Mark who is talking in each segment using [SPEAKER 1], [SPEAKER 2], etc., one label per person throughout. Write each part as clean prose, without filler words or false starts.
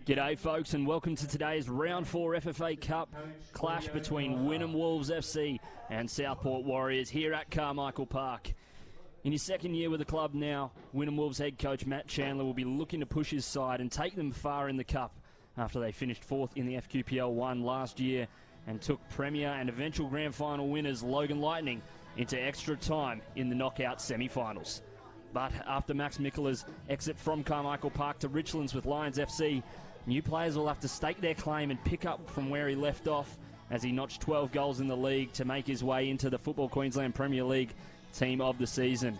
[SPEAKER 1] G'day folks, and welcome to today's Round 4 FFA Cup clash between Wynnum Wolves FC and Southport Warriors here at Carmichael Park. In his second year with the club now, Wynnum Wolves head coach Matt Chandler will be looking to push his side and take them far in the cup after they finished fourth in the FQPL 1 last year and took Premier and eventual grand final winners Logan Lightning into extra time in the knockout semi-finals. But after Max Mikkela's exit from Carmichael Park to Richlands with Lions FC, new players will have to stake their claim and pick up from where he left off as he notched 12 goals in the league to make his way into the Football Queensland Premier League team of the season.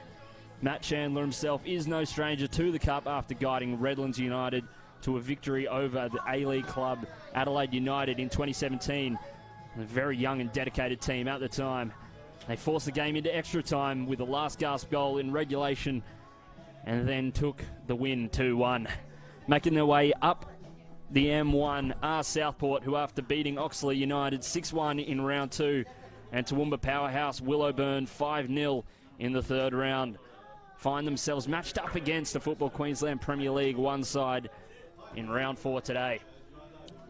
[SPEAKER 1] Matt Chandler himself is no stranger to the cup after guiding Redlands United to a victory over the A-League club Adelaide United in 2017. A very young and dedicated team at the time. They forced the game into extra time with a last gasp goal in regulation and then took the win 2-1. Making their way up the M1 are Southport, who after beating Oxley United 6-1 in round 2 and Toowoomba powerhouse Willowburn 5-0 in the third round, find themselves matched up against the Football Queensland Premier League 1 side in round 4 today.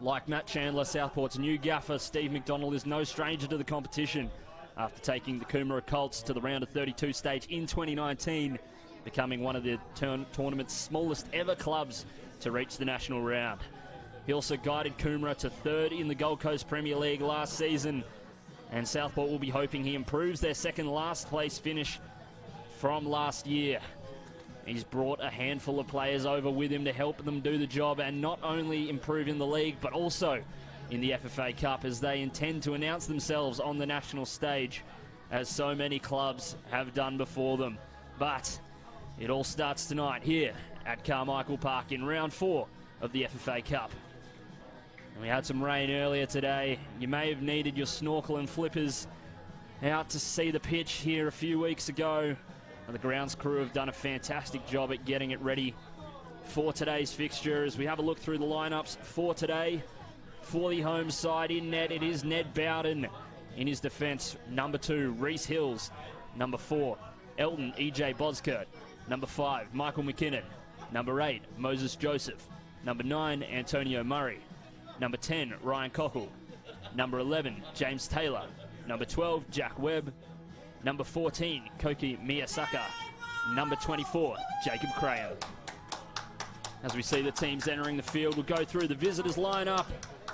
[SPEAKER 1] Like Matt Chandler, Southport's new gaffer Steve McDonald is no stranger to the competition after taking the Coomera Colts to the round of 32 stage in 2019, becoming one of the tournament's smallest ever clubs to reach the national round. He also guided Coomera to third in the Gold Coast Premier League last season, and Southport will be hoping he improves their second last place finish from last year. He's brought a handful of players over with him to help them do the job and not only improve in the league but also in the FFA Cup, as they intend to announce themselves on the national stage as so many clubs have done before them. But it all starts tonight here at Carmichael Park in round 4 of the FFA Cup. And we had some rain earlier today. You may have needed your snorkel and flippers out to see the pitch here a few weeks ago. And the grounds crew have done a fantastic job at getting it ready for today's fixture. As we have a look through the lineups for today, for the home side in net, it is Ned Bowden. In his defence, number 2, Reese Hills. Number 4, Elton E.J. Boskert. Number 5, Michael McKinnon. Number 8, Moses Joseph. Number 9, Antonio Murray. Number 10, Ryan Cockle. Number 11, James Taylor. Number 12, Jack Webb. Number 14, Koki Miyasaka. Number 24, Jacob Crayon. As we see the teams entering the field, we'll go through the visitors lineup.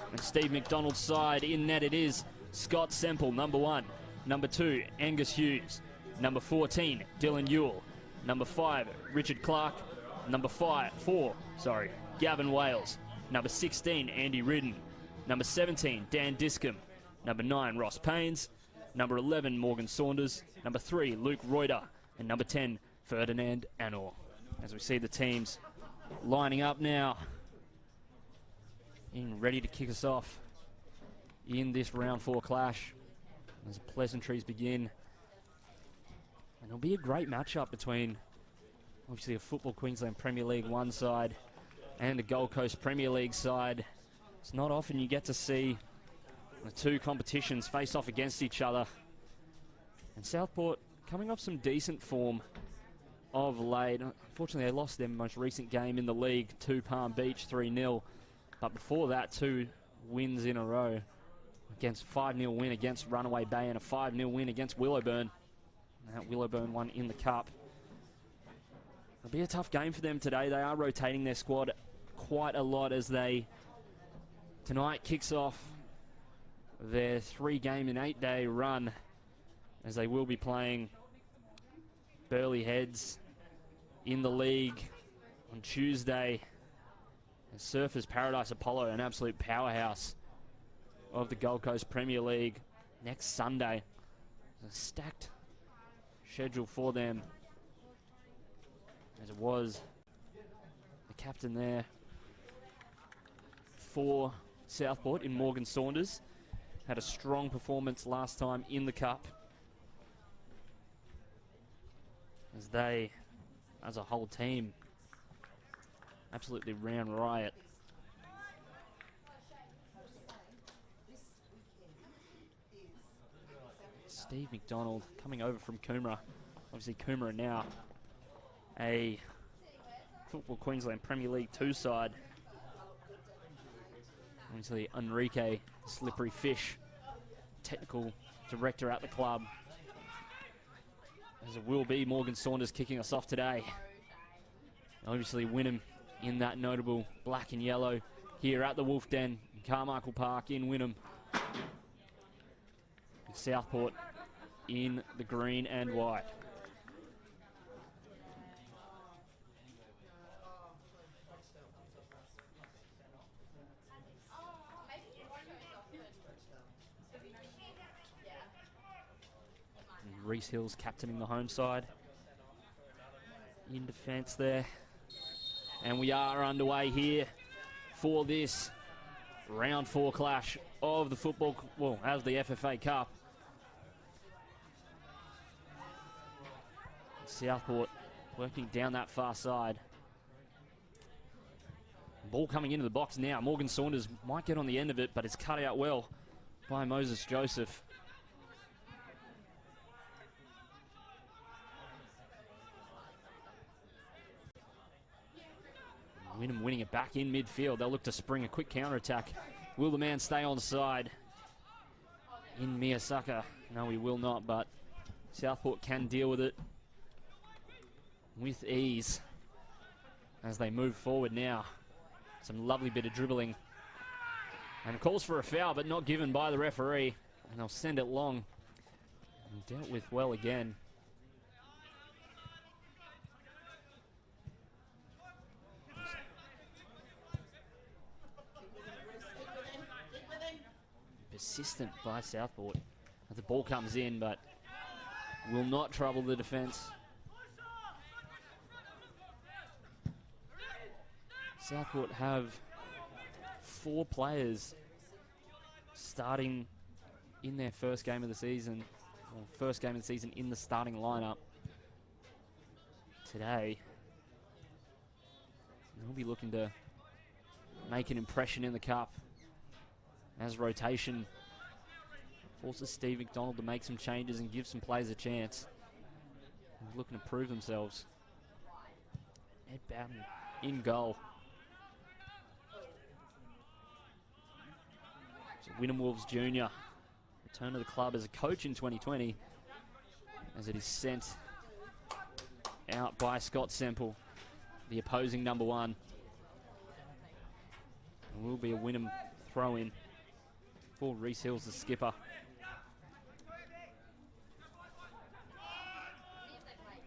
[SPEAKER 1] And Steve McDonald's side in net, it is Scott Semple, number 1. Number 2, Angus Hughes. Number 14, Dylan Ewell. Number 5, Richard Clark. Number 4, Gavin Wales. Number 16, Andy Ridden. Number 17, Dan Discombe. Number 9, Ross Paynes. Number 11, Morgan Saunders. Number 3, Luke Reuter. And number 10, Ferdinand Anor. As we see the teams lining up now, ready to kick us off in this round 4 clash as pleasantries begin. And it'll be a great matchup between obviously a Football Queensland Premier League 1 side and a Gold Coast Premier League side. It's not often you get to see the two competitions face off against each other. And Southport coming off some decent form of late. Unfortunately, they lost their most recent game in the league to Palm Beach 3-0. But before that, 2 wins in a row. Against 5-0 win against Runaway Bay and a 5-0 win against Willowburn. And that Willowburn won in the cup. It'll be a tough game for them today. They are rotating their squad quite a lot as they tonight kicks off their 3-game and 8-day run, as they will be playing Burleigh Heads in the league on Tuesday. And Surfers Paradise Apollo, an absolute powerhouse of the Gold Coast Premier League, next Sunday. A stacked schedule for them, as it was the captain there for Southport in Morgan Saunders. Had a strong performance last time in the cup, as they, as a whole team, absolutely ran riot. Steve McDonald coming over from Coomera. Obviously Coomera now a Football Queensland Premier League 2 side. Obviously, Enrique, slippery fish, technical director at the club. As it will be Morgan Saunders kicking us off today. Obviously, Wynnum in that notable black and yellow here at the Wolf Den, Carmichael Park in Wynnum. Southport in the green and white. And Reese Hills captaining the home side. In defence there. And we are underway here for this round 4 clash of the football, well, as the FFA Cup. Southport working down that far side. Ball coming into the box now. Morgan Saunders might get on the end of it, but it's cut out well by Moses Joseph. Wynnum winning it back in midfield. They'll look to spring a quick counter-attack. Will the man stay on side? In Miyasaka. No, he will not, but Southport can deal with it with ease as they move forward now. Some lovely bit of dribbling. And calls for a foul, but not given by the referee. And they'll send it long. And dealt with well again. Persistent by Southport. The ball comes in, but will not trouble the defence. Southport have 4 players starting in their first game of the season, or first game of the season in the starting lineup today. They'll be looking to make an impression in the cup as rotation forces Steve McDonald to make some changes and give some players a chance. They're looking to prove themselves. Ed Bowden in goal. Wynnum Wolves Jr. return to the club as a coach in 2020 as it is sent out by Scott Semple, the opposing number 1. It will be a Wynnum throw-in for Reese Hills, the skipper.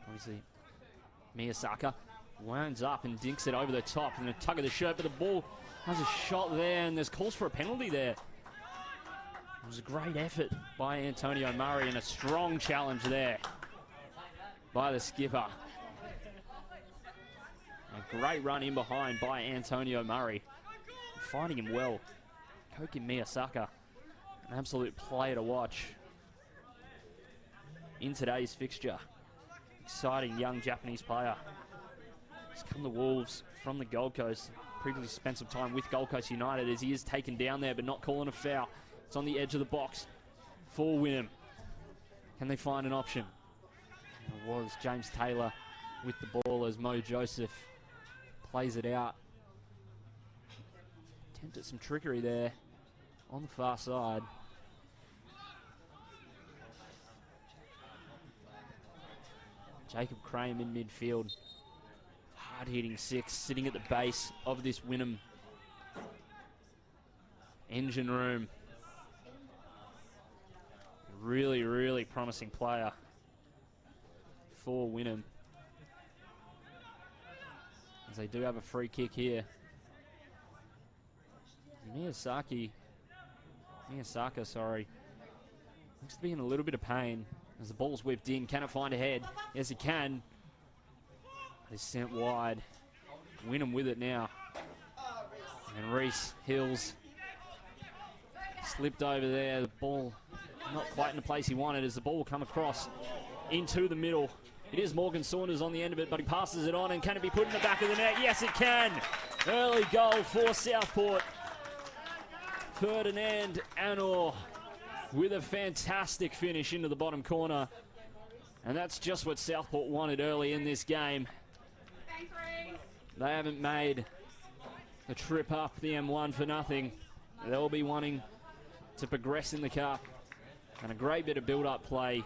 [SPEAKER 1] Obviously, Miyasaka winds up and dinks it over the top and a tug of the shirt, but the ball has a shot there and there's calls for a penalty there. It was a great effort by Antonio Murray and a strong challenge there by the skipper. A great run in behind by Antonio Murray. Finding him well. Koki Miyasaka, an absolute player to watch in today's fixture. Exciting young Japanese player. He's come to Wolves from the Gold Coast. Previously spent some time with Gold Coast United as he is taken down there but not calling a foul. It's on the edge of the box for Wynnum. Can they find an option? It was James Taylor with the ball as Mo Joseph plays it out. Attempted some trickery there on the far side. Jacob Crane in midfield. Hard-hitting 6, sitting at the base of this Wynnum engine room. Really, really promising player for Wynnum. As they do have a free kick here. Miyasaka, sorry. Looks to be in a little bit of pain as the ball's whipped in. Can it find a head? Yes, it can. It's sent wide. Wynnum with it now. And Reese Hills slipped over there. The ball not quite in the place he wanted as the ball will come across into the middle. It is Morgan Saunders on the end of it, but he passes it on, and can it be put in the back of the net? Yes, it can. Early goal for Southport. Ferdinand Anor with a fantastic finish into the bottom corner. And that's just what Southport wanted early in this game. They haven't made the trip up the M1 for nothing. they'll be wanting to progress in the cup. And a great bit of build-up play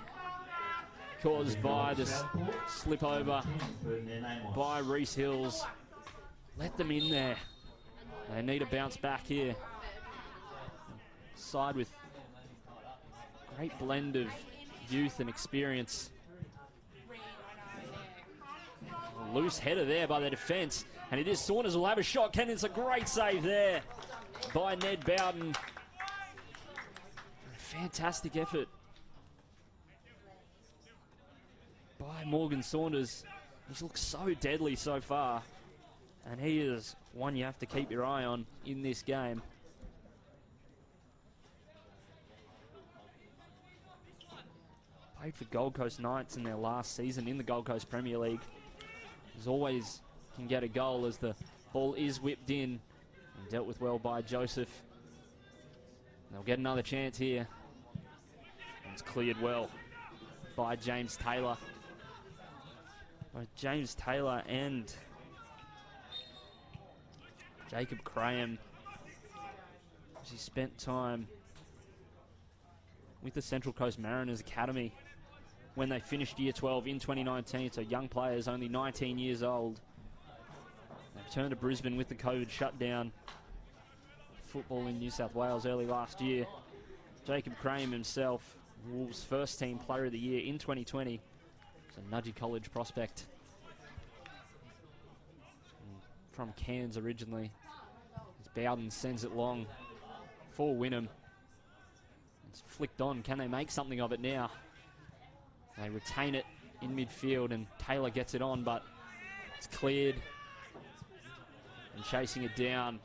[SPEAKER 1] caused by the slip over by Reese Hills. Let them in there. They need to bounce back here. Side with great blend of youth and experience. A loose header there by the defence. And it is Saunders will have a shot. It's a great save there by Ned Bowden. Fantastic effort by Morgan Saunders. He's looked so deadly so far. And he is one you have to keep your eye on in this game. Played for Gold Coast Knights in their last season in the Gold Coast Premier League. As always, can get a goal as the ball is whipped in and dealt with well by Joseph. They'll get another chance here. And it's cleared well by James Taylor. Both James Taylor and Jacob Graham, as he spent time with the Central Coast Mariners Academy when they finished Year 12 in 2019. So young players, only 19 years old. They returned to Brisbane with the COVID shutdown. Football in New South Wales early last year. Jacob Graham himself, Wolves' first team player of the year in 2020. It's a Nudgee College prospect. From Cairns originally. As Bowden sends it long for Wynnum. It's flicked on. Can they make something of it now? They retain it in midfield and Taylor gets it on, but it's cleared. And chasing it down.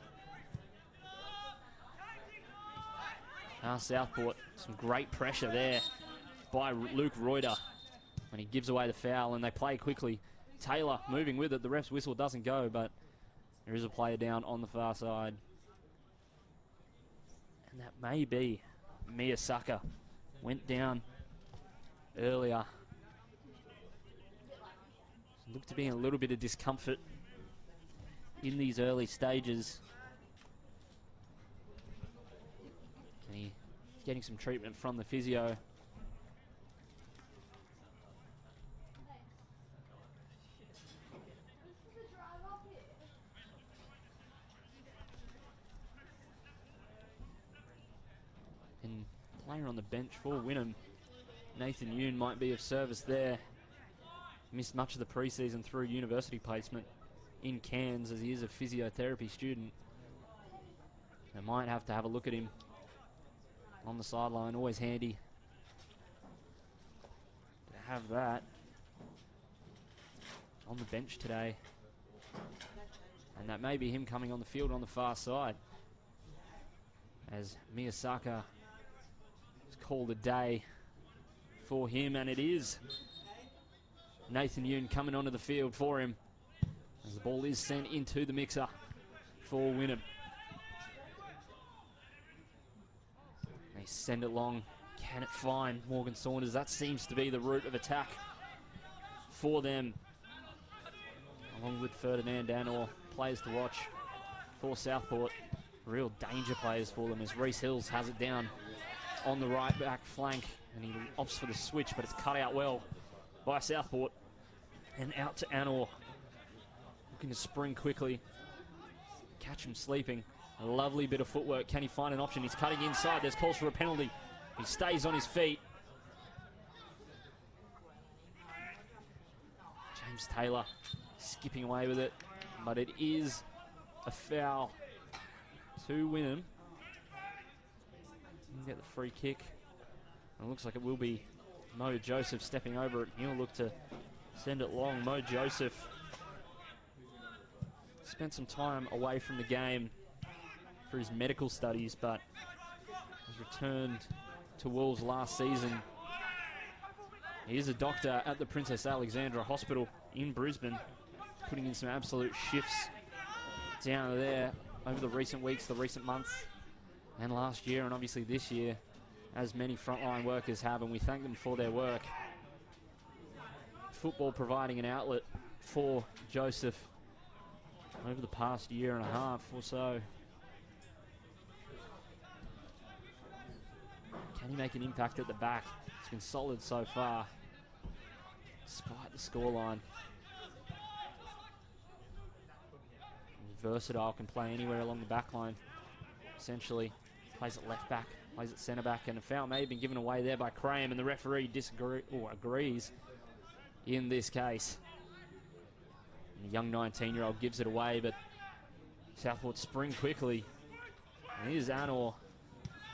[SPEAKER 1] Now Southport, some great pressure there by Luke Reuter when he gives away the foul, and they play quickly. Taylor moving with it. The ref's whistle doesn't go, but there is a player down on the far side. And that may be Miyasaka. Went down earlier. Looked to be in a little bit of discomfort in these early stages. And he's getting some treatment from the physio. And player on the bench for Wynnum, Nathan Yoon, might be of service there. Missed much of the preseason through university placement in Cairns as he is a physiotherapy student. They might have to have a look at him on the sideline. Always handy to have that on the bench today. And that may be him coming on the field on the far side, as Miyasaka has called a day for him, and it is Nathan Yoon coming onto the field for him as the ball is sent into the mixer for Wynnum. They send it long. Can it find Morgan Saunders? That seems to be the route of attack for them, along with Ferdinand Anor. Players to watch for Southport. Real danger players for them as Reese Hills has it down on the right back flank, and he opts for the switch, but it's cut out well by Southport. And out to Anor, looking to spring quickly, catch him sleeping. A lovely bit of footwork. Can he find an option? He's cutting inside. There's calls for a penalty. He stays on his feet. James Taylor skipping away with it, but it is a foul to Wynnum. Get the free kick. And it looks like it will be Mo Joseph stepping over it. He'll look to send it long. Mo Joseph spent some time away from the game for his medical studies, but has returned to Wolves last season. He is a doctor at the Princess Alexandra Hospital in Brisbane, putting in some absolute shifts down there over the recent weeks, the recent months, and last year, and obviously this year, as many frontline workers have, and we thank them for their work. Football providing an outlet for Joseph over the past year and a half or so. make an impact at the back. It's been solid so far, despite the scoreline. Versatile, can play anywhere along the back line. Essentially, plays at left back, plays at centre back, and a foul may have been given away there by Graham, and the referee agrees in this case. And the young 19-year-old gives it away, but Southport spring quickly. And here's Anor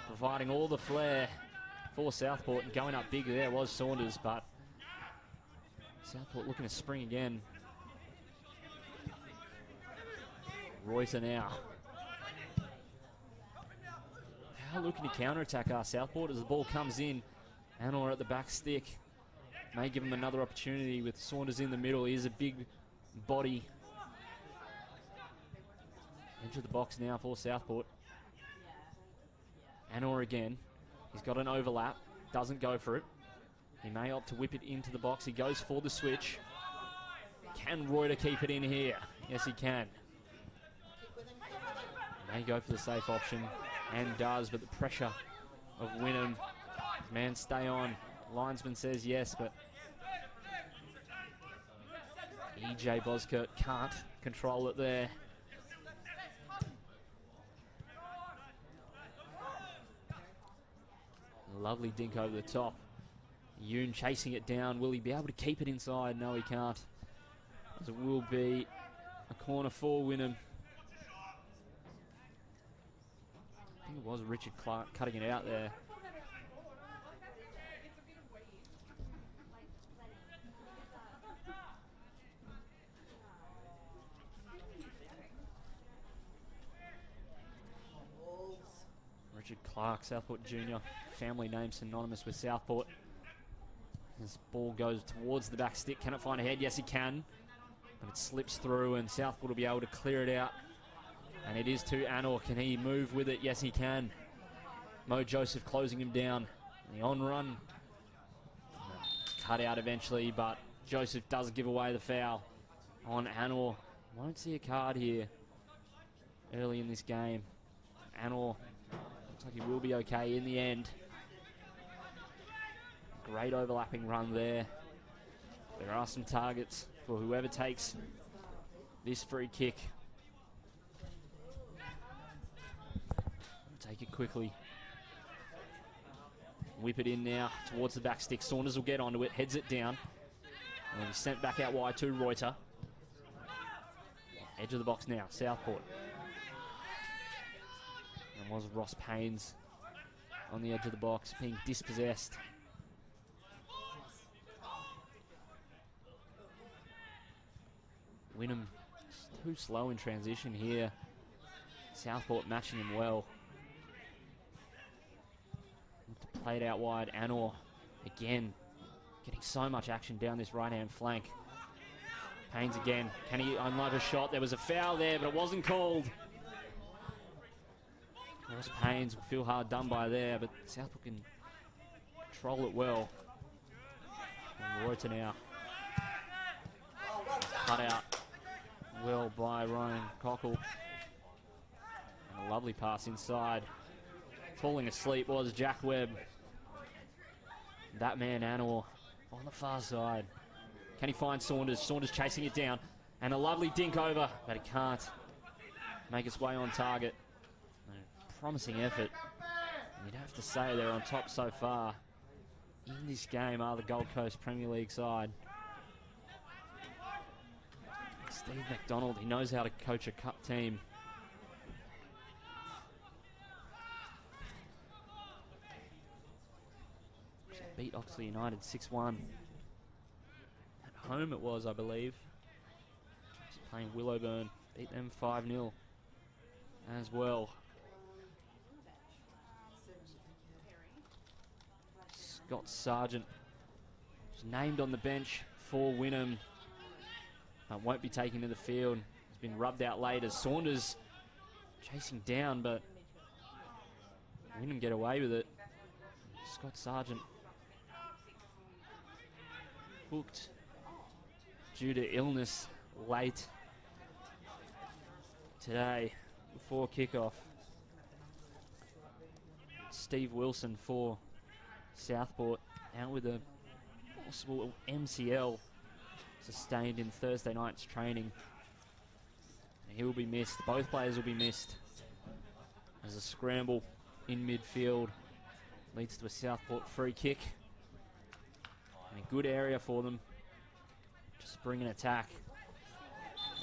[SPEAKER 1] providing all the flair for Southport, and going up big there was Saunders, but Southport looking to spring again. Reuter now. How looking to counter-attack Southport as the ball comes in. Anor at the back stick. May give him another opportunity with Saunders in the middle. He is a big body. Into the box now for Southport. Anor again. He's got an overlap. Doesn't go for it. He may opt to whip it into the box. He goes for the switch. Can Reuter keep it in here? Yes, he can. May go for the safe option, and does, but the pressure of Wynnum. Man, stay on. Linesman says yes, but EJ Boskert can't control it there. Lovely dink over the top. Yoon chasing it down. Will he be able to keep it inside? No, he can't. As it will be a corner for Wynnum. I think it was Richard Clark cutting it out there. Richard Clark, Southport Junior, family name synonymous with Southport. This ball goes towards the back stick. Can it find a head? Yes, he can. But it slips through, and Southport will be able to clear it out. And it is to Anor. Can he move with it? Yes, he can. Mo Joseph closing him down. The on-run. Cut out eventually, but Joseph does give away the foul on Anor. Won't see a card here early in this game. Anor looks like he will be okay in the end. Great overlapping run there. There are some targets for whoever takes this free kick. Take it quickly. Whip it in now towards the back stick. Saunders will get onto it, heads it down. And will be sent back out wide to Reuter. Edge of the box now, Southport. And was Ross Paynes on the edge of the box, being dispossessed. Wynnum too slow in transition here. Southport matching him well. Played out wide. Anor again getting so much action down this right-hand flank. Paynes again. Can he unload a shot? There was a foul there, but it wasn't called. Ross Paynes will feel hard done by there, but Southport can control it well. And Reuter now. Cut out well by Ryan Cockle. And a lovely pass inside. Falling asleep was Jack Webb. That man, Anor, on the far side. Can he find Saunders? Saunders chasing it down. And a lovely dink over, but it can't make its way on target. A promising effort. You'd have to say they're on top so far in this game are the Gold Coast Premier League side. Steve McDonald, he knows how to coach a cup team. Beat Oxley United 6-1. At home it was, I believe. Just playing Willowburn. Beat them 5-0 as well. Scott Sargent was named on the bench for Wynnum. Won't be taken to the field. He's been rubbed out late as Saunders chasing down, but Wynnum get away with it. Scott Sargent booked due to illness late today before kickoff. Steve Wilson for Southport out with a possible MCL sustained in Thursday night's training. He will be missed. Both players will be missed. There's a scramble in midfield. Leads to a Southport free kick. And a good area for them. Just bring an attack.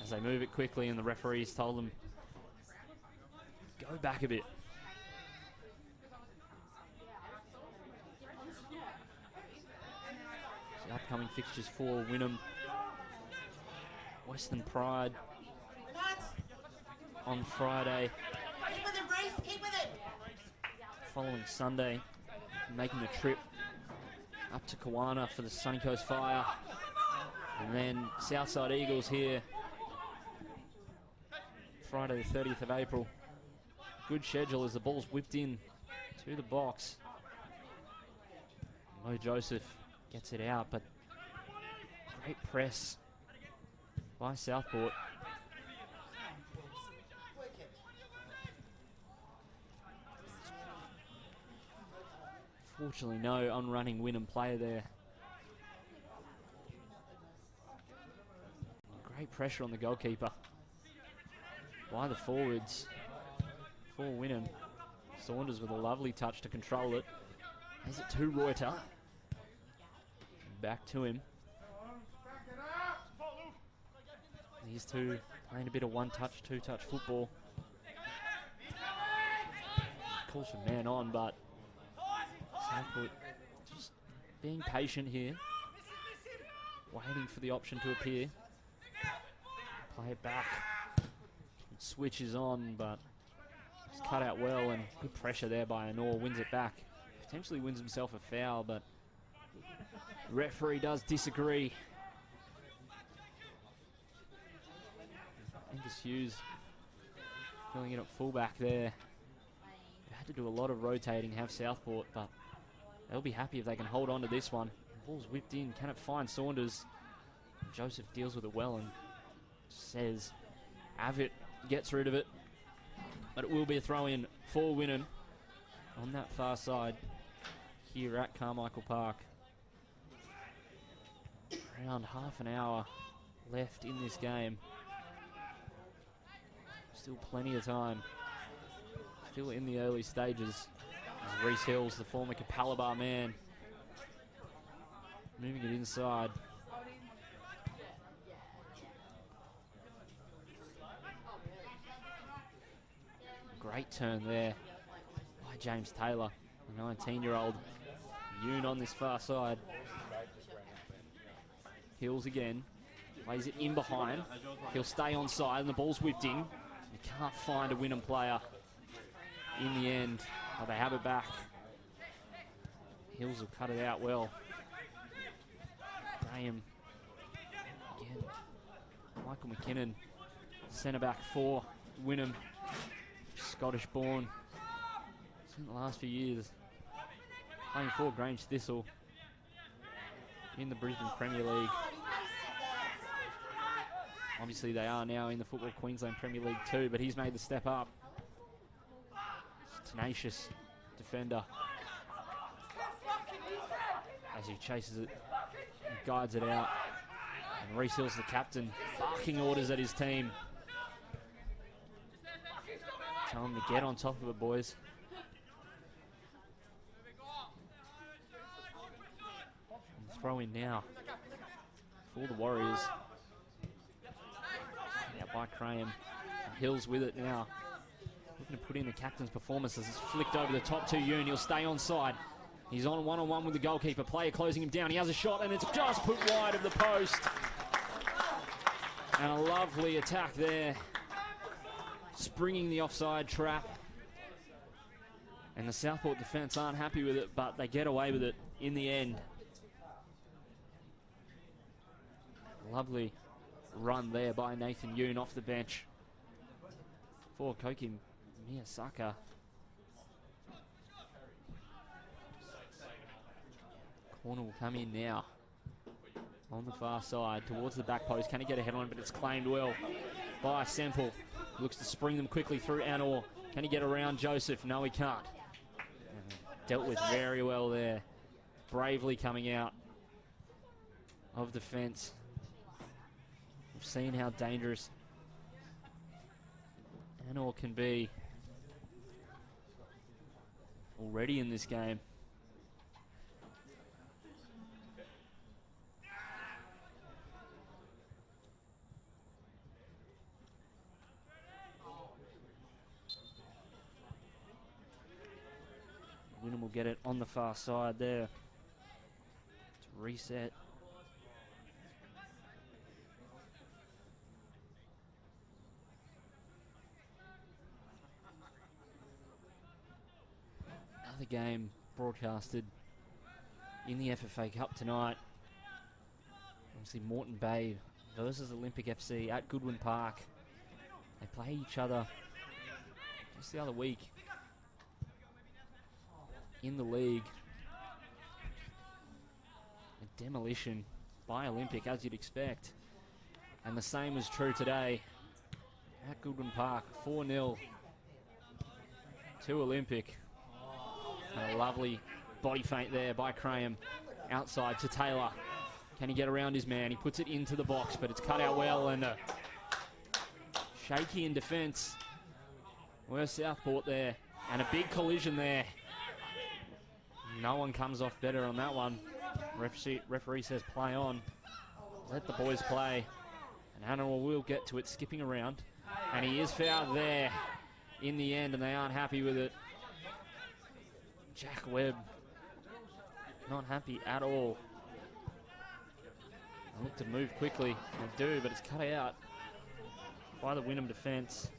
[SPEAKER 1] As they move it quickly, and the referees told them, go back a bit. The upcoming fixtures for Wynnum. Western Pride on Friday.
[SPEAKER 2] Keep with it, Reece. Keep with it.
[SPEAKER 1] Following Sunday, making the trip up to Kawana for the Sunny Coast Fire. And then Southside Eagles here Friday the 30th of April. Good schedule as the ball's whipped in to the box. Mo Joseph gets it out, but great press by Southport. Fortunately, no on-running Wynnum player there. Great pressure on the goalkeeper by the forwards for Wynnum. Saunders with a lovely touch to control it. Has it to Reuter. Back to him. These two playing a bit of one-touch, two-touch football. Calls for man on, but Southport just being patient here. Waiting for the option to appear. Play it back. Switches on, but it's cut out well, and good pressure there by Anor. Wins it back. Potentially wins himself a foul, but the referee does disagree. Angus Hughes filling in at fullback there. They had to do a lot of rotating, have Southport, but they'll be happy if they can hold on to this one. The ball's whipped in. Can it find Saunders? Joseph deals with it well and says Avitt gets rid of it, but it will be a throw-in for Wynnum on that far side here at Carmichael Park. Around half an hour left in this game. Still plenty of time. Still in the early stages. As Reece Hills, the former Capalabar man, moving it inside. Great turn there by James Taylor, the 19-year-old. Yoon on this far side. Hills again. Plays it in behind. He'll stay on side and the ball's whipped in. You can't find a Wynnum player in the end, but they have it back. Hills will cut it out well. Graham again. Michael McKinnon, centre back for Wynnum. Scottish born. In the last few years playing for Grange Thistle in the Brisbane Premier League. Obviously they are now in the Football Queensland Premier League too, but he's made the step up. Tenacious defender as he chases it and guides it out. And Reece Hill's the captain, barking orders at his team. Tell him to get on top of it, boys. And throw in now for the Warriors. Out by Graham. Hills with it now. Looking to put in the captain's performance as it's flicked over the top to Yoon. He'll stay on side. He's on one-on-one with the goalkeeper. Player closing him down. He has a shot and it's just put wide of the post. And a lovely attack there. Springing the offside trap. And the Southport defence aren't happy with it, but they get away with it in the end. Lovely run there by Nathan Yoon off the bench for Koki Miyasaka. Corner will come in now on the far side towards the back post. Can he get a head on it? But it's claimed well by Semple. Looks to spring them quickly through Anor. Can he get around Joseph? No, he can't. Dealt with very well there bravely coming out of defence. We've seen how dangerous Anor can be already in this game. Wynnum will get it on the far side there to reset. Another game broadcasted in the FFA Cup tonight. Obviously Moreton Bay versus Olympic FC at Goodwin Park. They play each other just the other week in the league. A demolition by Olympic, as you'd expect. And the same was true today at Goodwin Park. 4-0 to Olympic. And a lovely body feint there by Graham. Outside to Taylor. Can he get around his man? He puts it into the box, but it's cut out well, and shaky in defence. Where's Southport there? And a big collision there. No one comes off better on that one. Referee says play on. Let the boys play. And Hannah will get to it, skipping around. And he is fouled there in the end, and they aren't happy with it. Jack Webb not happy at all. They look to move quickly. They do, but it's cut out by the Wynnum defence.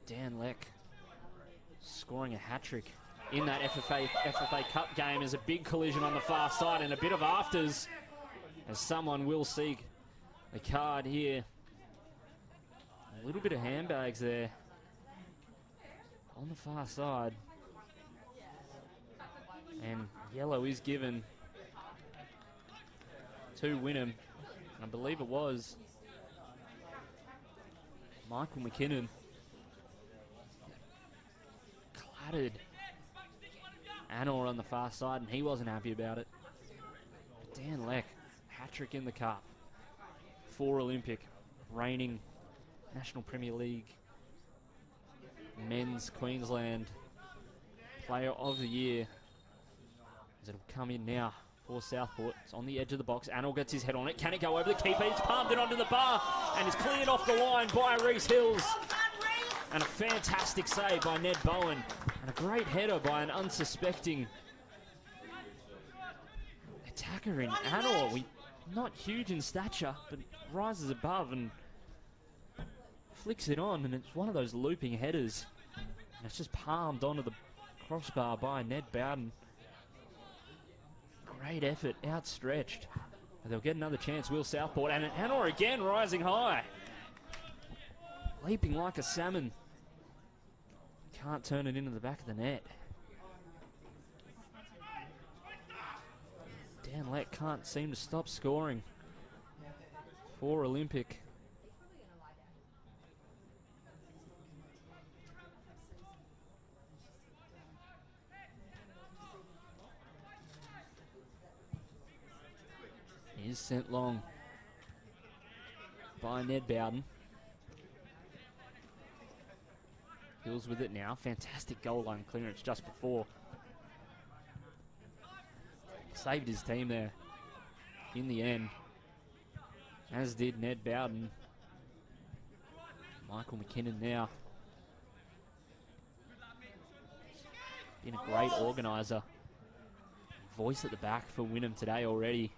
[SPEAKER 1] Dan Leck scoring a hat-trick in that FFA Cup game is a big collision on the far side and a bit of afters as someone will seek a card here. A little bit of handbags there on the far side. And yellow is given to Wynnum. I believe it was Michael McKinnon. Clattered Anor on the far side, and he wasn't happy about it. But Dan Leck, hat-trick in the cup for Olympic, reigning National Premier League Men's Queensland Player of the Year. As it'll come in now for Southport. It's on the edge of the box. Anor gets his head on it. Can it go over the keeper? He's palmed it onto the bar and is cleared off the line by Reese Hills. And a fantastic save by Ned Bowen. And a great header by an unsuspecting attacker in Anor. Not huge in stature, but rises above and flicks it on. And it's one of those looping headers. And it's just palmed onto the crossbar by Ned Bowden. Great effort, outstretched. And they'll get another chance, will Southport. And Anor again rising high. Leaping like a salmon. Can't turn it into the back of the net. Dan Leck can't seem to stop scoring for Olympic. He is sent long by Ned Bowden. Hills with it now. Fantastic goal line clearance just before. Saved his team there in the end, as did Ned Bowden. Michael McKinnon now. Been a great organiser. Voice at the back for Wynnum today already.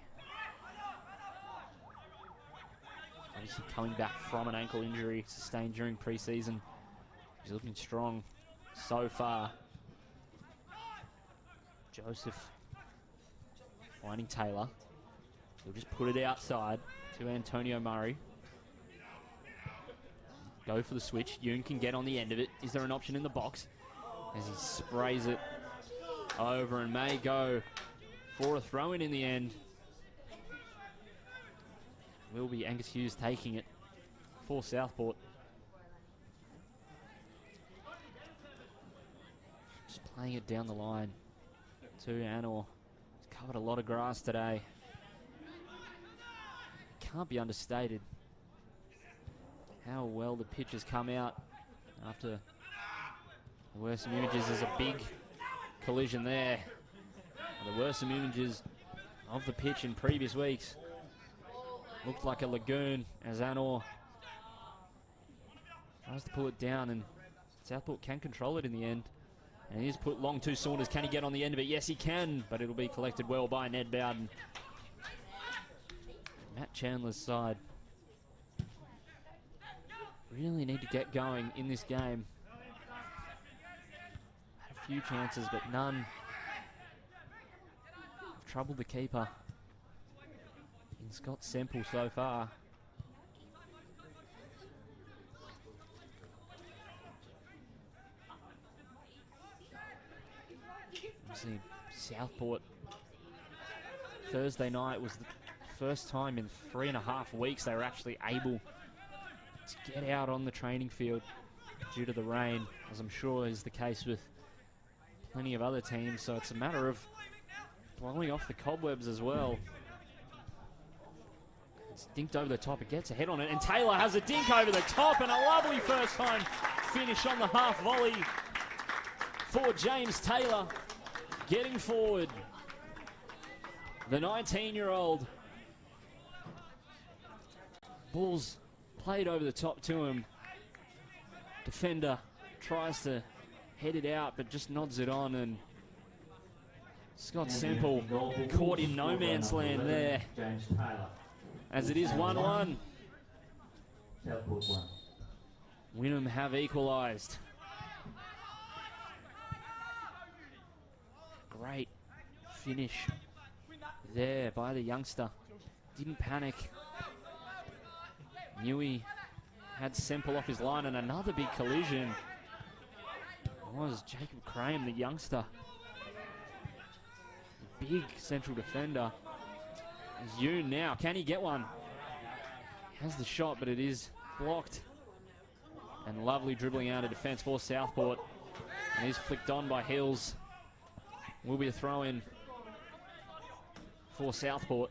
[SPEAKER 1] Obviously coming back from an ankle injury sustained during pre-season. He's looking strong so far. Joseph finding Taylor. He'll just put it outside to Antonio Murray. Go for the switch. Yoon can get on the end of it. Is there an option in the box? As he sprays it over and may go for a throw-in the end. Will be Angus Hughes taking it for Southport. Just playing it down the line to Anor. He's covered a lot of grass today. It can't be understated how well the pitch has come out after there were some images. There's a big collision there. There were some images of the pitch in previous weeks. Looked like a lagoon as Anor tries to pull it down, and Southport can control it in the end. And he's put long to Saunders. Can he get on the end of it? Yes, he can, but it'll be collected well by Ned Bowden. Matt Chandler's side really need to get going in this game. Had a few chances, but none have troubled the keeper in Scott Semple so far. Obviously, Southport Thursday night was the first time in 3.5 weeks they were actually able to get out on the training field due to the rain, as I'm sure is the case with plenty of other teams. So it's a matter of blowing off the cobwebs as well. It's dinked over the top. It gets a head on it, and Taylor has a dink over the top, and a lovely first time finish on the half volley for James Taylor. Getting forward, the 19-year-old. Ball's played over the top to him. Defender tries to head it out, but just nods it on, and Scott Semple caught in no man's land there. As it is 1-1. Wynnum have equalised. Great finish there by the youngster. Didn't panic. Knew he had Semple off his line, and another big collision was Jacob Graham, the youngster. Big central defender. Is Yoon now. Can he get one? Has the shot, but it is blocked. And lovely dribbling out of defence for Southport. And he's flicked on by Hills. Will be a throw-in for Southport.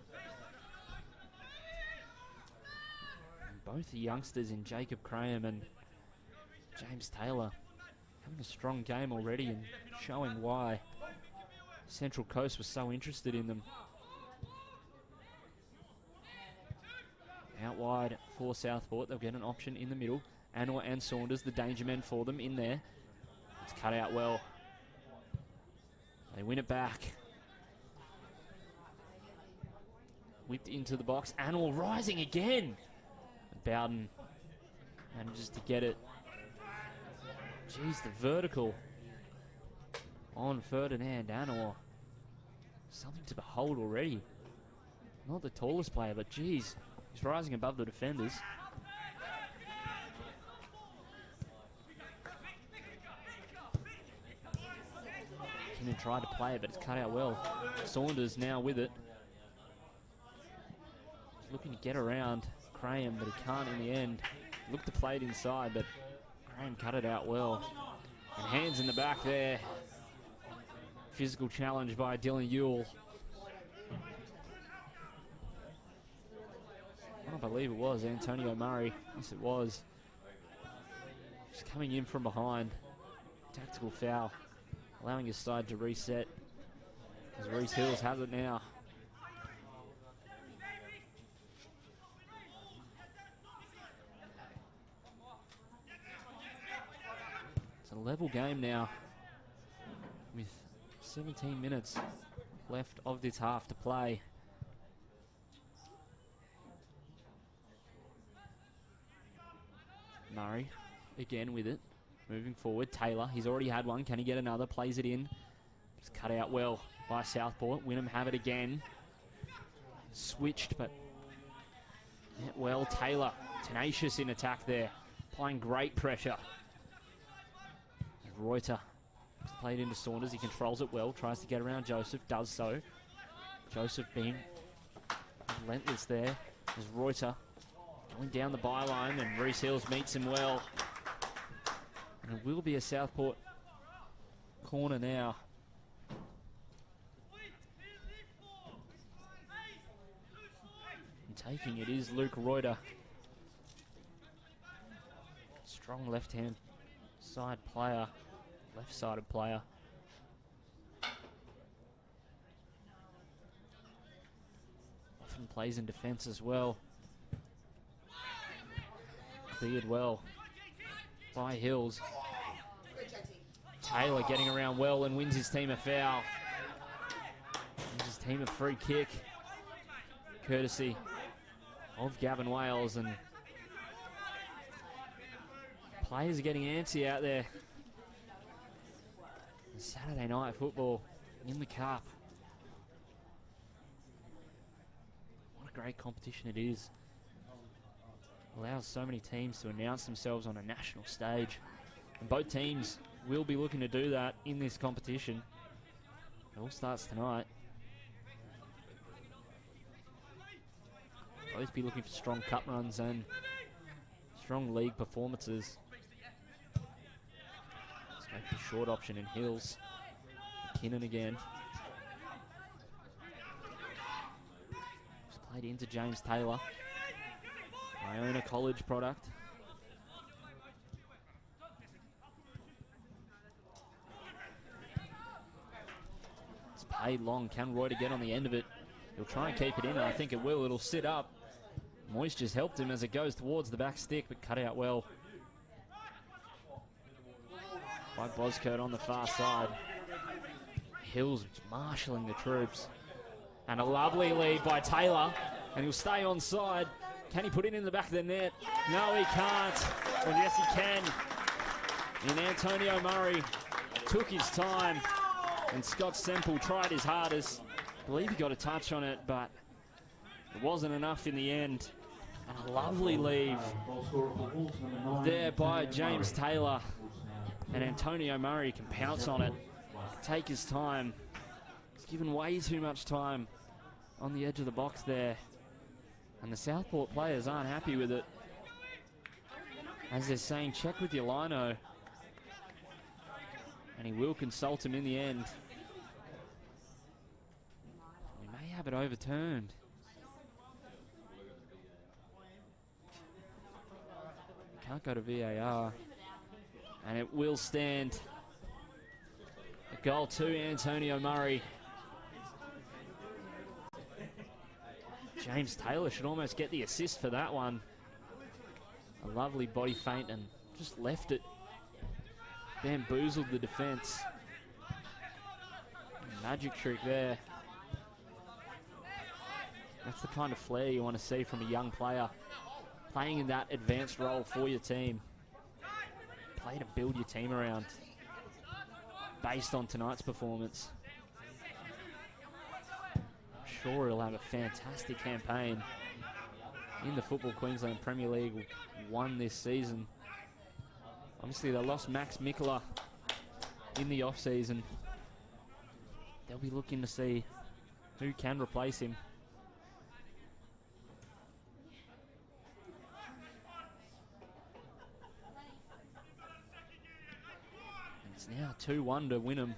[SPEAKER 1] And both the youngsters in Jacob Graham and James Taylor having a strong game already, and showing why Central Coast was so interested in them. Out wide for Southport. They'll get an option in the middle. Anor and Saunders, the danger men for them in there. It's cut out well. They win it back. Whipped into the box. Anor rising again. Bowden manages to get it. Jeez, the vertical on Ferdinand Anor. Something to behold already. Not the tallest player, but geez, he's rising above the defenders. Kinnan tried to play it, but it's cut out well. Saunders now with it. He's looking to get around Graham, but he can't in the end. Looked to play it inside, but Graham cut it out well. And hands in the back there. Physical challenge by Dylan Ewell. I believe it was Antonio Murray. Yes, it was. Just coming in from behind. Tactical foul. Allowing his side to reset. As Reece Hills has it now. It's a level game now, with 17 minutes left of this half to play. Murray again with it, moving forward. Taylor, he's already had one. Can he get another? Plays it in. It's cut out well by Southport. Wynnum have it again. Switched, but well, Taylor tenacious in attack there, applying great pressure. Reuter played into Saunders. He controls it well, tries to get around Joseph, does so. Joseph being relentless there. There's Reuter going down the byline, and Reece Hills meets him well. And it will be a Southport corner now. And taking it is Luke Reuter. Strong left-hand side player, left-sided player. Often plays in defence as well. Cleared well by Hills. Taylor getting around well and wins his team a foul. Wins his team a free kick, courtesy of Gavin Wales, and players are getting antsy out there. Saturday night football in the Cup. What a great competition it is. Allows so many teams to announce themselves on a national stage. And both teams will be looking to do that in this competition. It all starts tonight. Both be looking for strong cup runs and strong league performances. Let's go for the short option in Hills. McKinnon again. Just played into James Taylor. Iona College product. It's played long. Can Reuter get on the end of it? He'll try and keep it in, and I think it will. It'll sit up. Moisture's helped him as it goes towards the back stick, but cut out well by Boskert on the far side. Hills marshalling the troops. And a lovely lead by Taylor, and he'll stay onside. Can he put it in the back of the net? No, he can't. Well, yes, he can. And Antonio Murray took his time, and Scott Semple tried his hardest. I believe he got a touch on it, but it wasn't enough in the end. And a lovely leave there by James Taylor. And Antonio Murray can pounce on it, take his time. He's given way too much time on the edge of the box there. And the Southport players aren't happy with it, as they're saying, check with your lino. And he will consult him in the end. We may have it overturned. Can't go to VAR. And it will stand. A goal to Antonio Murray. James Taylor should almost get the assist for that one. A lovely body feint and just left it. Bamboozled the defence. Magic trick there. That's the kind of flair you want to see from a young player. Playing in that advanced role for your team. Play to build your team around based on tonight's performance. I'm sure he'll have a fantastic campaign in the Football Queensland Premier League, won this season. Obviously they lost Max Mikula in the off-season. They'll be looking to see who can replace him. It's now 2-1 to Wynnum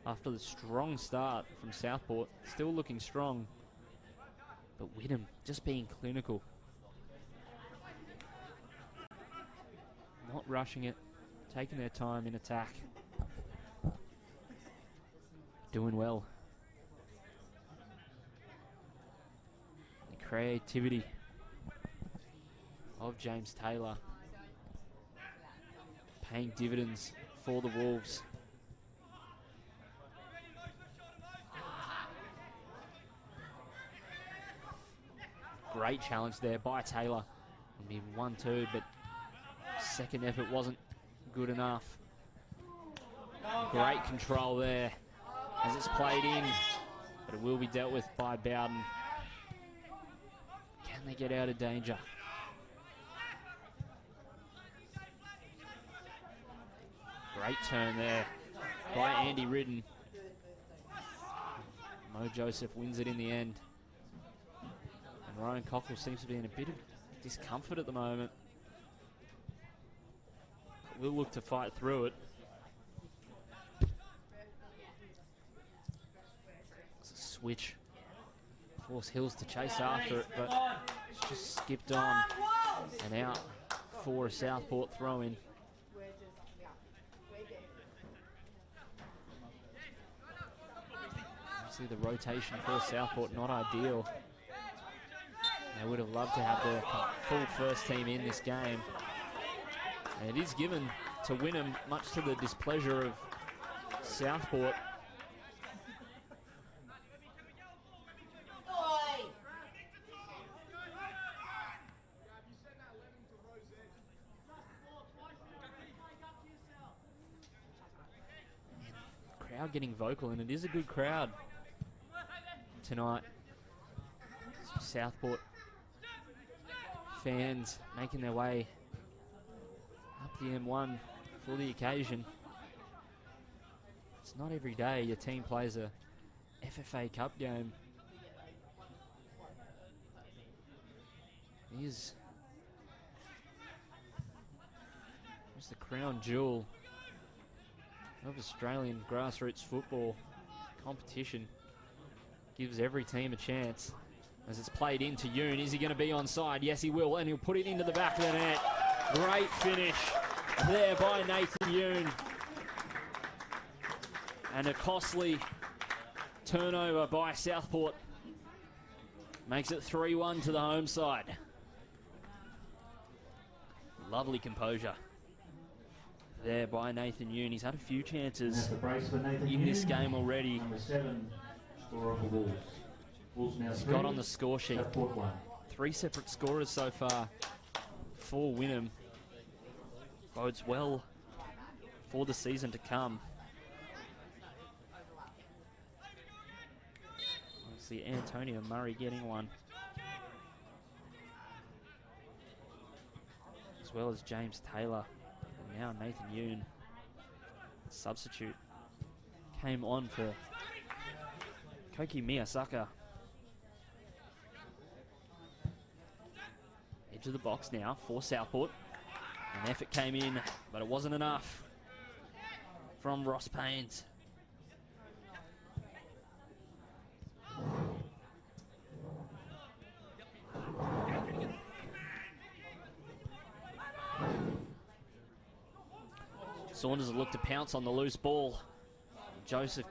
[SPEAKER 1] after the strong start from Southport. Still looking strong, but Wynnum just being clinical. Not rushing it, taking their time in attack. Doing well. The creativity of James Taylor paying dividends for the Wolves. Great challenge there by Taylor. It'll be 1-2, but second effort wasn't good enough. Great control there as it's played in, but it will be dealt with by Bowden. Can they get out of danger? Great turn there by Andy Ridden. Mo Joseph wins it in the end. And Ryan Cockle seems to be in a bit of discomfort at the moment. But we'll look to fight through it. It's a switch. Force Hills to chase after it, but it's just skipped on and out for a Southport throw-in. Obviously the rotation for Southport not ideal. They would have loved to have their full first team in this game. And it is given to Wynnum, much to the displeasure of Southport. Crowd getting vocal, and it is a good crowd tonight. Southport fans making their way up the M1 for the occasion. It's not every day your team plays a FFA Cup game. It's the crown jewel of Australian grassroots football competition. Gives every team a chance. As it's played into Yoon, is he going to be onside? Yes, he will, and he'll put it into the back of the net. Great finish there by Nathan Yoon. And a costly turnover by Southport. Makes it 3-1 to the home side. Lovely composure there by Nathan Yoon. He's had a few chances in this game already.
[SPEAKER 3] Number 7, scorer for Wolves. Wolves now
[SPEAKER 1] He's got on the score sheet.
[SPEAKER 3] Southport 1.
[SPEAKER 1] 3 separate scorers so far for Wynnum. Bodes well for the season to come. See Antonio Murray getting one, as well as James Taylor. And now Nathan Yoon, substitute, came on for Koki Miyasaka. Edge of the box now for Southport. An effort came in, but it wasn't enough from Ross Paynes. Saunders will look to pounce on the loose ball. Joseph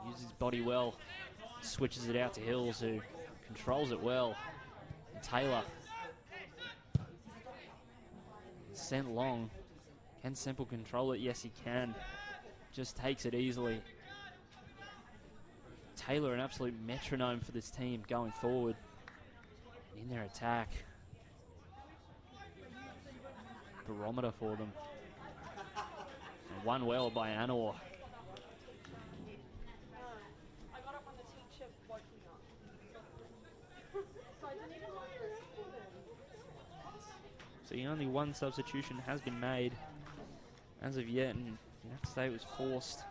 [SPEAKER 1] uses his body well, switches it out to Hills, who controls it well. And Taylor sent long. Can Semple control it? Yes, he can. Just takes it easily. Taylor, an absolute metronome for this team going forward. And in their attack, barometer for them. And won well by Anor. So only one substitution has been made as of yet, and you have to say it was forced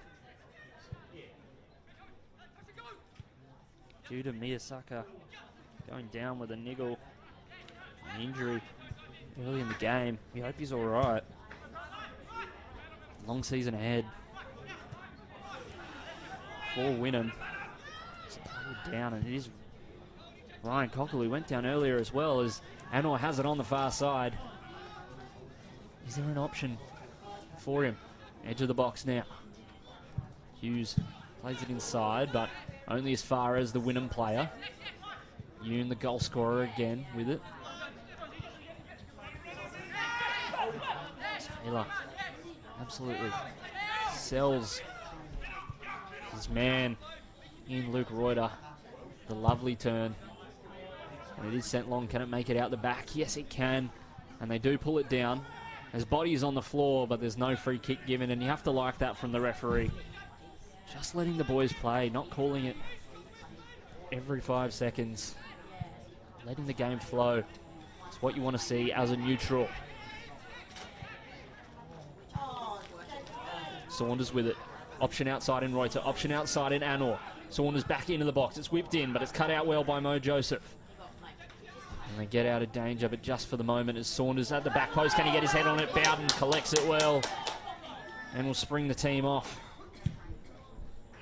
[SPEAKER 1] due to Miyasaka going down with a niggle, an injury early in the game. We hope he's all right. Long season ahead for Wynnum. It's played down, and it is Ryan Cockle, who went down earlier as well, as Anor has it on the far side. Is there an option for him? Edge of the box now. Hughes plays it inside, but only as far as the Wynnum player. Yoon, the goal scorer, again with it. Taylor absolutely sells his man in Luke Reuter. The lovely turn. And it is sent long. Can it make it out the back? Yes, it can. And they do pull it down. His body is on the floor, but there's no free kick given, and you have to like that from the referee. Just letting the boys play, not calling it every 5 seconds. Letting the game flow. It's what you want to see as a neutral. Saunders with it. Option outside in Reuter. Option outside in Anor. Saunders back into the box. It's whipped in, but it's cut out well by Mo Joseph. And they get out of danger, but just for the moment as Saunders at the back post. Can he get his head on it? Bowden collects it well and will spring the team off.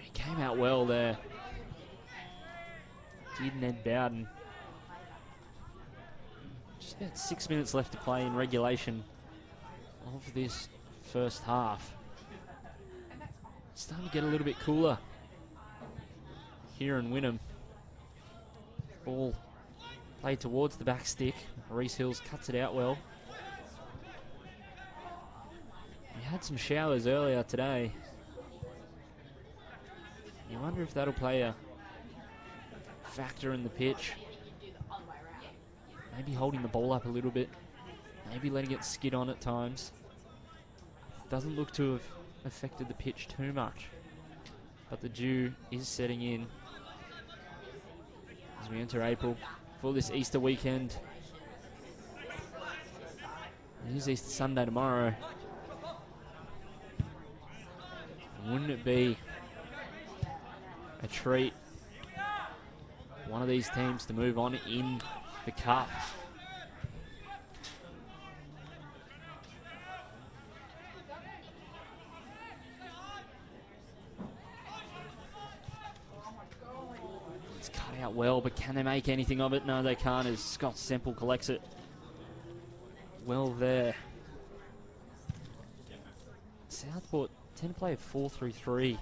[SPEAKER 1] He came out well there. Did Ned Bowden. Just about 6 minutes left to play in regulation of this first half. It's starting to get a little bit cooler here in Wynnum. Ball played towards the back stick. Reese Hills cuts it out well. We had some showers earlier today. You wonder if that'll play a factor in the pitch. Maybe holding the ball up a little bit. Maybe letting it skid on at times. Doesn't look to have affected the pitch too much. But the dew is setting in as we enter April for this Easter weekend. It is Easter Sunday tomorrow. Wouldn't it be a treat, one of these teams to move on in the cup? It's cut out well, but can they make anything of it? No, they can't, as Scott Semple collects it well there. Southport tend to play a 4-3-3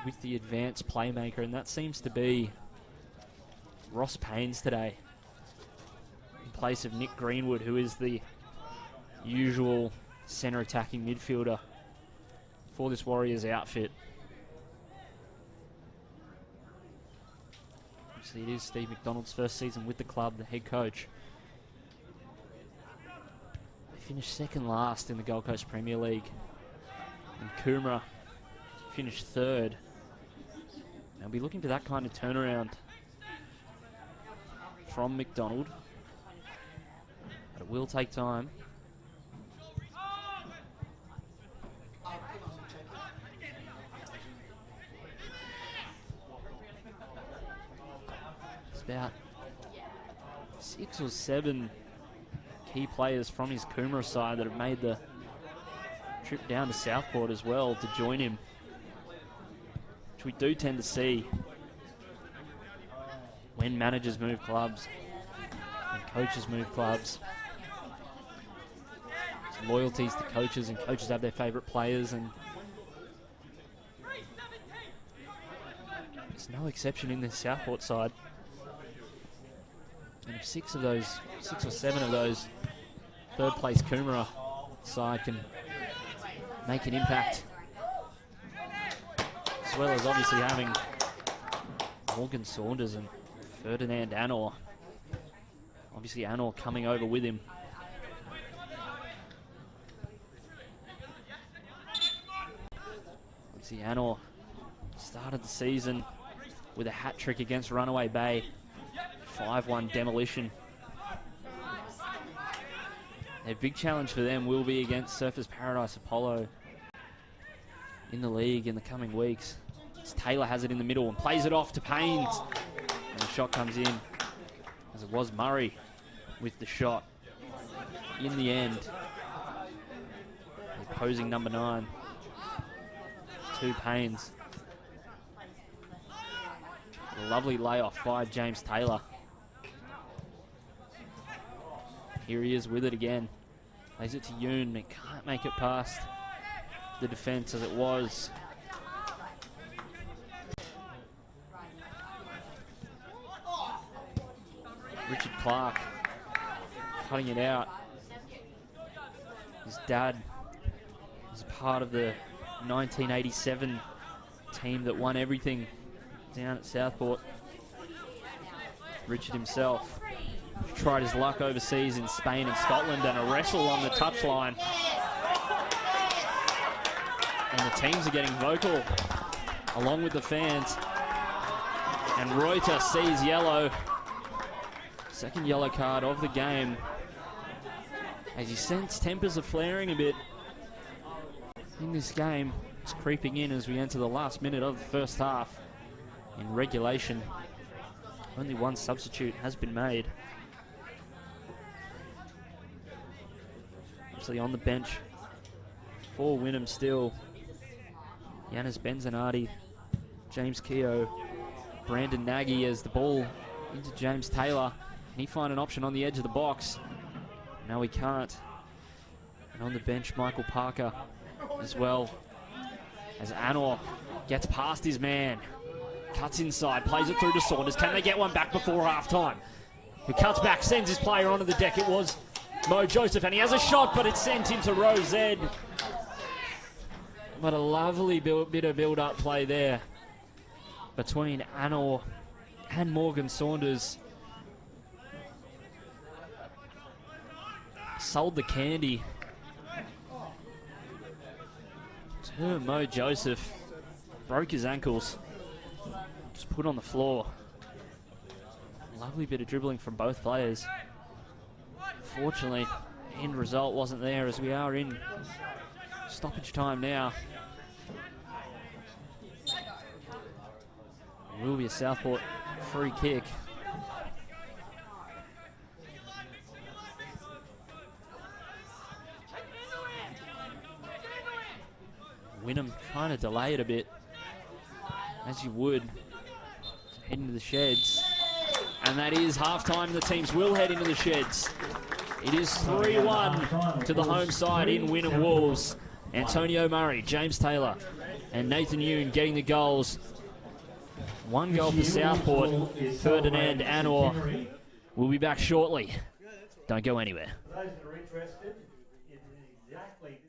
[SPEAKER 1] with the advanced playmaker, and that seems to be Ross Paynes today in place of Nick Greenwood, who is the usual centre attacking midfielder for this Warriors outfit. Obviously it is Steve McDonald's first season with the club, the head coach. They finished second last in the Gold Coast Premier League, and Coomera finished third. They'll be looking for that kind of turnaround from McDonald, but it will take time. It's about 6 or 7 key players from his Coomera side that have made the trip down to Southport as well to join him, which we do tend to see when managers move clubs and coaches move clubs. There's loyalties to coaches, and coaches have their favourite players, and there's no exception in this Southport side. And if 6 or 7 of those third place Coomera side can make an impact, as well as obviously having Morgan Saunders and Ferdinand Anor. Obviously Anor coming over with him. Obviously Anor started the season with a hat-trick against Runaway Bay. 5-1 demolition. A big challenge for them will be against Surfers Paradise Apollo in the league in the coming weeks. As Taylor has it in the middle and plays it off to Paynes. And the shot comes in, as it was Murray with the shot. In the end, opposing number 9 to Paynes. A lovely layoff by James Taylor. Here he is with it again. Plays it to Yoon, but can't make it past the defence as it was. Richard Clark cutting it out. His dad was part of the 1987 team that won everything down at Southport. Richard himself tried his luck overseas in Spain and Scotland, and a wrestle on the touchline. And the teams are getting vocal along with the fans. And Reuter sees yellow. Second yellow card of the game. As you sense, tempers are flaring a bit in this game. It's creeping in as we enter the last minute of the first half in regulation. Only one substitute has been made. Actually on the bench for Wynnum still. Yanis Benzanardi, James Keogh, Brandon Nagy as the ball into James Taylor. Can he find an option on the edge of the box? No, he can't. And on the bench, Michael Parker as well. As Anor gets past his man. Cuts inside, plays it through to Saunders. Can they get one back before half-time? He cuts back, sends his player onto the deck. It was Mo Joseph, and he has a shot, but it's sent into row Z. But a lovely bit of build-up play there between Anor and Morgan Saunders. Sold the candy to Mo Joseph. Broke his ankles. Just put on the floor. Lovely bit of dribbling from both players. Fortunately, end result wasn't there as we are in stoppage time now. It will be a Southport free kick. Wynnum trying to delay it a bit, as you would, to head into the sheds. And that is half-time. The teams will head into the sheds. It is 3-1 to the home side in Wynnum Wolves. Antonio Murray, James Taylor, and Nathan Yoon getting the goals. One goal for Southport. Ferdinand Anor will be back shortly. Don't go anywhere.
[SPEAKER 4] For those that are interested in exactly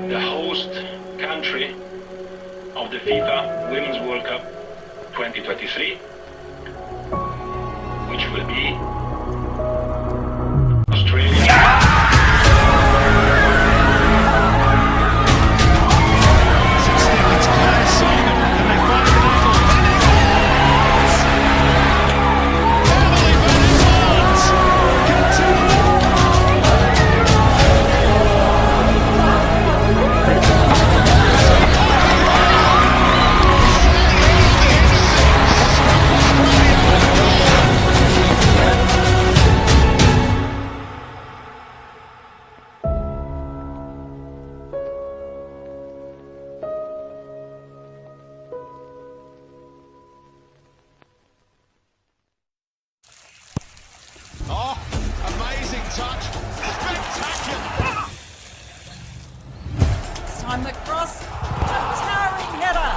[SPEAKER 5] The host country of the FIFA Women's World Cup 2023, which will be Australia.
[SPEAKER 6] Oh, amazing touch. Spectacular.
[SPEAKER 7] This time the cross. A towering header.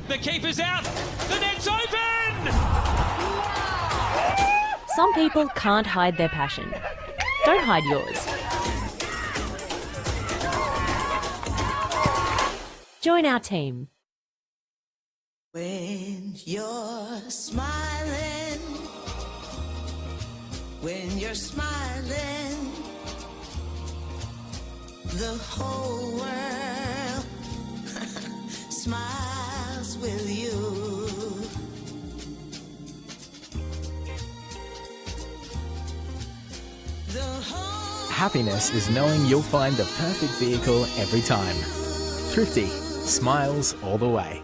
[SPEAKER 8] The keeper's out. The net's open.
[SPEAKER 9] Some people can't hide their passion. Don't hide yours. Join our team.
[SPEAKER 10] When you're smiling, when you're smiling, the whole world smiles with you.
[SPEAKER 11] Happiness is knowing you'll find the perfect vehicle every time. Thrifty, smiles all the way.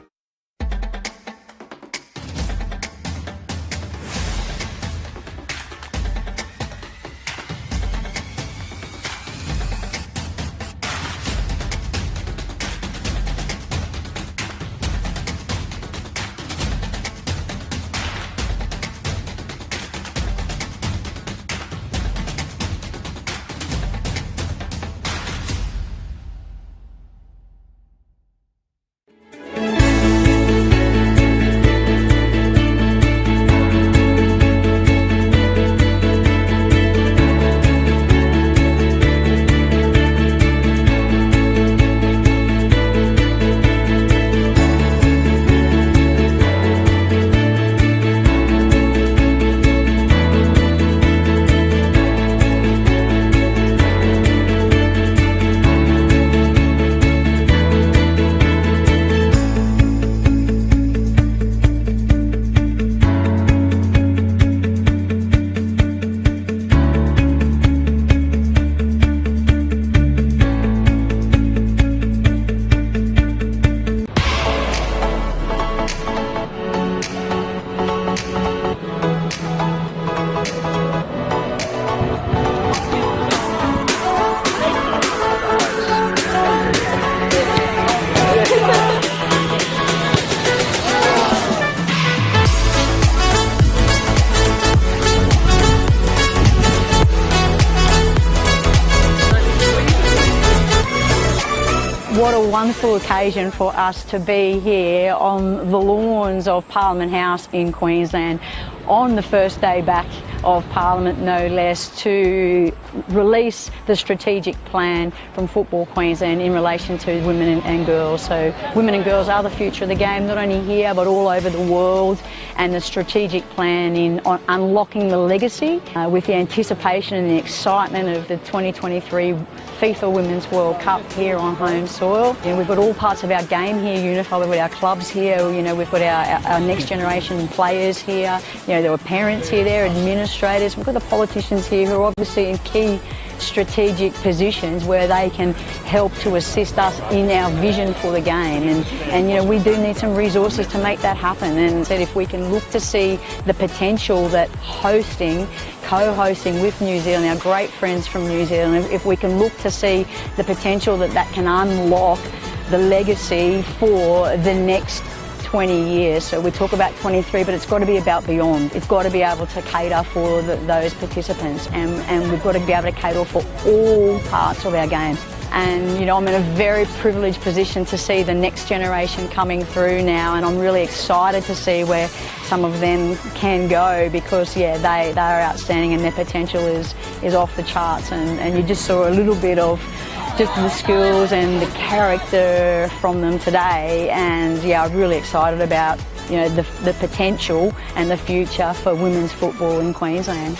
[SPEAKER 7] a wonderful occasion for us to be here on the lawns of Parliament House in Queensland on the first day back of Parliament, no less, to release the strategic plan from Football Queensland in relation to women and girls. So women and girls are the future of the game, not only here but all over the world, and the strategic plan on unlocking the legacy with the anticipation and the excitement of the 2023 FIFA Women's World Cup here on home soil. You know, we've got all parts of our game here unified. We've got our clubs here, you know, we've got our next generation players here. You know, there were parents here, there administrators. We've got the politicians here who are obviously in key strategic positions where they can help to assist us in our vision for the game. And you know, we do need some resources to make that happen. And said if we can look to see the potential that co-hosting with New Zealand, our great friends from New Zealand, if we can look to see the potential that can unlock the legacy for the next 20 years. So we talk about 23, but it's got to be about beyond. It's got to be able to cater for those participants, and we've got to be able to cater for all parts of our game. And you know, I'm in a very privileged position to see the next generation coming through now, and I'm really excited to see where some of them can go, because yeah, they are outstanding and their potential is off the charts, and you just saw a little bit of just the skills and the character from them today. And yeah, I'm really excited about, you know, the potential and the future for women's football in Queensland.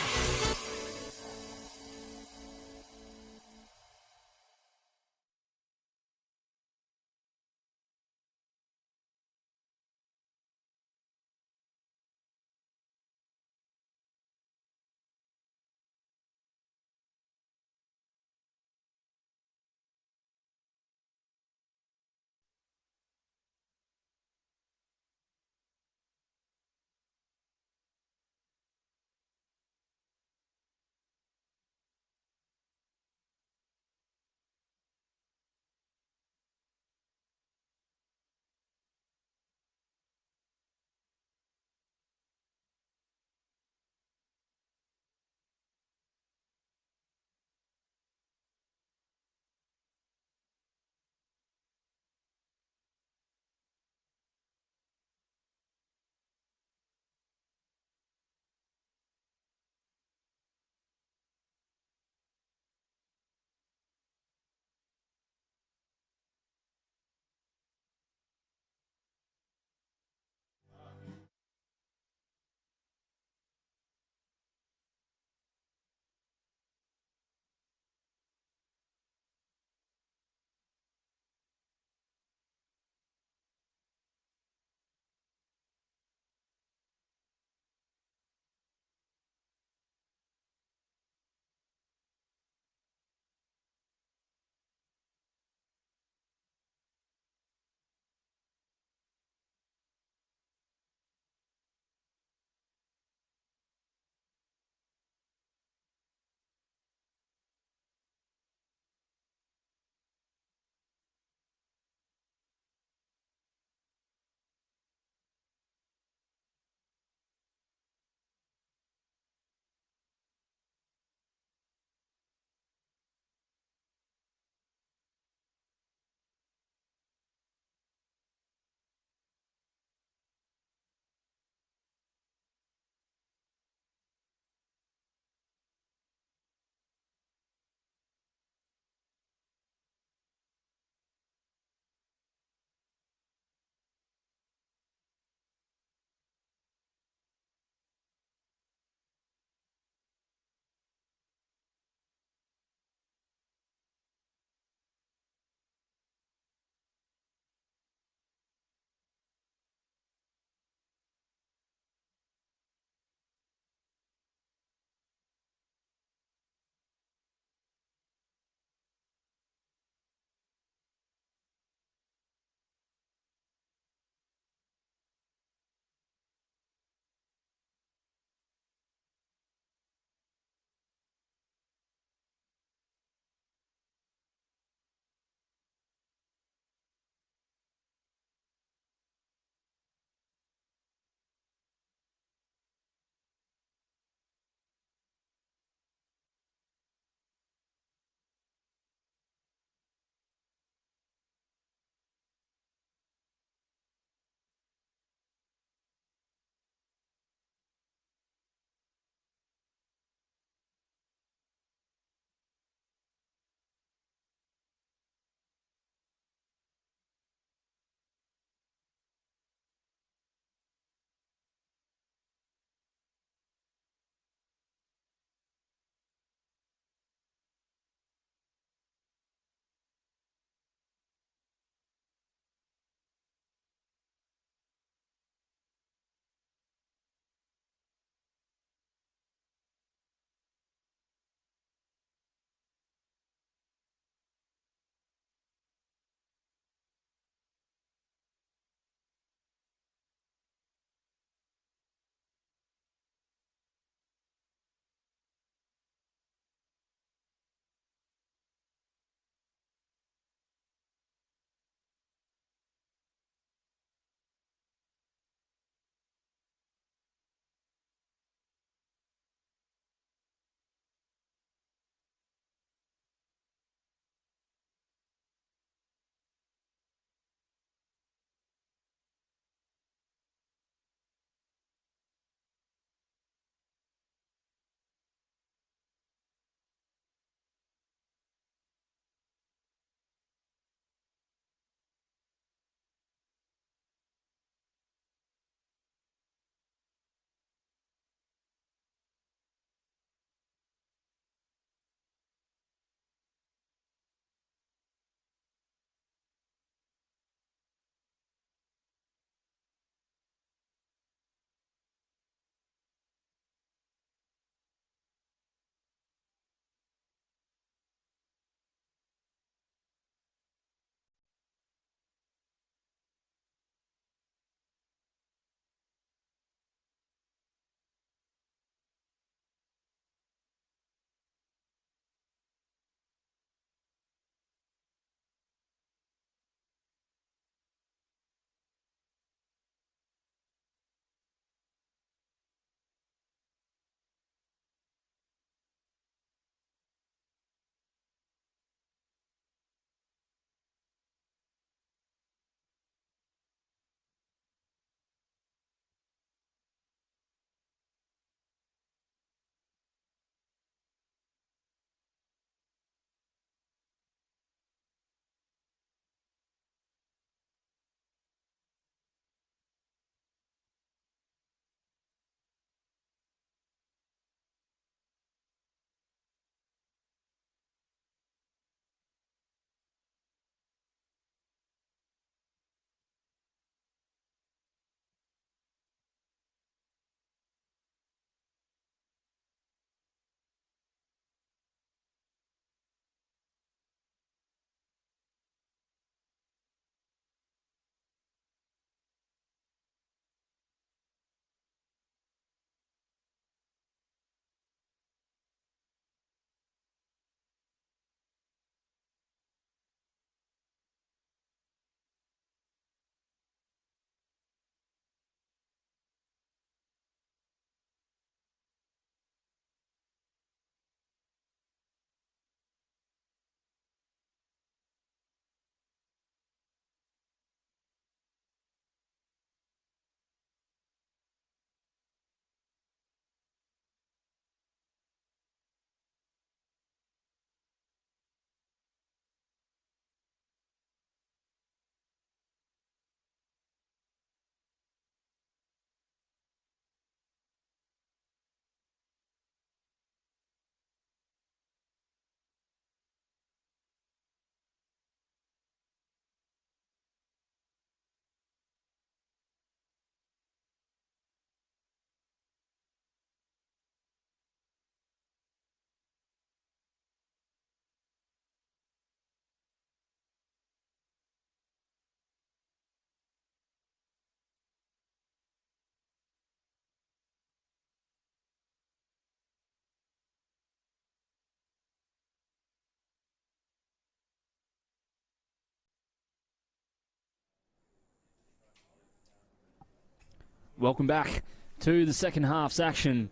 [SPEAKER 1] Welcome back to the second half's action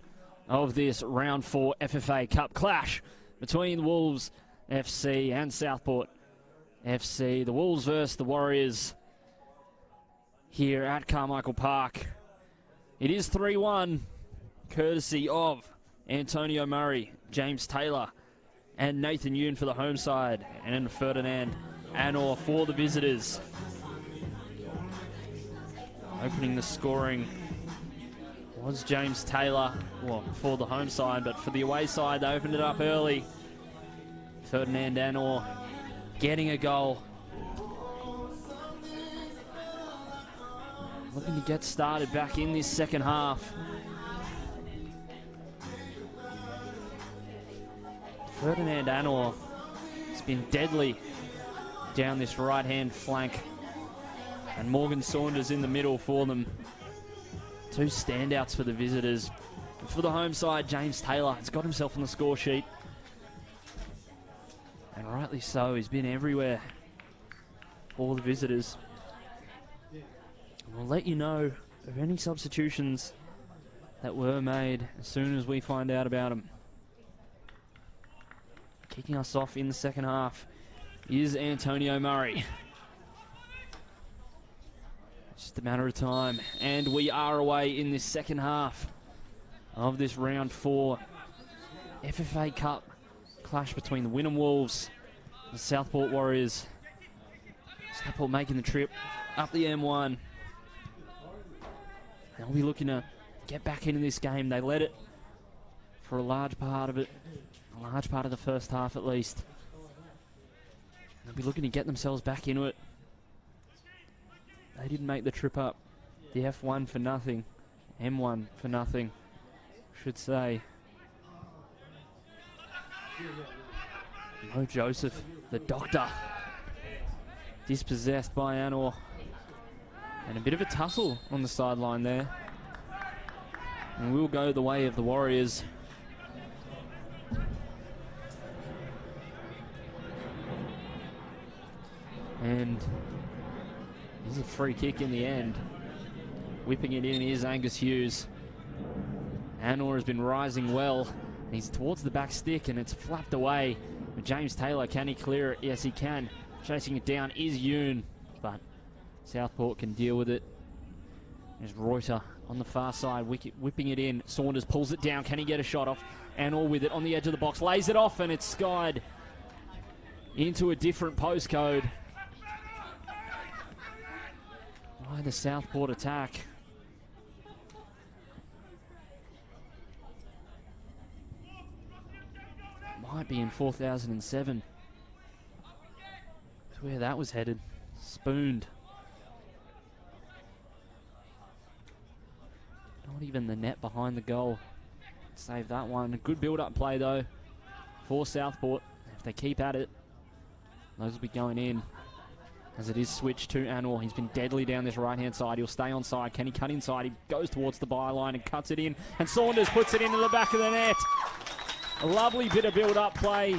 [SPEAKER 1] of this round 4 FFA Cup clash between Wolves FC and Southport FC. The Wolves versus the Warriors here at Carmichael Park. It is 3-1, courtesy of Antonio Murray, James Taylor, and Nathan Yoon for the home side, and Ferdinand Anor for the visitors. Opening the scoring was James Taylor, well, for the home side, but for the away side, they opened it up early. Ferdinand Anor getting a goal. Looking to get started back in this second half. Ferdinand Anor has been deadly down this right-hand flank. And Morgan Saunders in the middle for them. Two standouts for the visitors. And for the home side, James Taylor has got himself on the score sheet. And rightly so, he's been everywhere for the visitors. And we'll let you know of any substitutions that were made as soon as we find out about them. Kicking us off in the second half is Antonio Murray. Just a matter of time, and we are away in this second half of this round 4 FFA Cup clash between the Wynnum Wolves and the Southport Warriors. Southport making the trip up the M1. They'll be looking to get back into this game. They led it for a large part of it, a large part of the first half at least. They'll be looking to get themselves back into it. They didn't make the trip up the F1 for nothing, M1 for nothing, should say. Mo Joseph, the doctor, dispossessed by Anor. And a bit of a tussle on the sideline there. And we'll go the way of the Warriors. And this is a free kick in the end. Whipping it in is Angus Hughes. Anor has been rising well. He's towards the back stick and it's flapped away. But James Taylor, can he clear it? Yes, he can. Chasing it down is Yoon, but Southport can deal with it. There's Reuter on the far side, whipping it in. Saunders pulls it down. Can he get a shot off? Anor with it on the edge of the box. Lays it off and it's skied into a different postcode by the Southport attack. Might be in 4007. That's where that was headed. Spooned. Not even the net behind the goal. Save that one. A good build-up play though for Southport. If they keep at it, those will be going in. As it is switched to Anor. He's been deadly down this right-hand side. He'll stay on side. Can he cut inside? He goes towards the byline and cuts it in. And Saunders puts it into the back of the net. A lovely bit of build-up play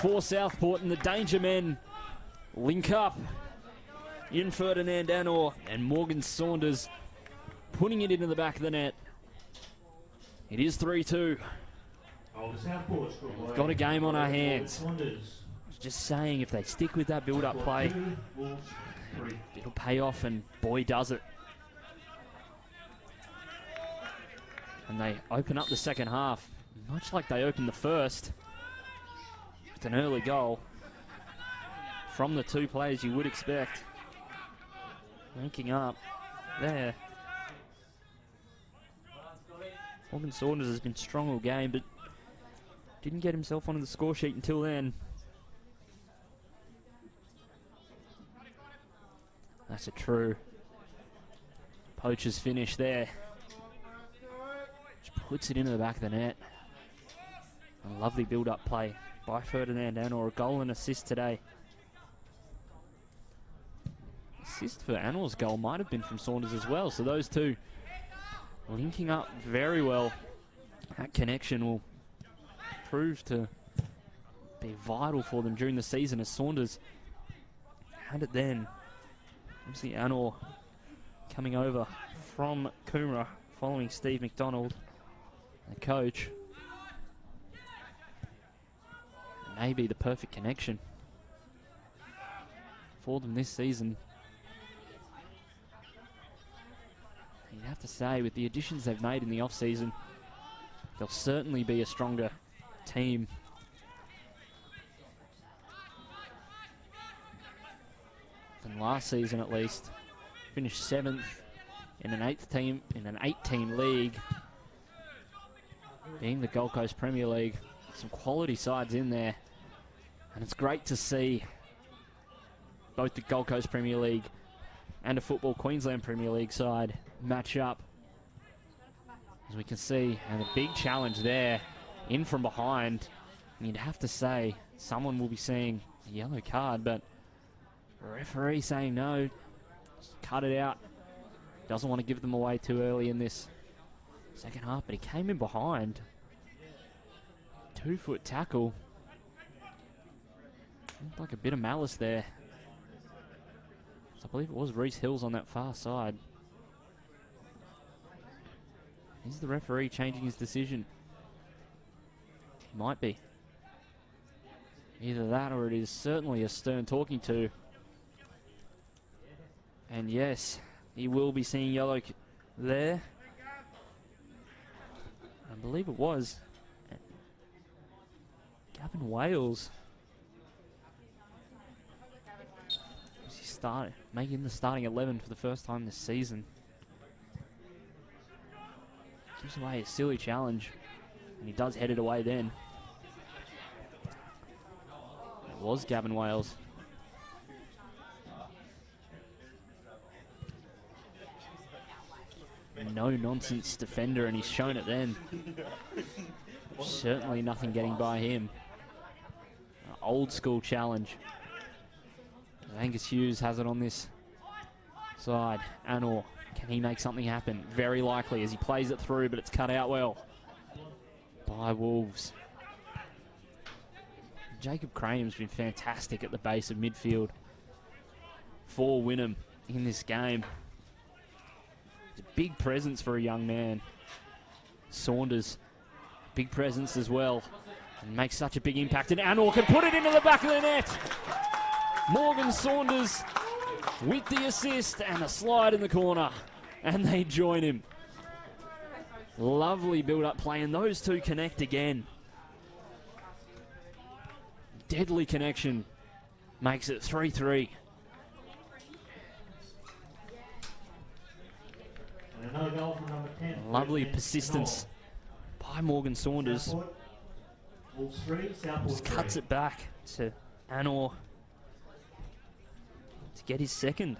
[SPEAKER 1] for Southport. And the danger men link up in Ferdinand Anor and Morgan Saunders, putting it into the back of the net. It is 3-2. We've got a game on our hands. Just saying, if they stick with that build-up play, it'll pay off, and boy does it. And they open up the second half, much like they opened the first, with an early goal from the two players you would expect. Linking up there. Morgan Saunders has been strong all game, but didn't get himself onto the score sheet until then. That's a true poacher's finish there. Just puts it into the back of the net. A lovely build-up play by Ferdinand Anor. A goal and assist today. Assist for Anor's goal might have been from Saunders as well. So those two linking up very well. That connection will prove to be vital for them during the season, as Saunders had it then. Obviously Anor coming over from Coomera following Steve McDonald, the coach. Maybe the perfect connection for them this season. You'd have to say, with the additions they've made in the off-season, they'll certainly be a stronger team. Than last season, at least. Finished 7th in an 8-team league, being the Gold Coast Premier League. Some quality sides in there, and it's great to see both the Gold Coast Premier League and a Football Queensland Premier League side match up. As we can see, and a big challenge there, in from behind. And you'd have to say someone will be seeing a yellow card, but the referee saying no, just cut it out. Doesn't want to give them away too early in this second half, but he came in behind. 2-foot tackle. Looked like a bit of malice there. So I believe it was Reece Hills on that far side. Is the referee changing his decision? He might be. Either that or it is certainly a stern talking to. And yes, he will be seeing yellow there. I believe it was Gavin Wales. He started making the starting 11 for the first time this season. Gives away a silly challenge, and he does head it away then. It was Gavin Wales. No nonsense defender, and he's shown it then. Certainly nothing getting by him. An old school challenge. Angus Hughes has it on this side. Anor, can he make something happen? Very likely as he plays it through, but it's cut out well by Wolves. Jacob Crane's been fantastic at the base of midfield for Wynnum in this game. It's a big presence for a young man. Saunders, big presence as well, and makes such a big impact. And Anor can put it into the back of the net. Morgan Saunders with the assist and a slide in the corner, and they join him. Lovely build-up play, and those two connect again. Deadly connection makes it 3-3.
[SPEAKER 4] And another goal from number 10.
[SPEAKER 1] Lovely persistence by Morgan Saunders.
[SPEAKER 4] Southport. Wolves 3, Southport
[SPEAKER 1] Just cuts
[SPEAKER 4] 3.
[SPEAKER 1] it back to Anor to get his second.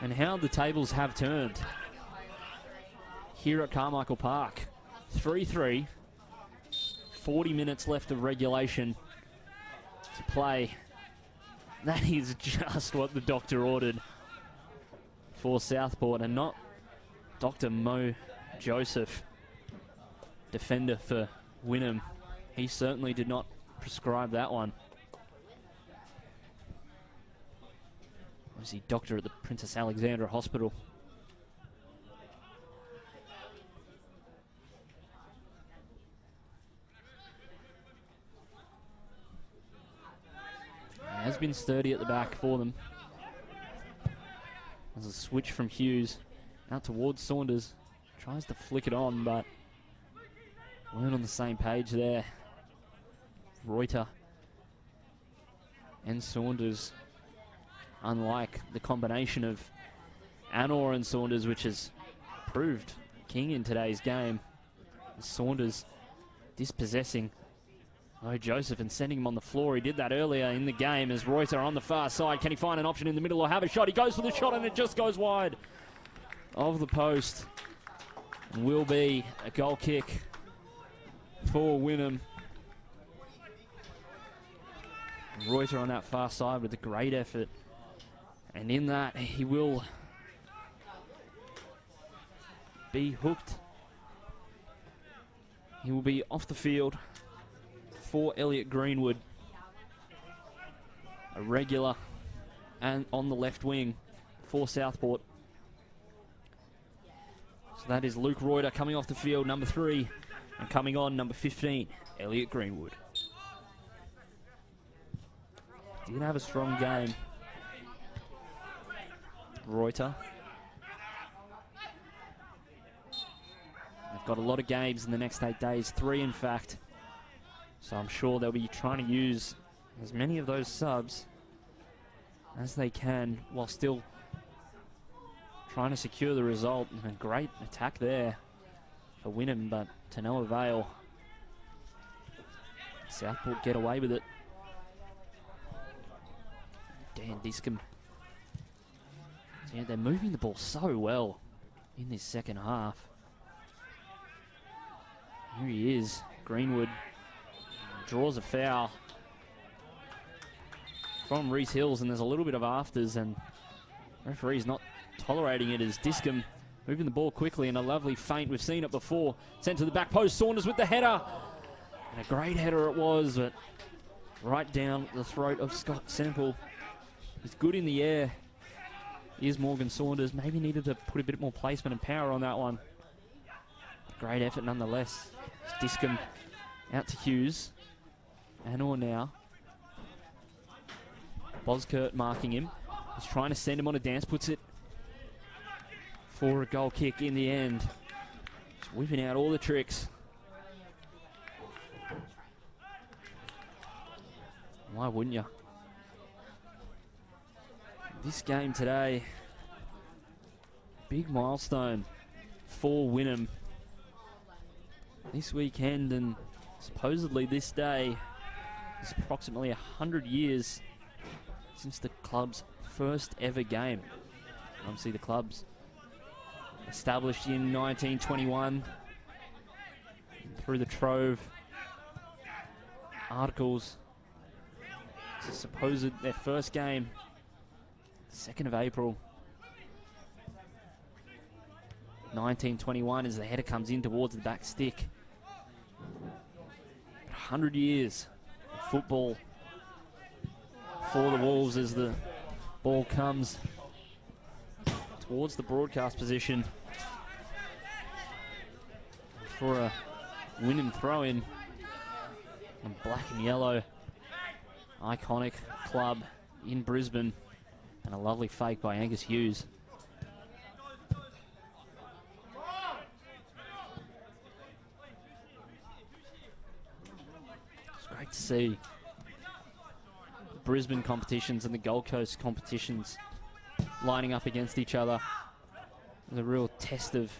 [SPEAKER 1] And how the tables have turned here at Carmichael Park. 3-3. 40 minutes left of regulation to play. That is just what the doctor ordered for Southport, and not Dr. Mo Joseph, defender for Wynnum. He certainly did not prescribe that one. Was he doctor at the Princess Alexandra Hospital? Has been sturdy at the back for them. There's a switch from Hughes out towards Saunders. Tries to flick it on, but weren't on the same page there. Reuter and Saunders, unlike the combination of Anor and Saunders, which has proved king in today's game. Saunders dispossessing Joseph and sending him on the floor. He did that earlier in the game as Reuter on the far side. Can he find an option in the middle or have a shot? He goes for the shot and it just goes wide of the post. And will be a goal kick for Wynnum. Reuter on that far side with a great effort. And in that, he will be hooked. He will be off the field for Elliot Greenwood. A regular and on the left wing for Southport. So that is Luke Reuter coming off the field, number 3, and coming on, number 15, Elliot Greenwood. Didn't have a strong game. Reuter. They've got a lot of games in the next 8 days, 3 in fact. So I'm sure they'll be trying to use as many of those subs as they can while still trying to secure the result. And a great attack there for Wynnum, but to no avail. Southport get away with it. Dan Discombe. Yeah, they're moving the ball so well in this second half. Here he is, Greenwood draws a foul from Reese Hills, and there's a little bit of afters, and referee's not tolerating it as Discombe moving the ball quickly, and a lovely feint. We've seen it before. Sent to the back post. Saunders with the header. And a great header it was, but right down the throat of Scott Semple. He's good in the air. Here's Morgan Saunders. Maybe needed to put a bit more placement and power on that one. Great effort nonetheless. Discombe out to Hughes. Anor now. Boskert marking him. He's trying to send him on a dance. Puts it for a goal kick in the end. Just whipping out all the tricks. Why wouldn't you? This game today, big milestone for Wynnum this weekend, and supposedly this day is approximately 100 years since the club's first ever game. Obviously the club's established in 1921 through the Trove articles. It's supposed their first game, 2nd of April 1921, as the header comes in towards the back stick. 100 years of football for the Wolves as the ball comes towards the broadcast position for a Wynnum throw-in. And black and yellow, iconic club in Brisbane, and a lovely fake by Angus Hughes. It's great to see the Brisbane competitions and the Gold Coast competitions lining up against each other. It's a real test of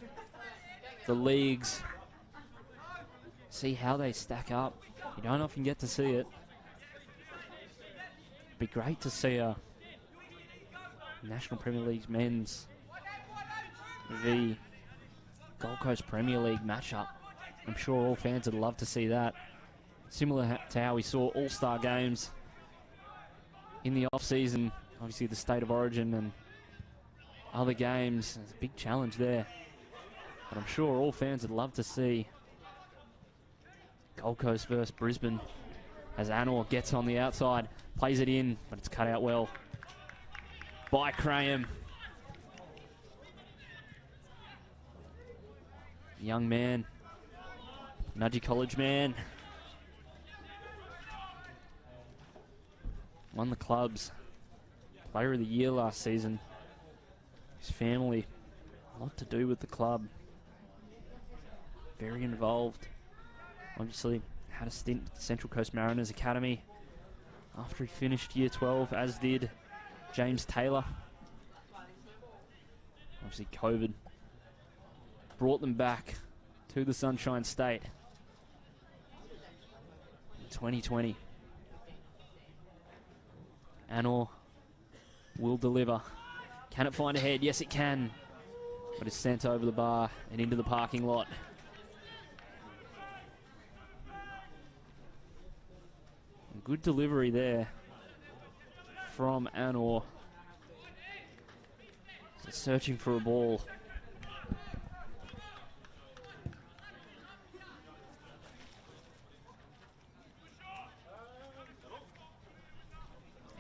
[SPEAKER 1] the leagues. See how they stack up. You don't often get to see it. It'd be great to see a National Premier League men's v Gold Coast Premier League matchup. I'm sure all fans would love to see that. Similar to how we saw all-star games in the off-season. Obviously the State of Origin and other games. There's a big challenge there. But I'm sure all fans would love to see Gold Coast versus Brisbane, as Anor gets on the outside, plays it in, but it's cut out well by Graham. Young man, Nudgee College man, won the club's Player of the Year last season. His family, a lot to do with the club, very involved. Obviously had a stint at the Central Coast Mariners Academy after he finished year 12, as did James Taylor. Obviously COVID brought them back to the Sunshine State in 2020. Anor will deliver. Can it find a head? Yes, it can. But it's sent over the bar and into the parking lot. Good delivery there from Anor. Searching for a ball.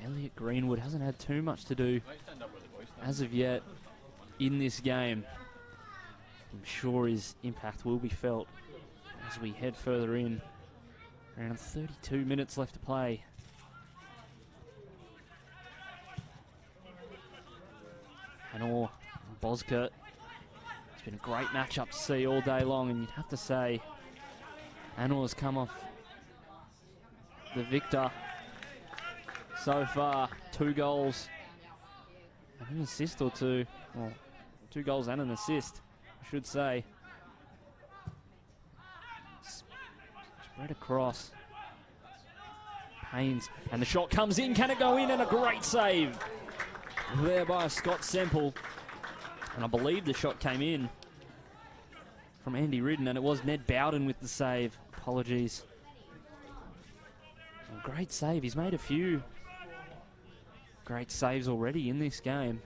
[SPEAKER 1] Elliot Greenwood hasn't had too much to do as of yet in this game. I'm sure his impact will be felt as we head further in. Around 32 minutes left to play. Anor and Boskert. It's been a great matchup to see all day long, and you'd have to say Anor's come off the victor so far. 2 goals and an assist or 2. Well, 2 goals and an assist, I should say. Spread across. Haynes, and the shot comes in. Can it go in? And a great save there by Scott Semple. And I believe the shot came in from Andy Ridden, and it was Ned Bowden with the save. Apologies. A great save. He's made a few great saves already in this game.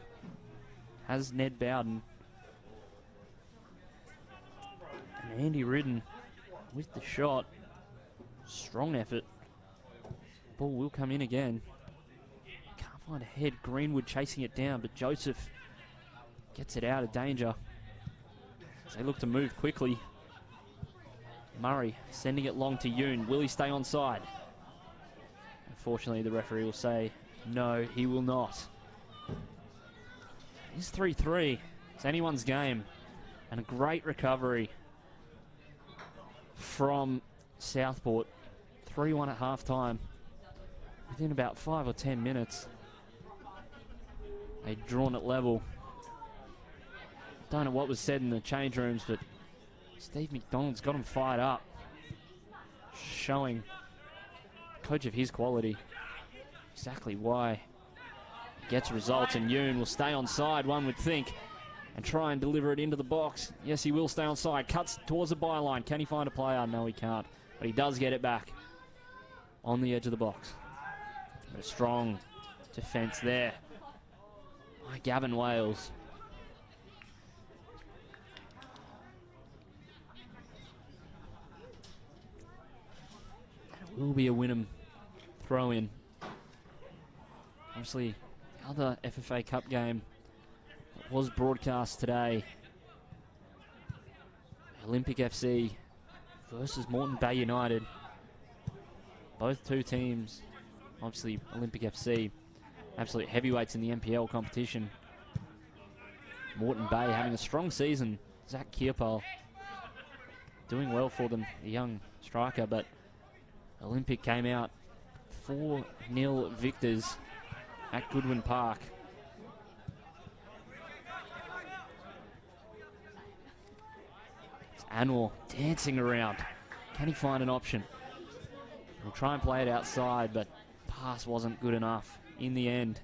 [SPEAKER 1] Has Ned Bowden. And Andy Ridden with the shot. Strong effort. Ball will come in again. Can't find a head. Greenwood chasing it down, but Joseph gets it out of danger. As they look to move quickly. Murray sending it long to Yoon. Will he stay onside? Unfortunately, the referee will say no, he will not. It's 3-3. It's anyone's game. And a great recovery from Southport. 3-1 at half-time. Within about 5 or 10 minutes, they'd drawn it level. Don't know what was said in the change rooms, but Steve McDonald's got him fired up, showing coach of his quality exactly why he gets results. And Yoon will stay on side, one would think, and try and deliver it into the box. Yes, he will stay on side. Cuts towards the byline. Can he find a player? No, he can't. But he does get it back on the edge of the box. A strong defence there by Gavin Wales. It will be a Wynnum throw-in. Obviously, other FFA Cup game that was broadcast today. Olympic FC versus Moreton Bay United. Both two teams, obviously Olympic FC, absolute heavyweights in the NPL competition. Moreton Bay having a strong season. Zach Kierpal doing well for them, the young striker, but Olympic came out 4-0 victors at Goodwin Park. It's Anwar dancing around. Can he find an option? He'll try and play it outside, but pass wasn't good enough in the end.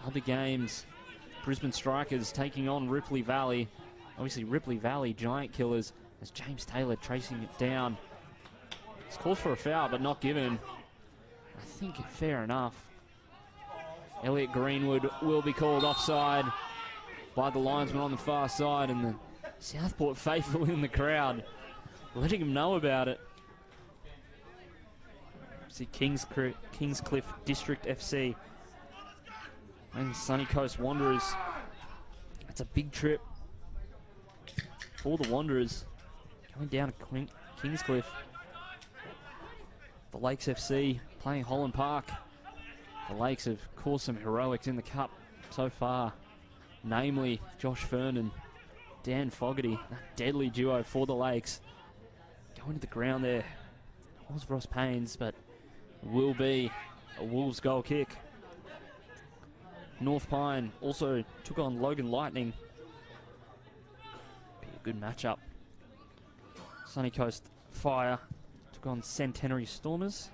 [SPEAKER 1] Other games, Brisbane Strikers taking on Ripley Valley. Obviously Ripley Valley giant killers as James Taylor tracing it down. It's called for a foul, but not given. I think fair enough. Elliot Greenwood will be called offside by the linesman on the far side, and the Southport faithful in the crowd letting him know about it. See Kingscliff District FC and Sunny Coast Wanderers. It's a big trip for the Wanderers going down to Kingscliff. The Lakes FC playing Holland Park. The Lakes have caused some heroics in the cup so far, namely Josh Fern and Dan Fogarty, that deadly duo for the Lakes. Going to the ground there. It was Ross Paynes, but will be a Wolves goal kick. North Pine also took on Logan Lightning. Be a good matchup. Sunny Coast Fire took on Centenary Stormers.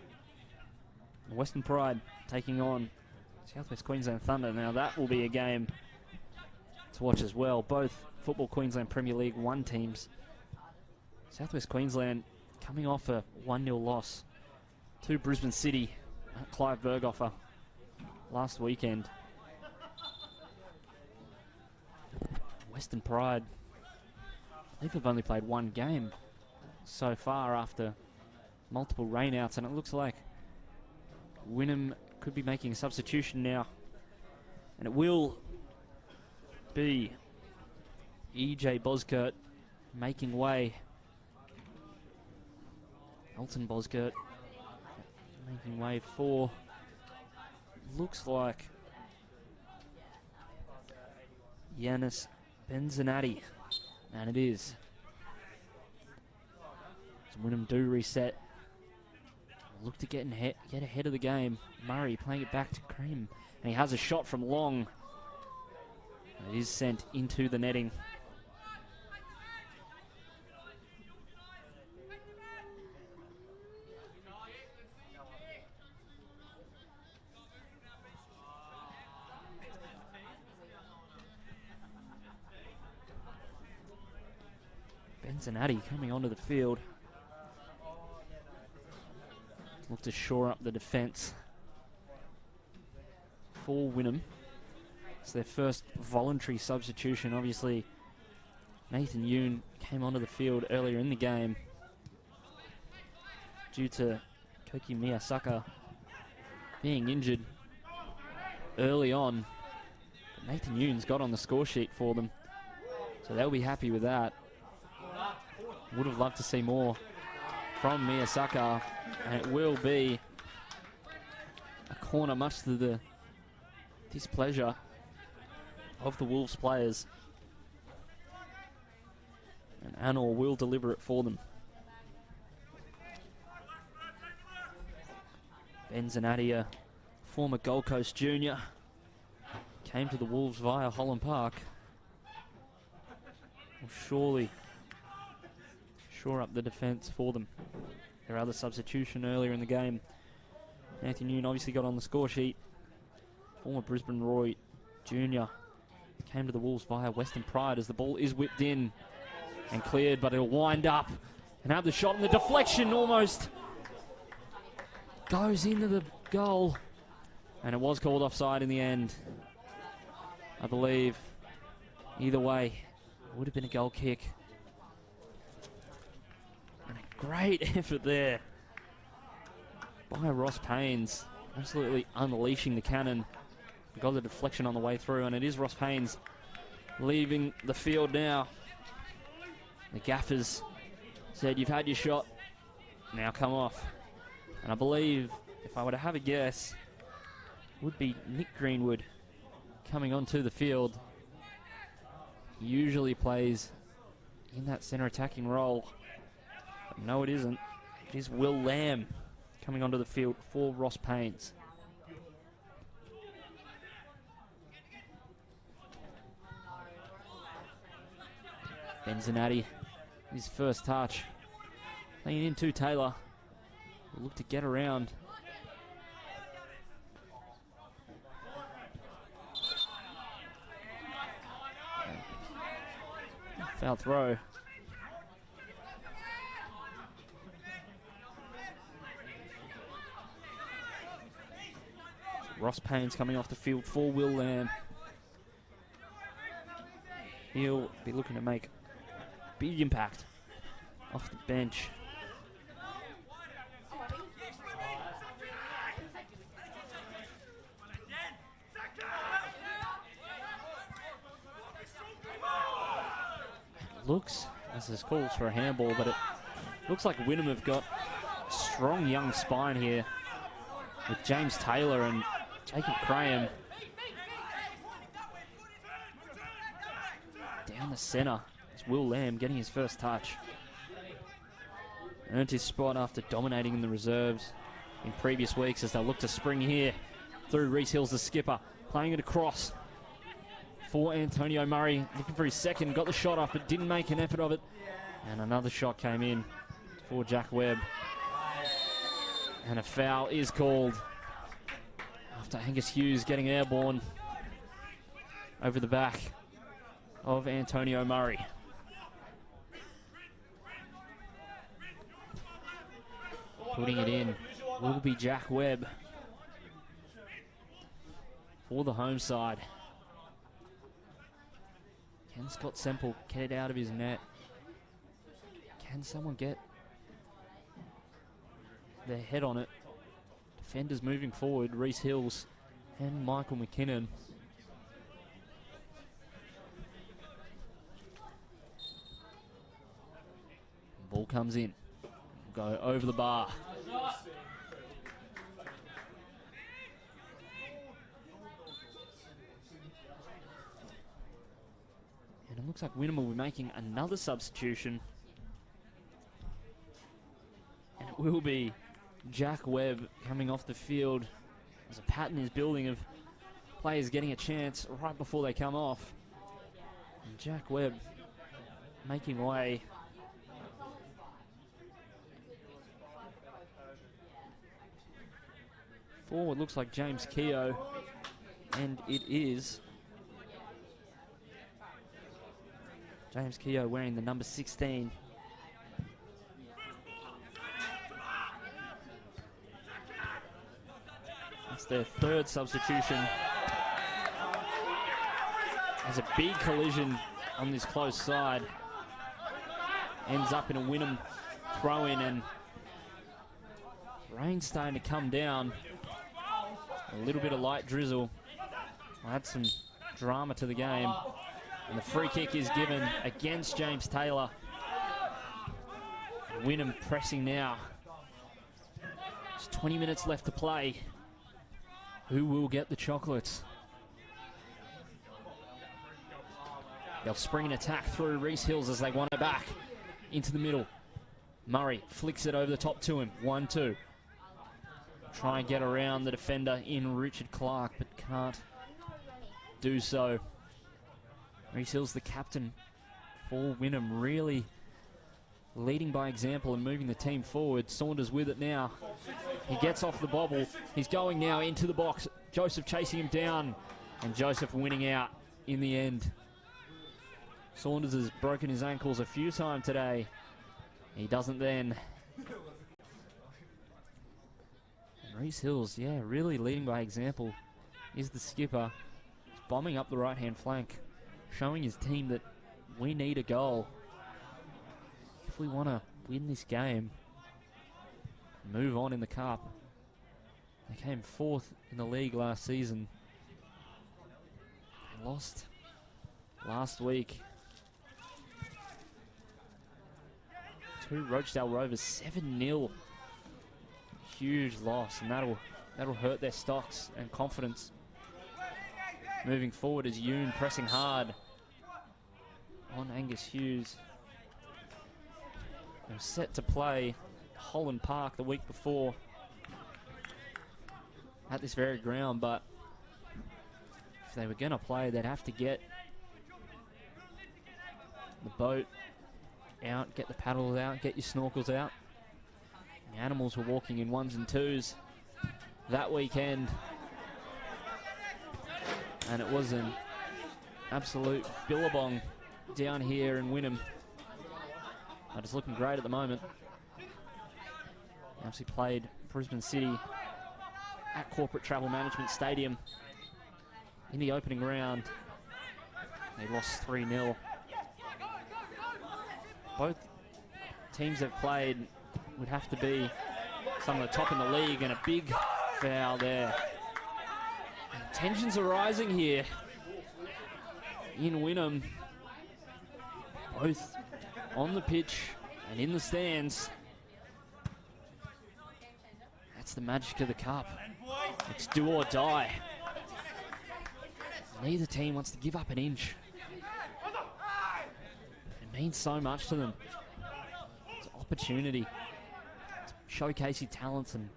[SPEAKER 1] And Western Pride taking on Southwest Queensland Thunder. Now that will be a game to watch as well. Both Football Queensland Premier League 1 teams. Southwest Queensland coming off a 1-0 loss to Brisbane City at Clive Berghofer last weekend. Western Pride, I think they've only played 1 game so far after multiple rainouts, and it looks like Wynnum could be making a substitution now. And it will be EJ Boskert making way. Elton Boskert making way for, looks like, Yanis Benzanati. And it is. So Wynnum do reset. Look to get ahead of the game. Murray playing it back to Cream. And he has a shot from long. And it is sent into the netting. Benzanati coming onto the field. Look to shore up the defence for Wynnum. It's their first voluntary substitution. Obviously, Nathan Yoon came onto the field earlier in the game due to Koki Miyasaka being injured early on. But Nathan Yoon's got on the score sheet for them, so they'll be happy with that. Would have loved to see more from Miyasaka, and it will be a corner much to the displeasure of the Wolves players. And Anor will deliver it for them. Benzanati, a former Gold Coast junior, came to the Wolves via Holland Park. Will surely shore up the defence for them. Their other substitution earlier in the game. Nathan Yoon obviously got on the score sheet. Former Brisbane Roy Junior came to the Wolves via Western Pride as the ball is whipped in and cleared, but it'll wind up and have the shot, and the deflection almost goes into the goal, and it was called offside in the end, I believe. Either way, it would have been a goal kick. And a great effort there by Ross Paynes, absolutely unleashing the cannon. We got the deflection on the way through, and it is Ross Paynes leaving the field now. The gaffers said, "You've had your shot, now come off." And I believe, if I were to have a guess, would be Nick Greenwood coming onto the field. He usually plays in that centre attacking role. But no, it isn't. It is Will Lamb coming onto the field for Ross Paynes. Benzanati, his first touch. Playing in to Taylor. Will look to get around. Foul throw. Ross Paynes coming off the field for Will Lamb. He'll be looking to make big impact off the bench. Looks, as this calls for a handball, but it looks like Wynnum have got a strong young spine here with James Taylor and Jacob Graham down the centre. It's Will Lamb getting his first touch. Earned his spot after dominating in the reserves in previous weeks, as they'll look to spring here through. Reece Hills, the skipper, playing it across for Antonio Murray, looking for his second, got the shot off but didn't make an effort of it, and another shot came in for Jack Webb, and a foul is called after Angus Hughes getting airborne over the back of Antonio Murray. Putting it in will be Jack Webb for the home side. Can Scott Semple get it out of his net? Can someone get their head on it to defenders moving forward, Reese Hills and Michael McKinnon. Ball comes in. Go over the bar. And it looks like Wynnum will be making another substitution. And it will be Jack Webb coming off the field as a pattern is building of players getting a chance right before they come off. And Jack Webb making way. Forward looks like James Keogh, and it is James Keogh wearing the number 16. That's their third substitution. There's a big collision on this close side. Ends up in a Wynnum throw-in, and rain's starting to come down. A little bit of light drizzle will add some drama to the game. And the free kick is given against James Taylor. Wynnum pressing now. There's 20 minutes left to play. Who will get the chocolates? They'll spring an attack through Reese Hills as they want it back into the middle. Murray flicks it over the top to him. 1-2. Try and get around the defender in Richard Clark, but can't do so. Reese Hills, the captain for Wynnum, really leading by example and moving the team forward. Saunders with it now. He gets off the bobble. He's going now into the box. Joseph chasing him down, and Joseph winning out in the end. Saunders has broken his ankles a few times today. He doesn't then. Reese Hills, yeah, really leading by example, is the skipper. He's bombing up the right-hand flank, showing his team that we need a goal if we want to win this game, move on in the cup. They came fourth in the league last season. They lost last week to Rochdale Rovers 7-0. Huge loss, and that'll hurt their stocks and confidence. Moving forward is Yoon pressing hard on Angus Hughes. They were set to play Holland Park the week before at this very ground, but if they were going to play, they'd have to get the boat out, get the paddles out, get your snorkels out. The animals were walking in 1s and 2s that weekend, and it was an absolute billabong down here in Wynnum. But it's looking great at the moment. Obviously played Brisbane City at Corporate Travel Management Stadium in the opening round. They lost 3-0. Both teams have played would have to be some of the top in the league, and a big foul there. And tensions are rising here in Wynnum, both on the pitch and in the stands. That's the magic of the cup. It's do or die. Neither team wants to give up an inch. It means so much to them. It's an opportunity to showcase your talents and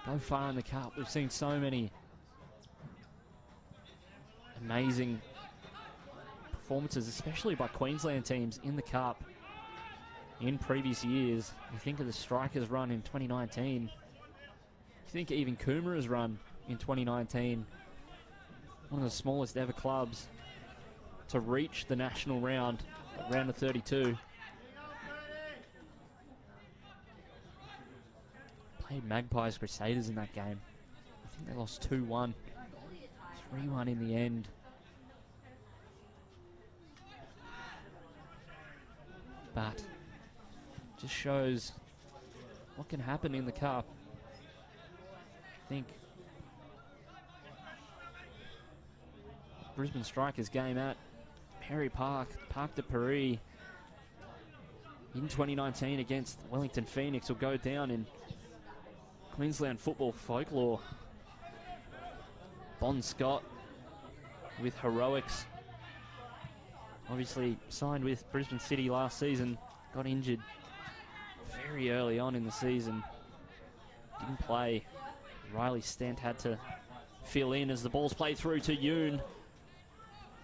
[SPEAKER 1] go far in the cup. We've seen so many amazing performances, especially by Queensland teams in the cup in previous years. You think of the Strikers run in 2019. You think even Coomera's run in 2019. One of the smallest ever clubs to reach the national round of 32. Played Magpies Crusaders in that game. I think they lost 2-1. 3-1 in the end. But just shows what can happen in the cup. think Brisbane Strikers game at Perry Park, Parc de Paris, in 2019 against Wellington Phoenix will go down in Queensland football folklore. Bon Scott with heroics. Obviously signed with Brisbane City last season, got injured very early on in the season. Didn't play. Riley Stent had to fill in as the ball's played through to Yoon.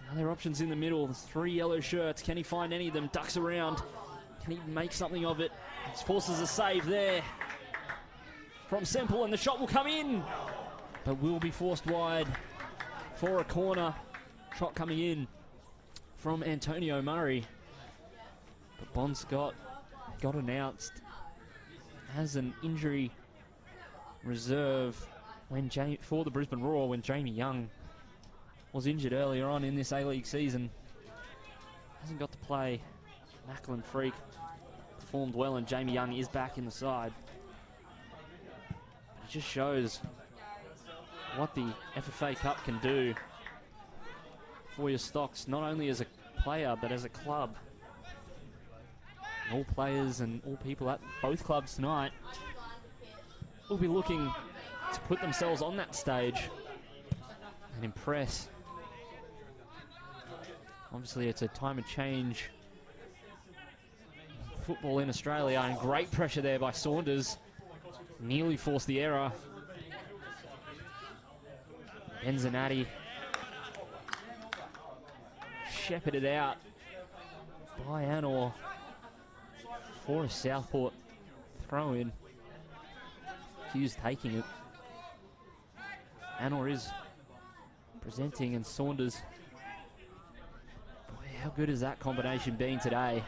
[SPEAKER 1] Now their options in the middle. There's 3 yellow shirts. Can he find any of them? Ducks around. Can he make something of it? He forces a save there from Semple, and the shot will come in, but will be forced wide for a corner. Shot coming in from Antonio Murray. But Bon Scott got announced as an injury reserve for the Brisbane Roar when Jamie Young was injured earlier on in this A-League season. Hasn't got to play. Macklin Freak performed well, and Jamie Young is back in the side. But it just shows what the FFA Cup can do for your stocks, not only as a player but as a club. All players and all people at both clubs tonight will be looking to put themselves on that stage and impress. Obviously it's a time of change in football in Australia, and great pressure there by Saunders. Nearly forced the error. Benzanati shepherded out by Anor for a Southport throw in. Hughes taking it. Anor is presenting, and Saunders. Boy, how good has that combination been today?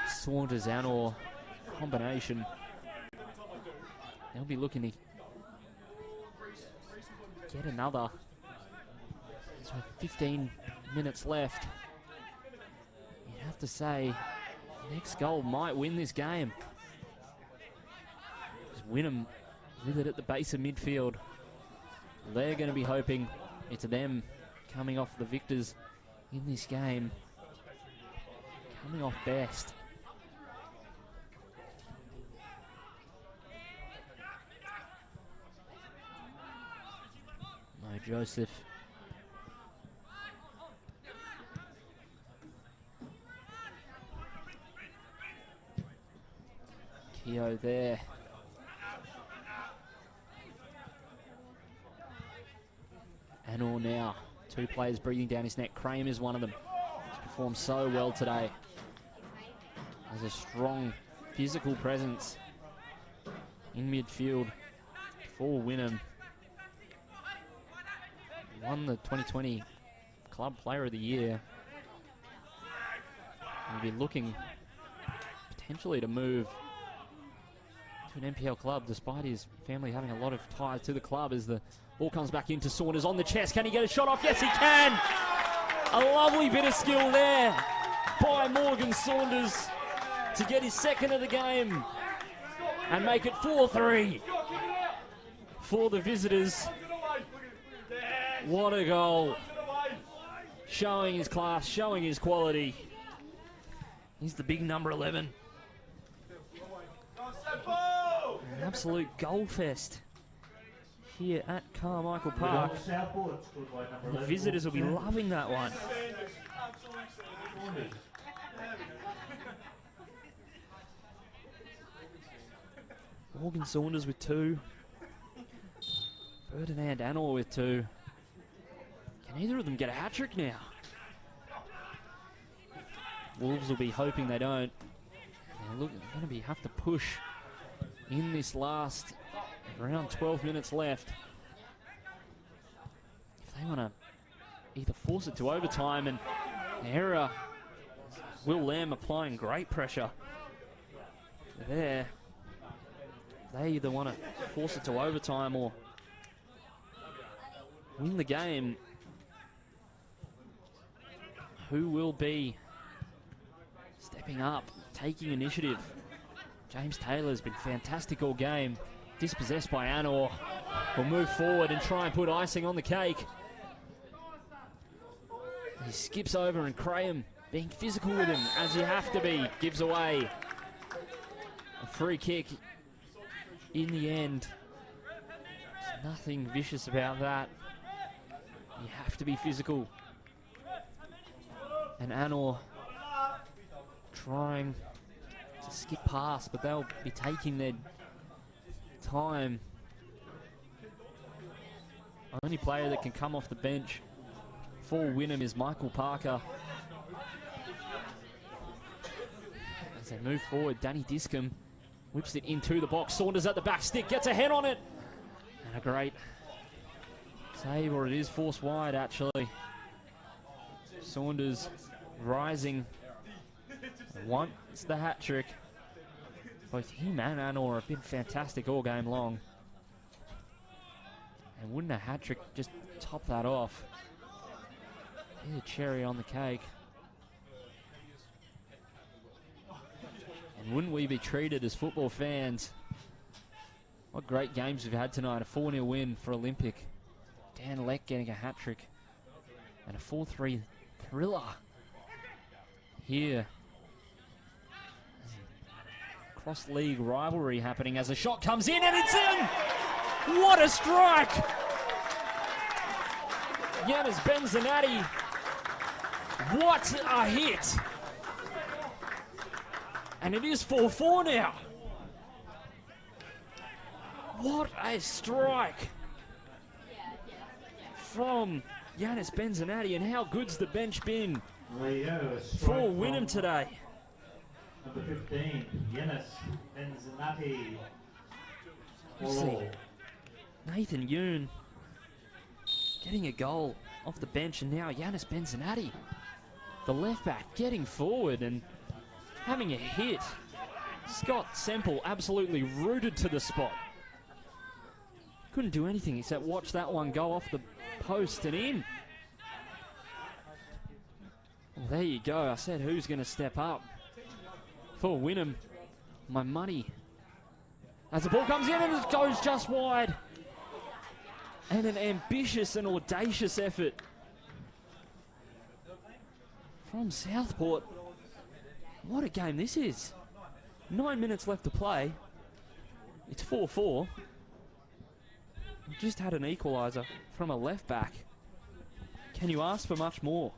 [SPEAKER 1] Saunders Anor combination. They'll be looking to get another. So 15 minutes left. You'd have to say next goal might win this game. Wynnum with it at the base of midfield. They're going to be hoping it's them coming off the victors in this game. Coming off best. Mo Joseph. Keogh there. Anor now. 2 players breathing down his neck. Crane is one of them. He's performed so well today. Has a strong physical presence in midfield for Wynnum. Won the 2020 Club Player of the Year. He'll be looking potentially to move to an NPL club, despite his family having a lot of ties to the club. As the ball comes back into Saunders on the chest. Can he get a shot off? Yes, he can! A lovely bit of skill there by Morgan Saunders to get his second of the game and make it 4-3 for the visitors. What a goal. Showing his class, showing his quality. He's the big number 11. An absolute goal fest here at Carmichael Park. The visitors will be loving that one. Morgan Saunders with 2. Ferdinand Anor with 2. Can either of them get a hat-trick now? Wolves will be hoping they don't. They're going to have to push in this last around 12 minutes left. If they want to either force it to overtime, and error, Will Lamb applying great pressure there. They either want to force it to overtime or win the game. Who will be stepping up, taking initiative? James Taylor's been fantastic all game. dispossessed by Anor. Will move forward and try and put icing on the cake. He skips over, and Graham, being physical with him, as you have to be, gives away a free kick in the end. There's nothing vicious about that. You have to be physical. And Anor trying to skip past, but they'll be taking their time. Only player that can come off the bench for Wynnum is Michael Parker. As they move forward, Danny Discombe whips it into the box. Saunders at the back stick, gets a head on it. And a great save, or it is forced wide actually. Saunders rising, wants the hat trick. Both him and Anor have been fantastic all game long. And wouldn't a hat trick just top that off? Here's a cherry on the cake. And wouldn't we be treated as football fans? What great games we've had tonight. A 4-0 win for Olympic. Dan Leck getting a hat trick. And a 4-3 thriller here. Cross-league rivalry happening as a shot comes in, and it's in! What a strike! Yanis Benzanati. What a hit! And it is 4-4 now. What a strike from Yanis Benzanati, and how good's the bench been for Wynnum today?
[SPEAKER 4] Number 15, Yanis Benzanati.
[SPEAKER 1] Nathan Yoon getting a goal off the bench, and now Yanis Benzanati, the left back, getting forward and having a hit. Scott Semple absolutely rooted to the spot. Couldn't do anything except watch that one go off the post and in. Well, there you go. I said who's going to step up for Wynnum. My money. As the ball comes in and it goes just wide. And an ambitious and audacious effort from Southport. What a game this is. 9 minutes left to play. It's 4-4. We just had an equalizer from a left back. Can you ask for much more?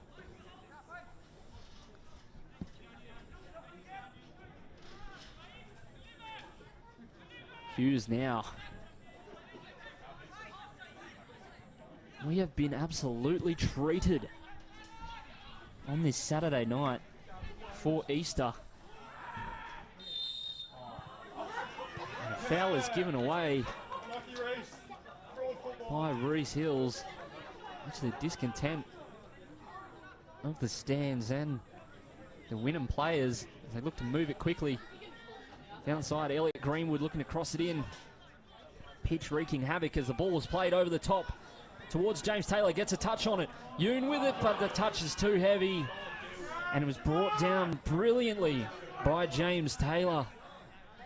[SPEAKER 1] Hughes now. We have been absolutely treated on this Saturday night for Easter. And a foul is given away by Reese Hills. Much to the discontent of the stands and the Wynnum players as they look to move it quickly. Downside, Elliot Greenwood looking to cross it in. Pitch wreaking havoc as the ball was played over the top towards James Taylor. Gets a touch on it. Yoon with it, but the touch is too heavy. And it was brought down brilliantly by James Taylor.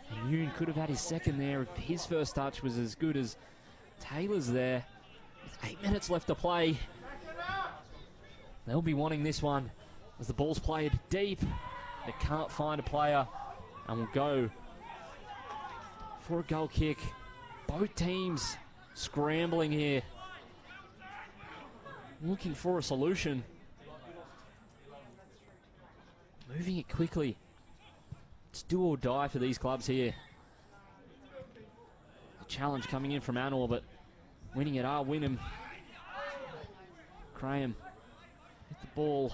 [SPEAKER 1] And Yoon could have had his second there if his first touch was as good as Taylor's there. With 8 minutes left to play. They'll be wanting this one as the ball's played deep. They can't find a player and will go for a goal kick. Both teams scrambling here, looking for a solution. Moving it quickly. It's do or die for these clubs here. The challenge coming in from Anor, but winning it are Wynnum. Graham with the ball.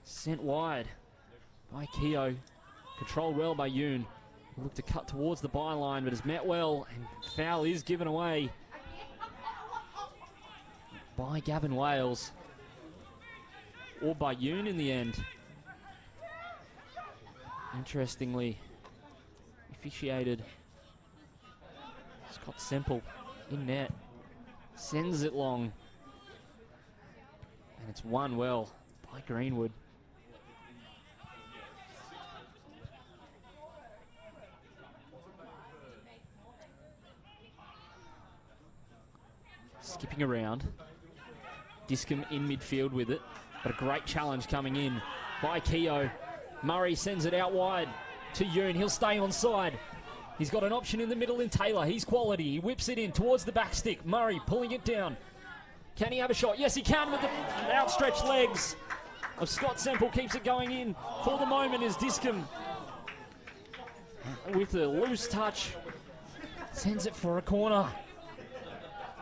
[SPEAKER 1] Sent wide by Keogh. Controlled well by Yoon. Look to cut towards the byline, but is met well, and foul is given away by Gavin Wales. Or by Yoon in the end. Interestingly officiated. Scott Semple in net. Sends it long. And it's won well by Greenwood. skipping around. Discom in midfield with it, but a great challenge coming in by Keogh. Murray sends it out wide to Yoon. He'll stay onside. He's got an option in the middle in Taylor. He's quality. He whips it in towards the back stick. Murray pulling it down. Can he have a shot? Yes, he can with the outstretched legs of Scott Semple. Keeps it going in for the moment as Discom, with a loose touch, sends it for a corner.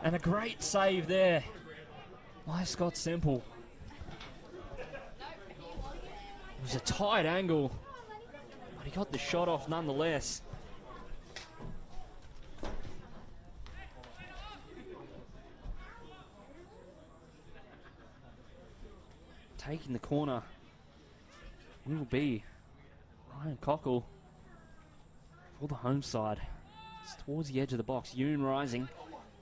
[SPEAKER 1] And a great save there by Scott Semple. It was a tight angle, but he got the shot off nonetheless. Taking the corner will be Ryan Cockle for the home side. It's towards the edge of the box. Yoon rising.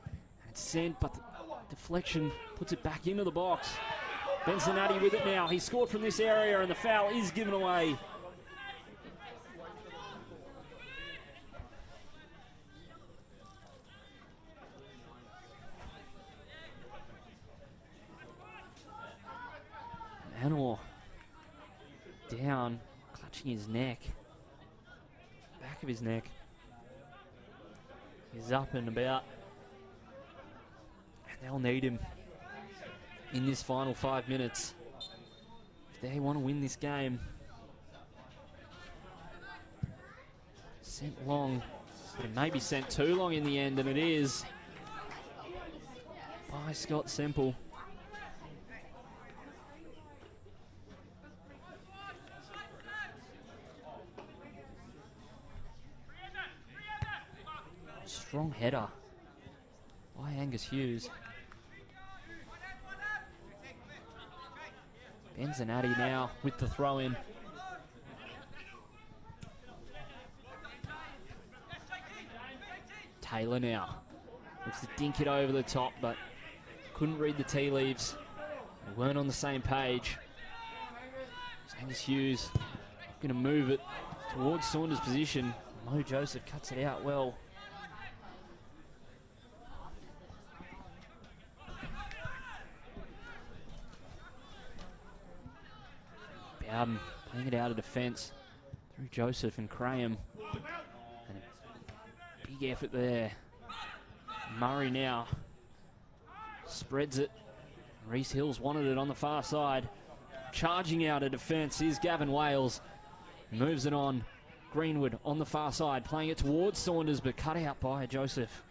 [SPEAKER 1] And it's sent, but the deflection puts it back into the box. Benzonati with it now. He scored from this area and the foul is given away. Anor down, clutching his neck. Back of his neck. He's up and about. And they'll need him in this final 5 minutes if they want to win this game. Sent long, but it may be sent too long in the end, and it is by Scott Semple. Strong header by Angus Hughes. Benzonati now with the throw in. Taylor now looks to dink it over the top, but couldn't read the tea leaves. They weren't on the same page. Angus Hughes going to move it towards Saunders' position. Mo Joseph cuts it out well. Bowden playing it out of defence through Joseph and Graham. And a big effort there. Murray now spreads it. Reese Hills wanted it on the far side. Charging out of defence is Gavin Wales. Moves it on. Greenwood on the far side, playing it towards Saunders, but cut out by Joseph.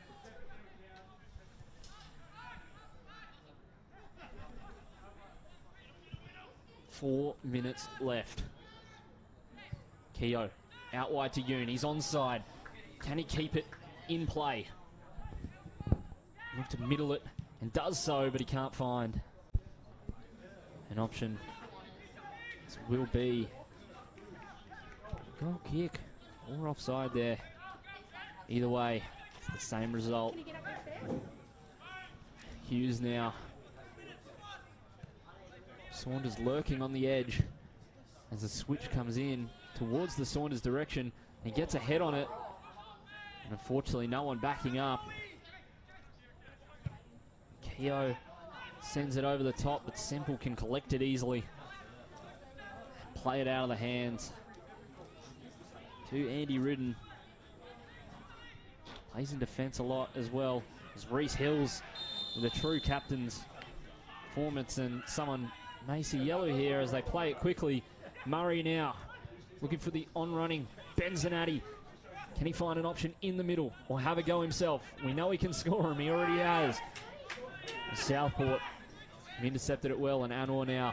[SPEAKER 1] Four minutes left. Keogh out wide to Yoon. He's onside. Can he keep it in play? Look to middle it and does so, but he can't find an option. This will be goal kick or offside there. Either way, it's the same result. Hughes now. Saunders lurking on the edge as the switch comes in towards the Saunders direction. He gets a head on it. And unfortunately, no one backing up. Keogh sends it over the top, but Semple can collect it easily. Play it out of the hands to Andy Ridden. Plays in defence a lot as well as Reese Hills with a true captain's performance, and someone may see yellow here as they play it quickly. Murray now looking for the on-running Benzonati. Can he find an option in the middle or have a go himself? We know he can score him. He already has. Southport intercepted it well, and Anor now.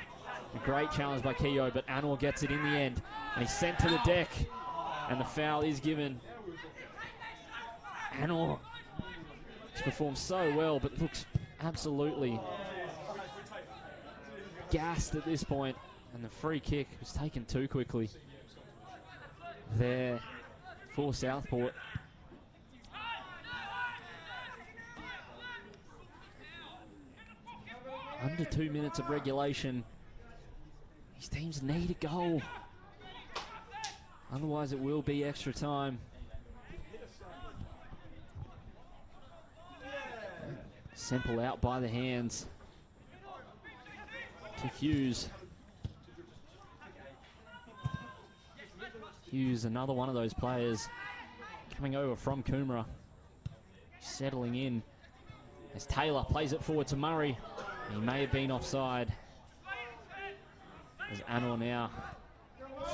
[SPEAKER 1] A great challenge by Keogh, but Anor gets it in the end. And he's sent to the deck, and the foul is given. Anor has performed so well, but looks absolutely gassed at this point, and the free kick was taken too quickly there for Southport. Under 2 minutes of regulation. These teams need a goal. Otherwise it will be extra time. Semple out by the hands to Hughes. Hughes, another one of those players coming over from Coomera, settling in as Taylor plays it forward to Murray. He may have been offside. As Anor now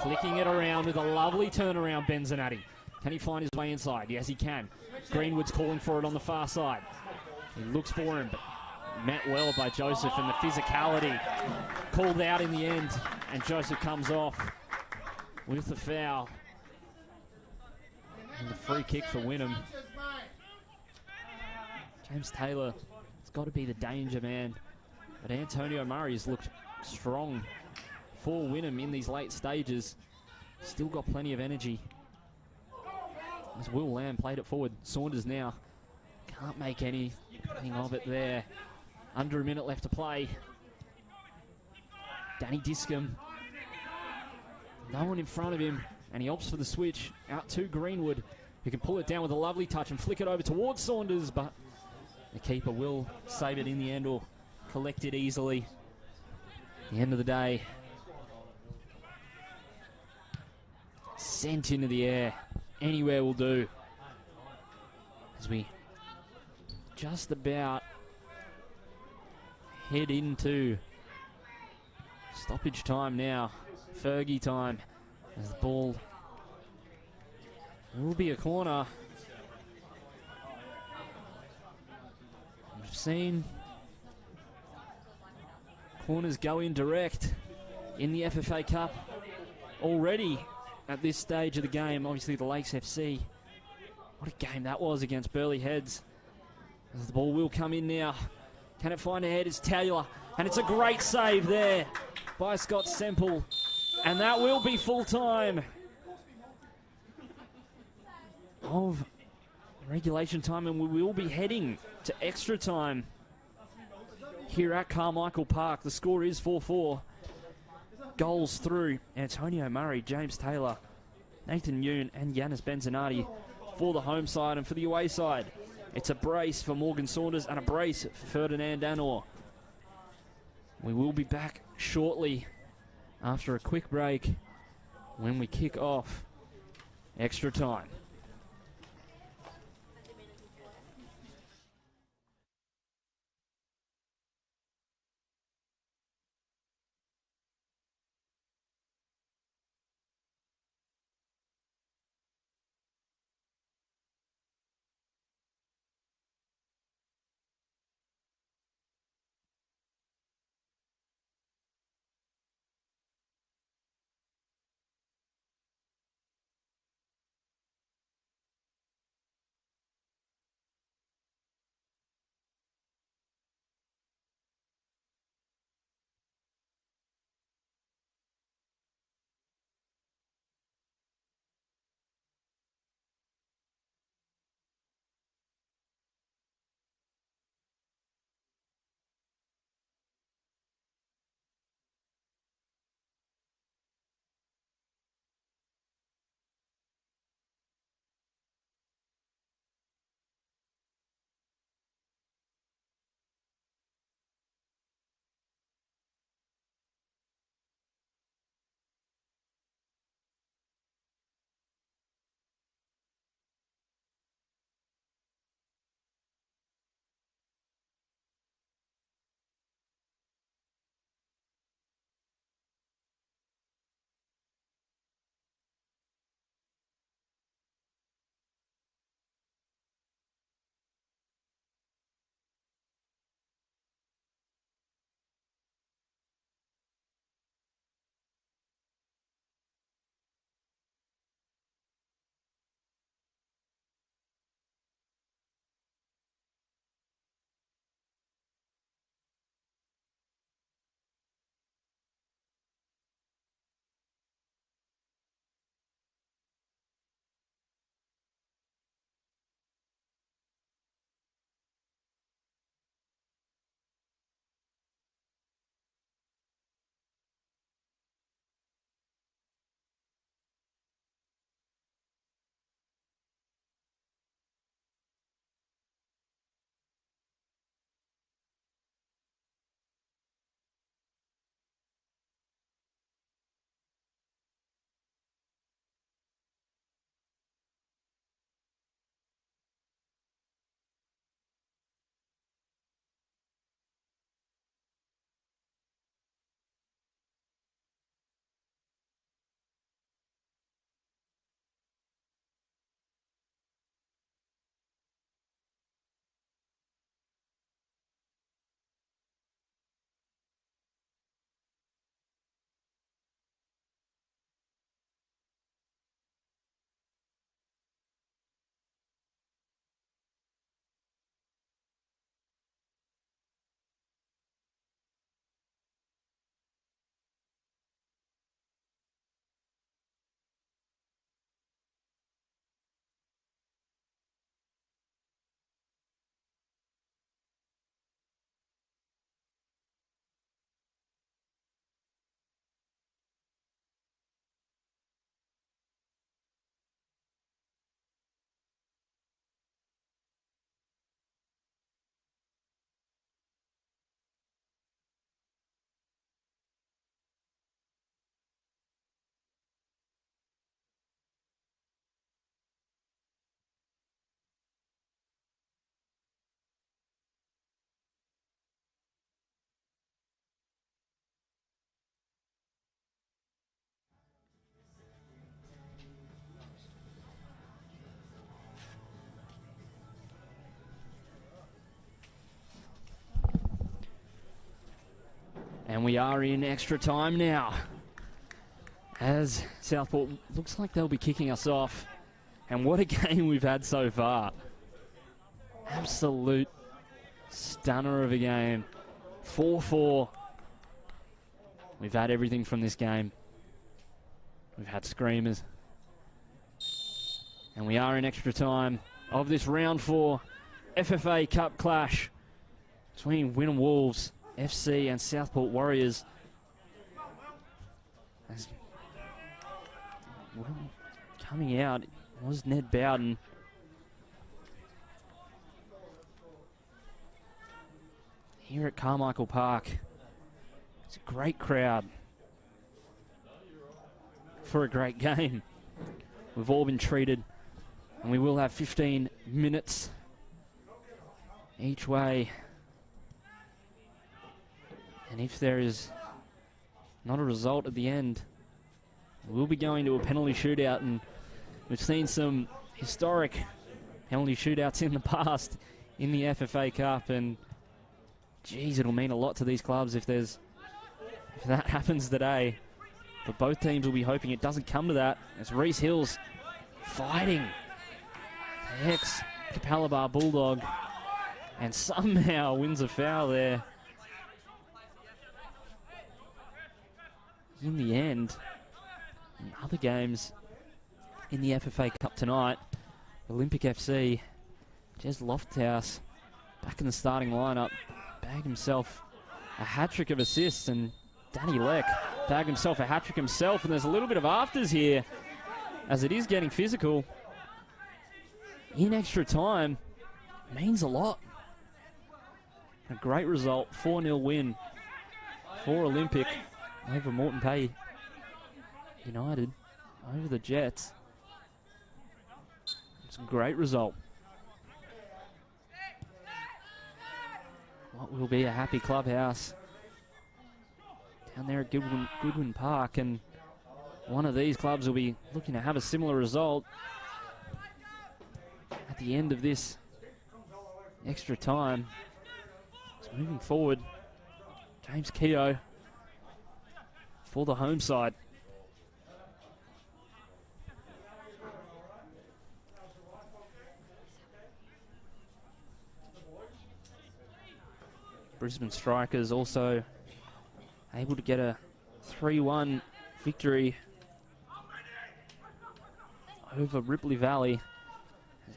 [SPEAKER 1] flicking it around with a lovely turnaround. Benzanati, can he find his way inside? Yes, he can. Greenwood's calling for it on the far side. He looks for him, but met well by Joseph, and the physicality called out in the end, and Joseph comes off with the foul. And the free kick for Wynnum. James Taylor has got to be the danger man, but Antonio Murray has looked strong for Wynnum in these late stages. Still got plenty of energy. As Will Lamb played it forward. Saunders now can't make anything of it there. Under a minute left to play. Danny Discombe. No one in front of him, and he opts for the switch out to Greenwood, who can pull it down with a lovely touch and flick it over towards Saunders, but the keeper will save it in the end or collect it easily. At the end of the day, sent into the air. Anywhere will do. As we just about head into stoppage time now. Fergie time. As the ball will be a corner. We've seen corners go in direct in the FFA Cup already at this stage of the game. Obviously the Lakes FC. What a game that was against Burleigh Heads. As the ball will come in now. Can it find a head? It's Taylor. And it's a great save there by Scott Semple. And that will be full time of regulation time, and we will be heading to extra time here at Carmichael Park. The score is 4-4. Goals through Antonio Murray, James Taylor, Nathan Yoon and Yanis Benzanati for the home side, and for the away side it's a brace for Morgan Saunders and a brace for Ferdinand Anor. We will be back shortly after a quick break when we kick off extra time. we are in extra time now, as Southport looks like they'll be kicking us off. And what a game we've had so far. Absolute stunner of a game. 4-4. We've had everything from this game. We've had screamers. And we are in extra time of this round 4 FFA Cup clash between Wynnum Wolves FC and Southport Warriors. As well, coming out was Ned Bowden. Here at Carmichael Park. It's a great crowd for a great game. We've all been treated, and we will have 15 minutes each way. And if there is not a result at the end, we'll be going to a penalty shootout, and we've seen some historic penalty shootouts in the past in the FFA Cup, and geez, it'll mean a lot to these clubs if that happens today. But both teams will be hoping it doesn't come to that, as Reese Hill's fighting the ex-Capalaba Bulldog and somehow wins a foul there. In the end, in other games in the FFA Cup tonight, Olympic FC, Jez Lofthouse back in the starting lineup, bagged himself a hat-trick of assists, and Danny Leck bagged himself a hat-trick himself, and there's a little bit of afters here as it is getting physical. In extra time means a lot. A great result, 4-0 win for Olympic over Moreton Bay United, over the Jets. It's a great result. What will be a happy clubhouse down there at Goodwin Park, and one of these clubs will be looking to have a similar result at the end of this extra time. So moving forward, James Keogh for the home side. Brisbane Strikers also able to get a 3-1 victory over Ripley Valley.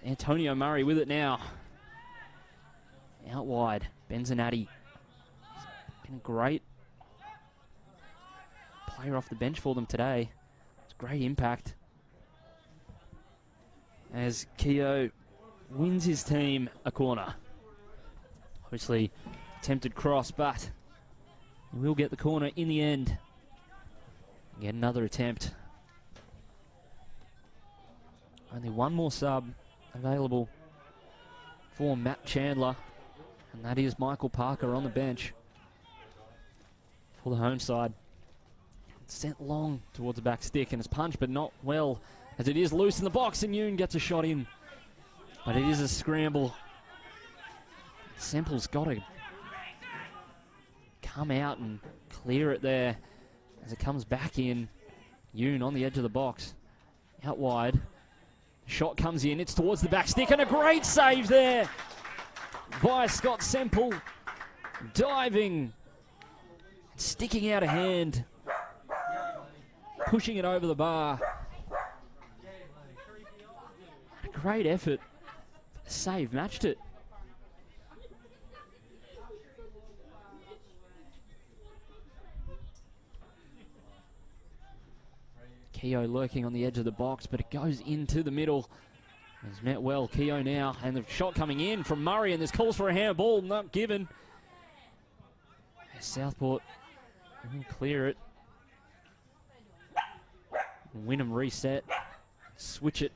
[SPEAKER 1] Antonio Murray with it now. Out wide, Benzanati. Been a great player off the bench for them today. It's great impact. As Keogh wins his team a corner. Obviously, attempted cross, but he will get the corner in the end. Get another attempt. Only one more sub available for Matt Chandler, and that is Michael Parker on the bench for the home side. Sent long towards the back stick, and it's punched, but not well, as it is loose in the box, and Yoon gets a shot in. But it is a scramble. Semple's got to come out and clear it there as it comes back in. Yoon on the edge of the box, out wide. Shot comes in, it's towards the back stick, and a great save there by Scott Semple. Diving, sticking out a hand, pushing it over the bar. A great effort. Save matched it. Keogh lurking on the edge of the box, but it goes into the middle. It's met well. Keogh now, and the shot coming in from Murray, and there's calls for a handball, not given. Southport will clear it. Wynnum reset, switch it.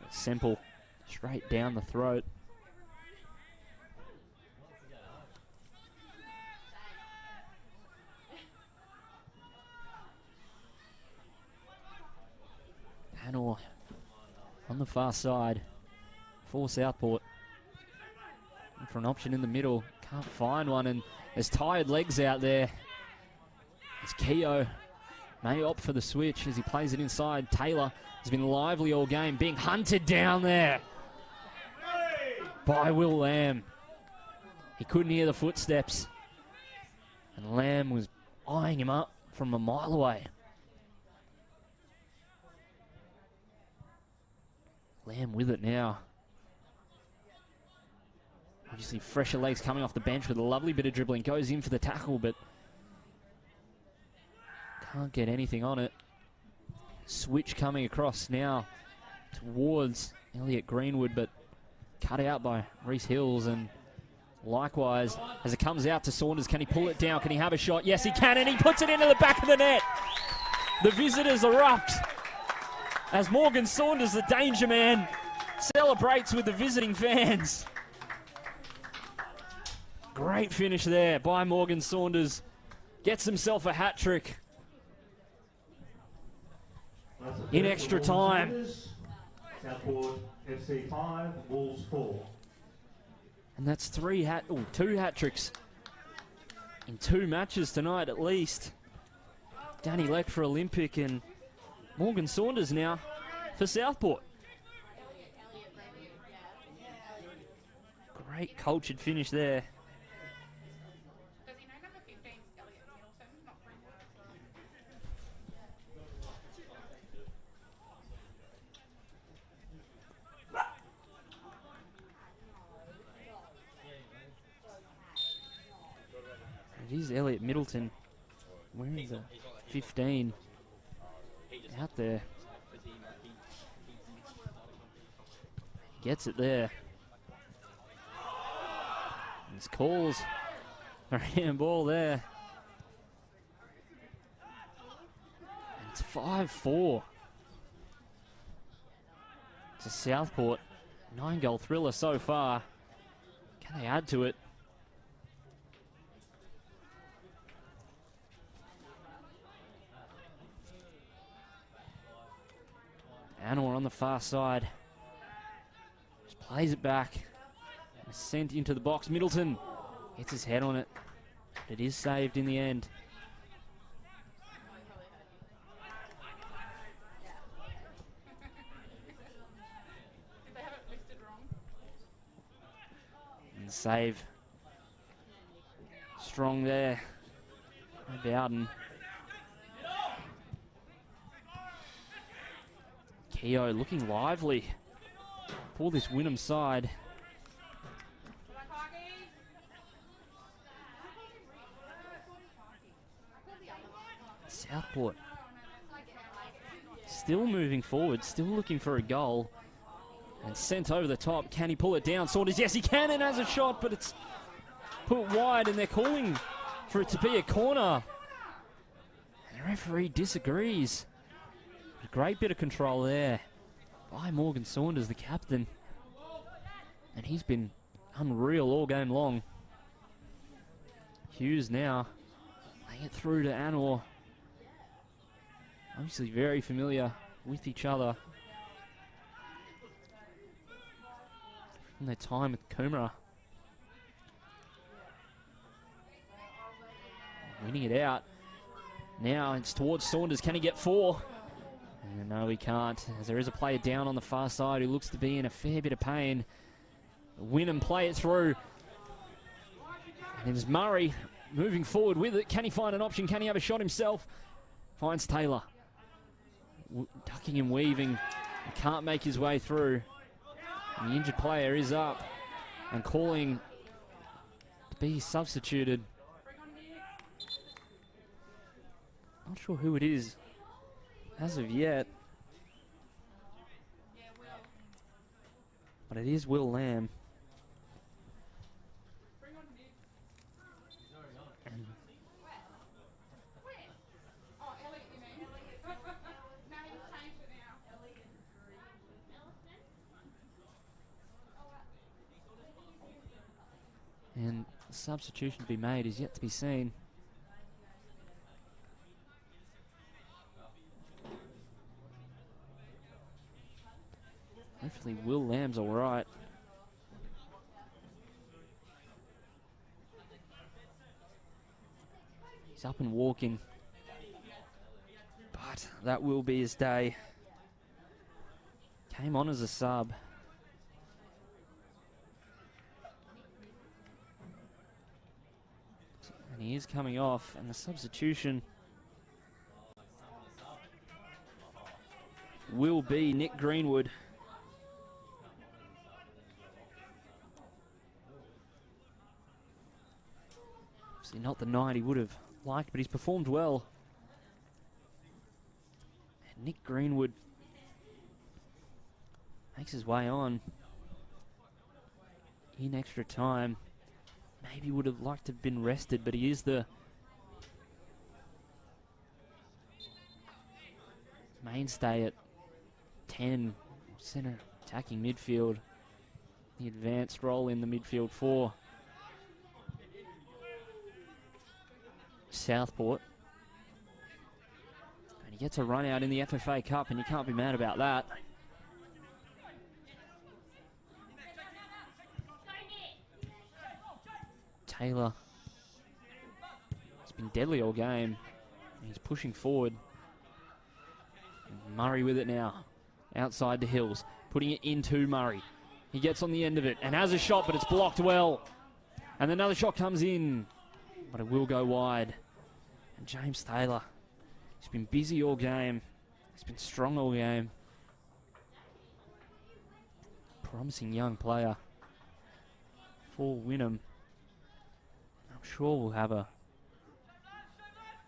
[SPEAKER 1] Semple straight down the throat. Hanor on the far side for Southport. And for an option in the middle, can't find one, and there's tired legs out there. It's Keogh. May opt for the switch as he plays it inside. Taylor has been lively all game, being hunted down there by Will Lamb. He couldn't hear the footsteps, and Lamb was eyeing him up from a mile away. Lamb with it now. Obviously fresher legs coming off the bench with a lovely bit of dribbling. Goes in for the tackle, but can't get anything on it. Switch coming across now towards Elliot Greenwood, but cut out by Reese Hills. And likewise, as it comes out to Saunders, can he pull it down? Can he have a shot? Yes, he can, and he puts it into the back of the net. The visitors erupt as Morgan Saunders, the danger man, celebrates with the visiting fans. Great finish there by Morgan Saunders. Gets himself a hat trick in extra time.
[SPEAKER 4] Southport FC 5, Wolves 4.
[SPEAKER 1] And that's two hat tricks in 2 matches tonight at least. Danny Leck for Olympic and Morgan Saunders now for Southport. Great cultured finish there. It is Elliot Middleton wearing the 15 out there. Gets it there. It's calls a handball there. And it's 5-4 to Southport. 9-goal thriller so far. Can they add to it? Anor on the far side. Just plays it back. Sent into the box. Middleton hits his head on it. It is saved in the end. And save. Strong there. Bowden. Keogh looking lively for this Wynnum side. Southport still moving forward, still looking for a goal. And sent over the top. Can he pull it down? Saunders, yes he can, and has a shot, but it's put wide, and they're calling for it to be a corner. And the referee disagrees. A great bit of control there by Morgan Saunders, the captain. And he's been unreal all game long. Hughes now laying it through to Anor. Obviously very familiar with each other from their time with Coomera. Winning it out. Now it's towards Saunders. Can he get 4? No, he can't, as there is a player down on the far side who looks to be in a fair bit of pain. Wynnum play it through. And there's Murray moving forward with it. Can he find an option? Can he have a shot himself? Finds Taylor. Ducking and weaving. He can't make his way through. And the injured player is up and calling to be substituted. Not sure who it is as of yet. But it is Will Lamb. And the substitution to be made is yet to be seen. Hopefully Will Lamb's all right. He's up and walking. but that will be his day. Came on as a sub. And he is coming off, and the substitution will be Nick Greenwood. Obviously not the night he would have liked, but he's performed well. And Nick Greenwood makes his way on in extra time. Maybe would have liked to have been rested, but he is the mainstay at 10, centre attacking midfield. The advanced role in the midfield for Southport. And he gets a run out in the FFA Cup, and you can't be mad about that. Taylor has been deadly all game. He's pushing forward. Murray with it now. Outside to Hills. Putting it into Murray. He gets on the end of it and has a shot, but it's blocked well. And another shot comes in, but it will go wide. And James Taylor, he's been busy all game. He's been strong all game. Promising young player for Wynnum. I'm sure we'll have a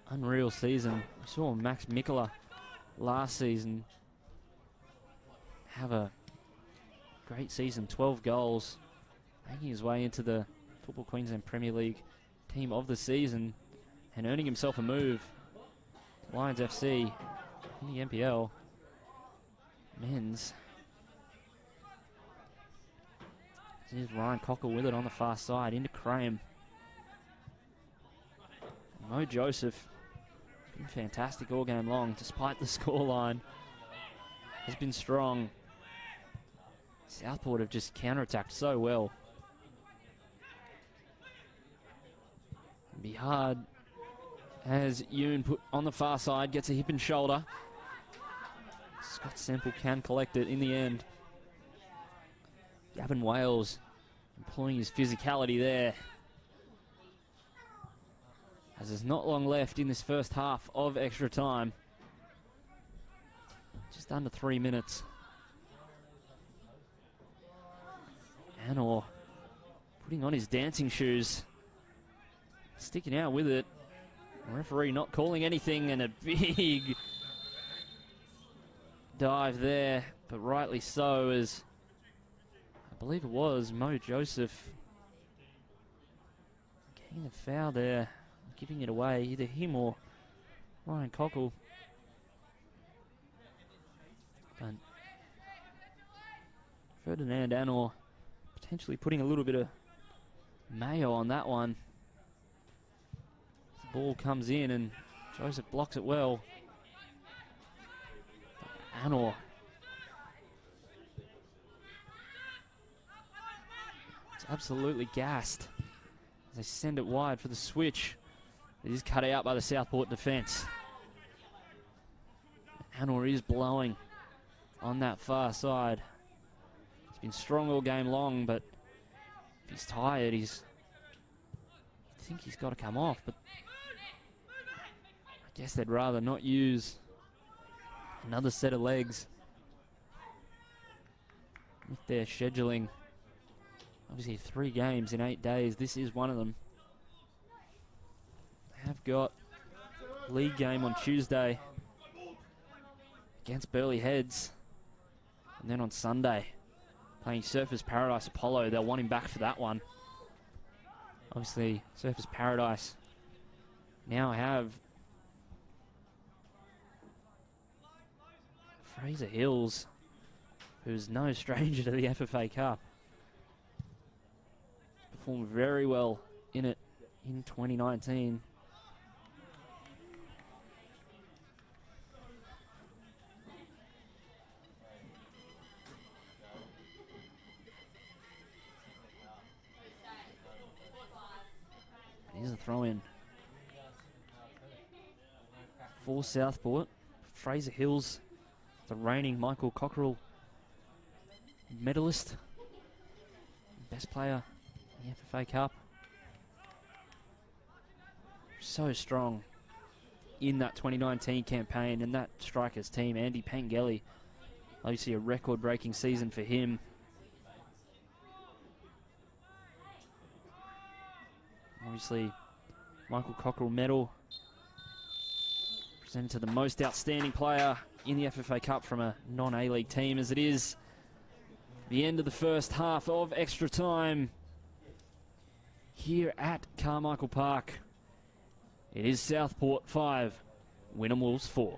[SPEAKER 1] unreal season. We saw Max Mikola last season have a great season, 12 goals, making his way into the Football Queensland Premier League team of the season and earning himself a move to Lions FC in the NPL men's. Here's Ryan Cockle with it on the far side into Crane. Mo Joseph, been fantastic all game long, despite the scoreline. Has been strong. Southport have just counterattacked so well. It'll be hard as Yoon put on the far side, gets a hip and shoulder. Scott Semple can collect it in the end. Gavin Wales employing his physicality there. As there's not long left in this first half of extra time. Just under 3 minutes. Anor putting on his dancing shoes. Sticking out with it. The referee not calling anything, and a big dive there, but rightly so, as I believe it was Mo Joseph getting a foul there, giving it away, either him or Ryan Cockle. But Ferdinand Anor potentially putting a little bit of mayo on that one. The ball comes in and Joseph blocks it well. But Anor is absolutely gassed as they send it wide for the switch. It is cut out by the Southport defence. Anor is blowing on that far side. He's been strong all game long, but if he's tired, I think he's got to come off, but I guess they'd rather not use another set of legs with their scheduling. Obviously 3 games in 8 days. This is one of them. They have got a league game on Tuesday against Burleigh Heads. And then on Sunday, playing Surfers Paradise Apollo. They'll want him back for that one. Obviously, Surfers Paradise now have Fraser Hills, who's no stranger to the FFA Cup. Performed very well in it in 2019. Here's a throw in for Southport. Fraser Hills, the reigning Michael Cockerell medalist, best player in the FFA Cup. So strong in that 2019 campaign, and that strikers team, Andy Pengelly, obviously a record-breaking season for him. Obviously, Michael Cockerell medal presented to the most outstanding player in the FFA Cup from a non-A-League team, as it is the end of the first half of extra time here at Carmichael Park. It is Southport 5, Wynnum Wolves 4.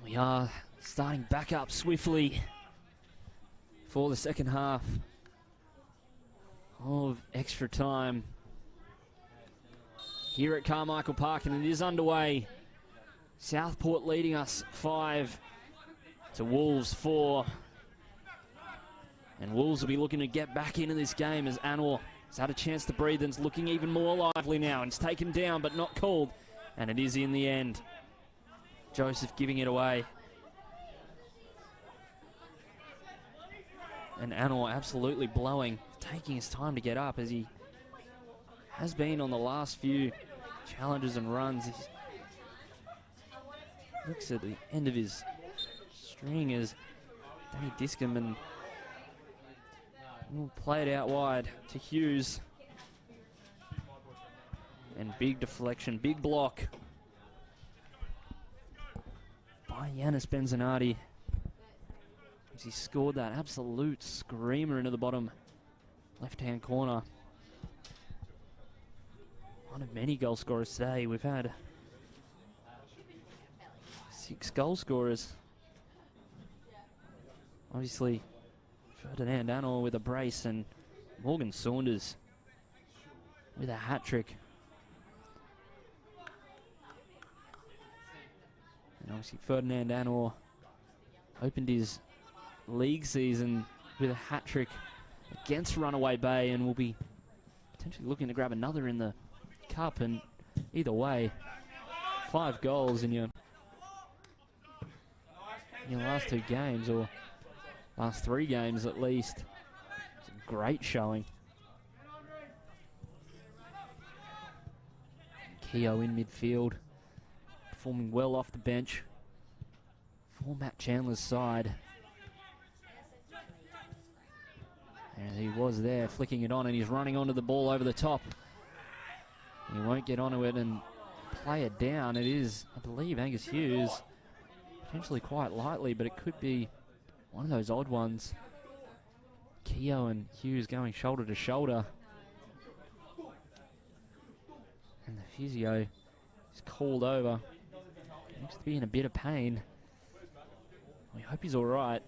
[SPEAKER 1] We are starting back up swiftly for the second half of extra time here at Carmichael Park, and it is underway. Southport leading us 5 to Wolves 4. And Wolves will be looking to get back into this game as Anwar has had a chance to breathe and is looking even more lively now. And it's taken down but not called, and it is in the end. Joseph giving it away. And Anwar absolutely blowing, taking his time to get up, as he has been on the last few challenges and runs. He looks at the end of his string as Danny Discombe, and will play it out wide to Hughes. And big deflection, big block by Yanis Benzanati, as he scored that absolute screamer into the bottom left-hand corner. One of many goal scorers today. We've had 6 goal scorers. Obviously, Ferdinand Anor with a brace, and Morgan Saunders with a hat-trick. And obviously Ferdinand Anor opened his league season with a hat-trick against Runaway Bay, and will be potentially looking to grab another in the Cup. And either way, 5 goals in your last 2 games, or last 3 games at least. It's a great showing. Keogh in midfield, performing well off the bench for Matt Chandler's side. And he was there flicking it on, and he's running onto the ball over the top. He won't get onto it and play it down. It is, I believe, Angus Hughes, potentially quite lightly, but it could be one of those odd ones. Keogh and Hughes going shoulder to shoulder. And the physio is called over. Looks to be in a bit of pain. We hope he's all right.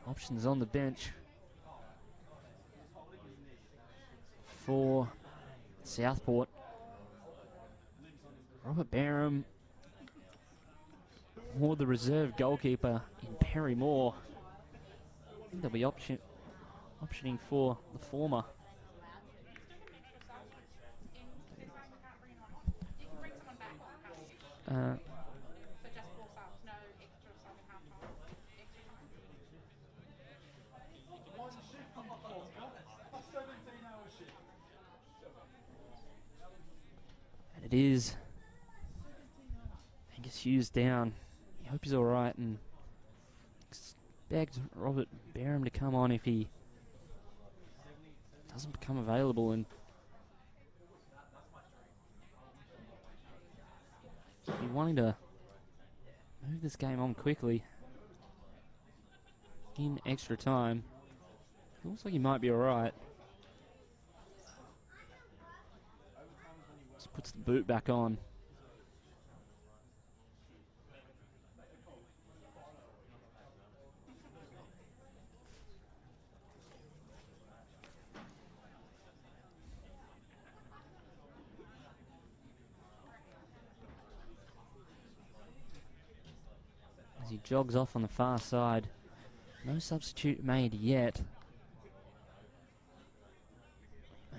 [SPEAKER 1] Options on the bench for Southport. Robert Barham, or the reserve goalkeeper in Perry Moore. I think they'll be optioning for the former. And it is Angus Hughes down. I hope he's all right, and begged Robert Barham to come on if he doesn't become available, and be wanting to move this game on quickly in extra time. It looks like he might be all right. Just puts the boot back on. As he jogs off on the far side. No substitute made yet.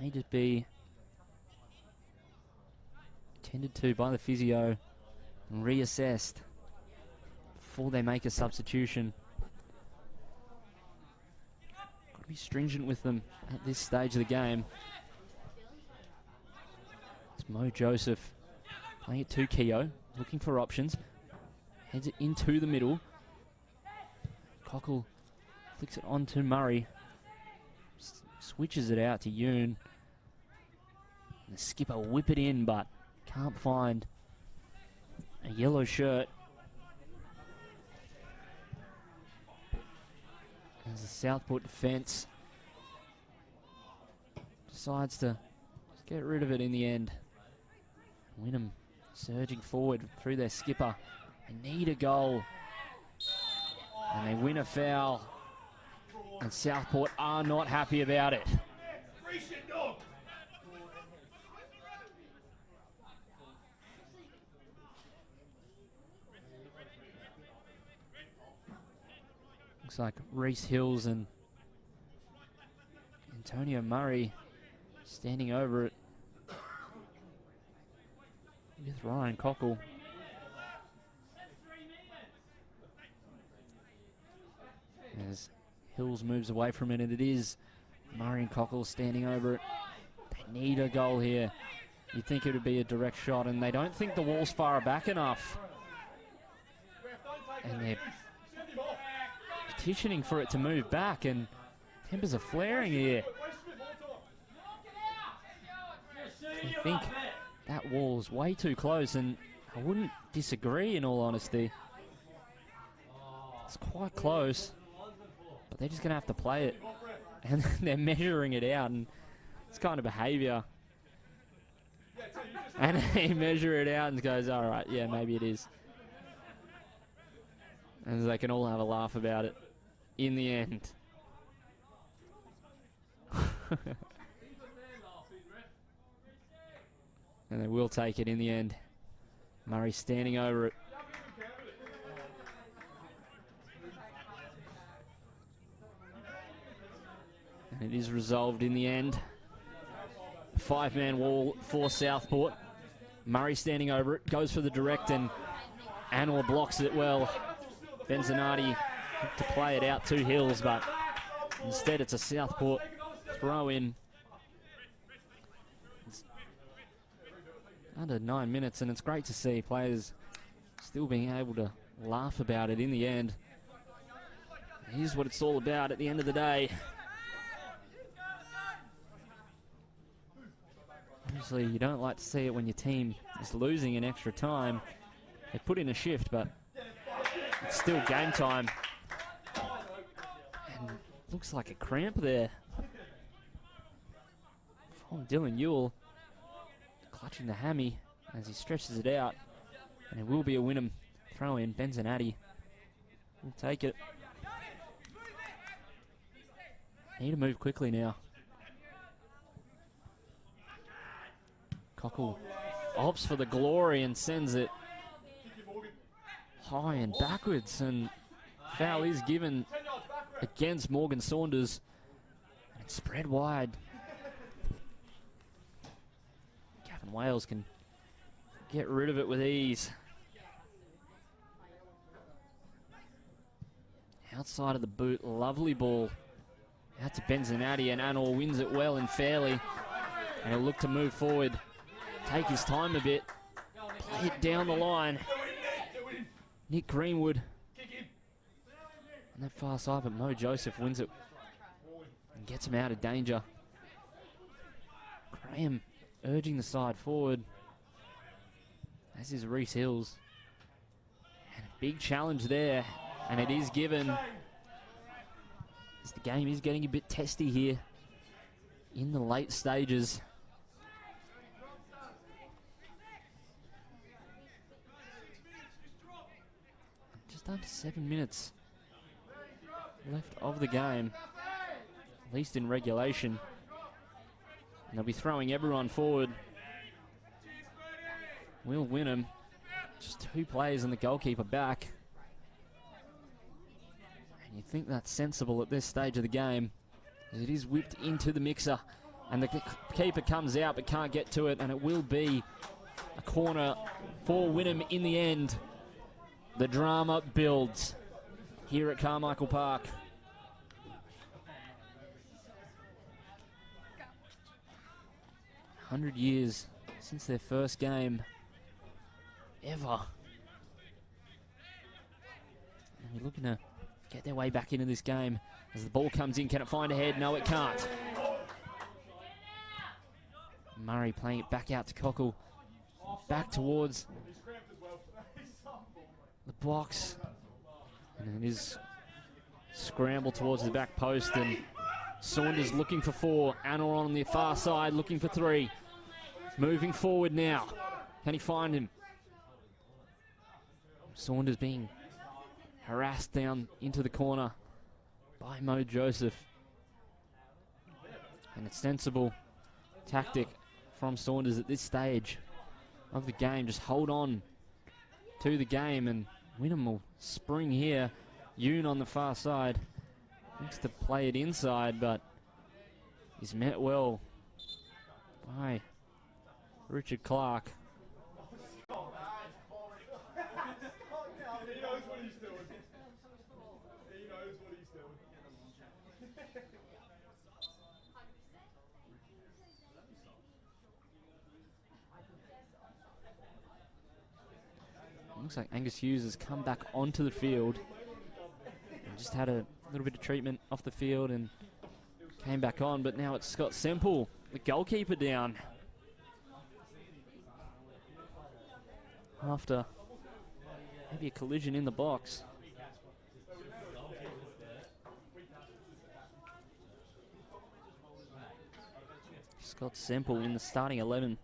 [SPEAKER 1] May just be tended to by the physio and reassessed before they make a substitution. Got to be stringent with them at this stage of the game. It's Mo Joseph playing it to Keogh, looking for options. Heads it into the middle. Cockle flicks it on to Murray. Switches it out to Yoon. And the skipper whip it in, but can't find a yellow shirt. As the Southport defence decides to just get rid of it in the end. Wynnum surging forward through their skipper. They need a goal. And they win a foul. And Southport are not happy about it. Looks like Reese Hills and Antonio Murray standing over it with Ryan Cockle. As Hills moves away from it, and it is Murray and Cockle standing over it. They need a goal here. You'd think it would be a direct shot, and they don't think the wall's far back enough. And they're petitioning for it to move back, and tempers are flaring here. I think that wall's way too close, and I wouldn't disagree in all honesty. It's quite close. But they're just going to have to play it. And they're measuring it out, and it's kind of behaviour. And they measure it out and goes, all right, yeah, maybe it is. And they can all have a laugh about it in the end. And they will take it in the end. Murray standing over it. And it is resolved in the end. 5-man wall for Southport. Murray standing over it, goes for the direct, and Anor blocks it well. Benzanati to play it out to Hills, but instead it's a Southport throw in. It's under 9 minutes, and it's great to see players still being able to laugh about it in the end. Here's what it's all about at the end of the day. Obviously, you don't like to see it when your team is losing in extra time. They put in a shift, but it's still game time. And looks like a cramp there from Dylan Ewell, clutching the hammy as he stretches it out. And it will be a Wynnum throw in. Benzanati will take it. Need to move quickly now. Cockle opts for the glory and sends it high and backwards, and foul is given against Morgan Saunders. And it's spread wide. Gavin Wales can get rid of it with ease. outside of the boot. Lovely ball out to Benzanati, and Anor wins it well and fairly. And he'll look to move forward, take his time a bit, play it down the line. Nick Greenwood on that far side, but Mo Joseph wins it and gets him out of danger. Graham urging the side forward, as is Reese Hills. And a big challenge there, and it is given, as the game is getting a bit testy here in the late stages. Just under 7 minutes left of the game, at least in regulation. And they'll be throwing everyone forward. Will Wynnum, just 2 players and the goalkeeper back. And you think that's sensible at this stage of the game, as it is whipped into the mixer. And the keeper comes out but can't get to it, and it will be a corner for Wynnum in the end. The drama builds here at Carmichael Park. 100 years since their first game ever. And we're looking to get their way back into this game. As the ball comes in, can it find a head? No, it can't. Murray playing it back out to Cockle. Back towards the box. And it is scramble towards the back post, and Saunders looking for 4. Anor on the far side looking for 3. Moving forward now. Can he find him? Saunders being harassed down into the corner by Mo Joseph. An sensible tactic from Saunders at this stage of the game. Just hold on to the game, and Wynnum will spring here. Yoon on the far side looks to play it inside, but he's met well by Richard Clark. Looks like Angus Hughes has come back onto the field and just had a little bit of treatment off the field and came back on, but now it's Scott Semple, the goalkeeper, down after maybe a collision in the box. Scott Semple in the starting 11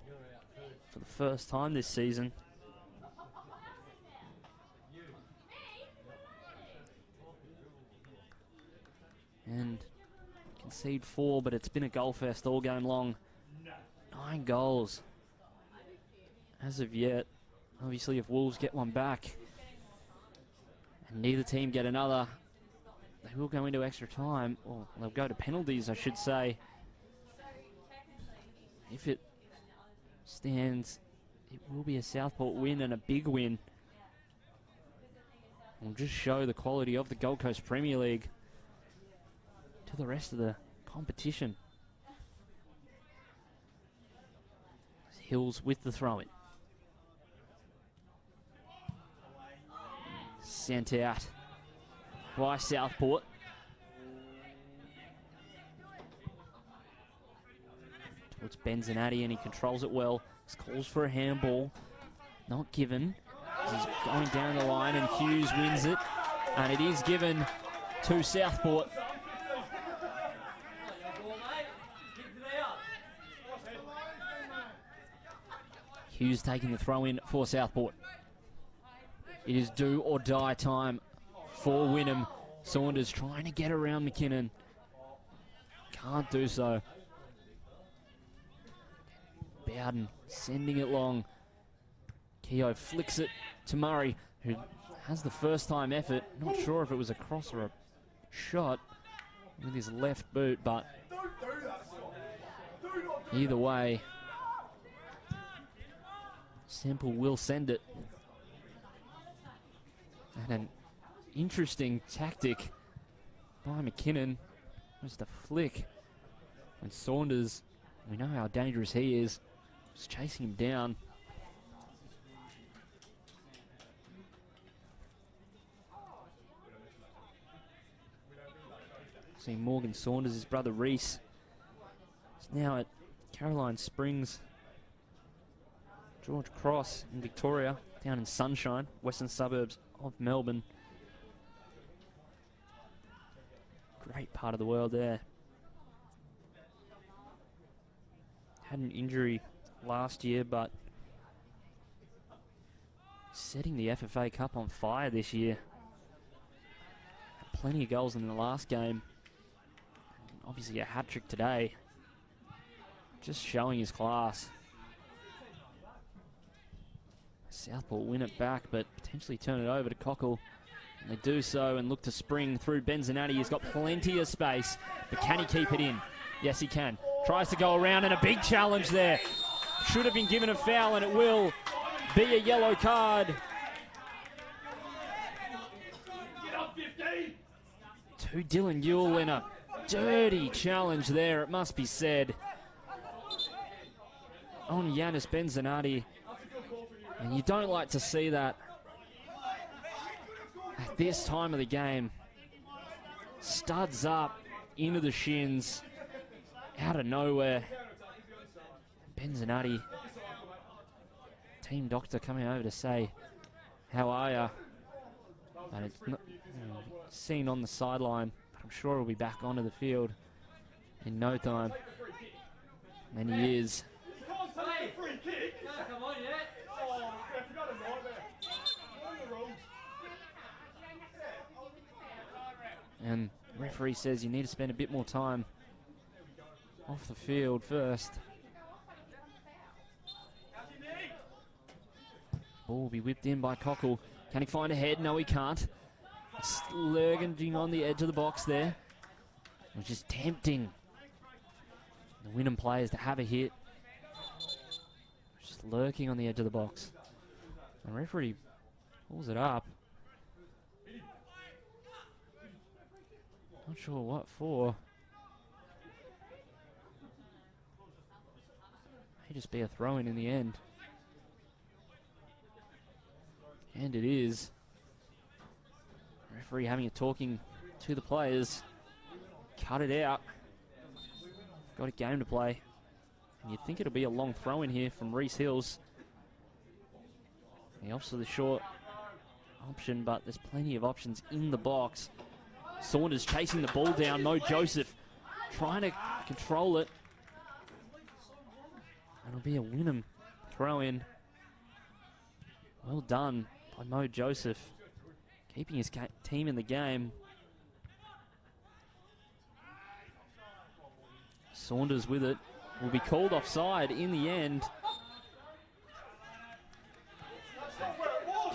[SPEAKER 1] for the first time this season. And concede 4, but it's been a goal fest all game long. 9 goals as of yet. Obviously, if Wolves get one back and neither team get another, they will go into extra time, or they'll go to penalties, I should say. If it stands, it will be a Southport win, and a big win. Will just show the quality of the Gold Coast Premier League to the rest of the competition. Hills with the throw-in. Sent out by Southport. Towards Benzanati, and he controls it well. This calls for a handball. Not given. He's going down the line, and Hughes wins it. And it is given to Southport. Hughes taking the throw in for Southport. It is do or die time for Wynnum. Saunders trying to get around McKinnon. Can't do so. Bowden sending it long. Keogh flicks it to Murray, who has the first time effort. Not sure if it was a cross or a shot with his left boot, but either way, Semple will send it. And an interesting tactic by McKinnon. Just a flick. And Saunders, we know how dangerous he is, just chasing him down. See Morgan Saunders, his brother Reese, is now at Caroline Springs. George Cross in Victoria, down in Sunshine, western suburbs of Melbourne. Great part of the world there. Had an injury last year, but setting the FFA Cup on fire this year. Had plenty of goals in the last game. Obviously a hat-trick today. Just showing his class. Southport win it back, but potentially turn it over to Cockle. And they do so and look to spring through Benzanati. He's got plenty of space, but can he keep it in? Yes, he can. Tries to go around, and a big challenge there. Should have been given a foul, and it will be a yellow card. To Dylan Ewell in a dirty challenge there, it must be said, on Yanis Benzanati. And you don't like to see that at this time of the game. Studs up into the shins, out of nowhere. Benzanati, team doctor coming over to say, how are ya? But it's not seen on the sideline, but I'm sure he'll be back onto the field in no time. And he is. And referee says you need to spend a bit more time off the field first. Ball will be whipped in by Cockle. Can he find a head? No, he can't. Lurging on the edge of the box there. Which is tempting the Wynnum players to have a hit. Just lurking on the edge of the box. The referee pulls it up. Not sure what for. May just be a throw-in in the end. And it is. Referee having a talking to the players. Cut it out. Got a game to play. And you'd think it'll be a long throw-in here from Reese Hills. He opts for the short option, but there's plenty of options in the box. Saunders chasing the ball down. Mo Joseph trying to control it. It'll be a Wynnum throw-in. Well done by Mo Joseph, keeping his team in the game. Saunders with it. Will be called offside in the end.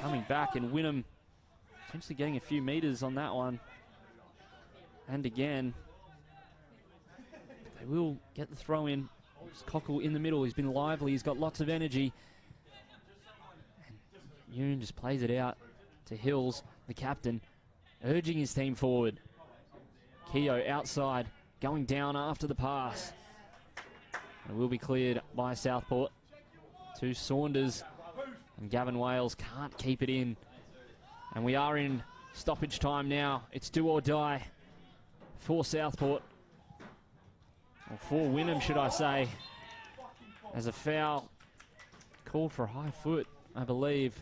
[SPEAKER 1] Coming back, and Wynnum potentially getting a few meters on that one. And again, they will get the throw in. Cockle in the middle. He's been lively. He's got lots of energy. And Yoon just plays it out to Hills, the captain, urging his team forward. Keogh outside, going down after the pass. It will be cleared by Southport to Saunders. And Gavin Wales can't keep it in. And we are in stoppage time now. It's do or die for Southport. Or for Wynnum, should I say. As a foul called for a high foot, I believe.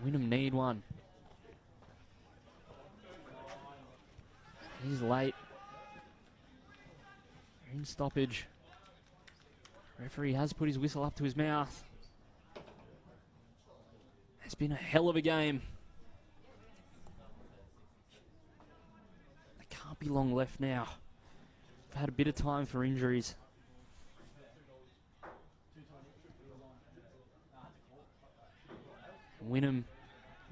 [SPEAKER 1] And Wynnum need one. He's late. They're in stoppage. Referee has put his whistle up to his mouth. It's been a hell of a game. There can't be long left now. We've had a bit of time for injuries. Wynnum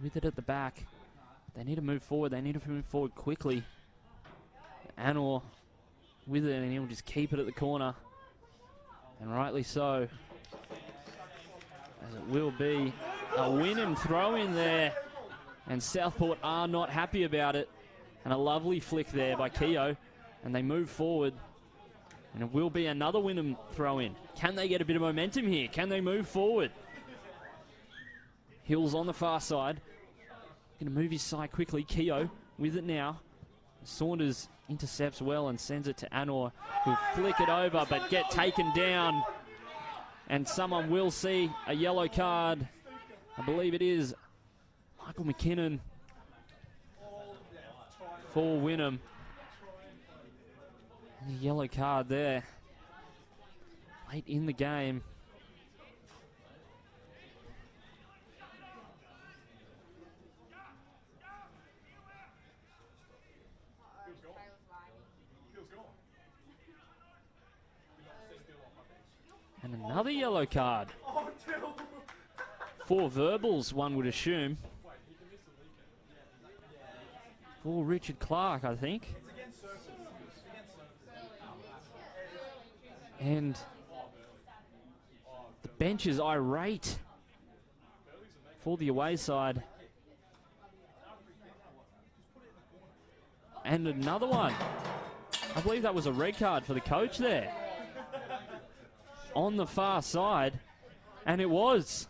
[SPEAKER 1] with it at the back. They need to move forward. They need to move forward quickly. Anor with it, and he'll just keep it at the corner. And rightly so. As it will be a Wynnum throw in there. And Southport are not happy about it. And a lovely flick there by Keogh. And they move forward. And it will be another Wynnum throw in. Can they get a bit of momentum here? Can they move forward? Hills on the far side. Going to move his side quickly. Keogh with it now. Saunders intercepts well and sends it to Anor, who'll flick it over but get taken down. And someone will see a yellow card. I believe it is Michael McKinnon for Wynnum. The yellow card there. Late in the game. And another yellow card. For verbals, one would assume. For Richard Clark, I think. And the bench is irate for the away side. And another one. I believe that was a red card for the coach there. On the far side. And it was.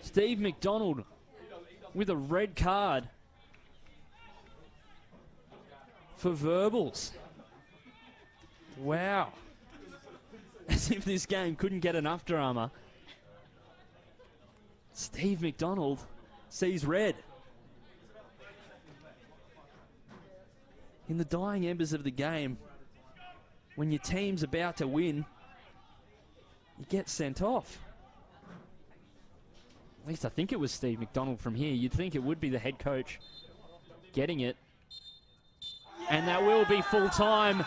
[SPEAKER 1] Steve McDonald with a red card for verbals. Wow. As if this game couldn't get enough drama. Steve McDonald sees red. In the dying embers of the game, when your team's about to win, you get sent off. At least I think it was Steve McDonald from here. You'd think it would be the head coach getting it. And that will be full time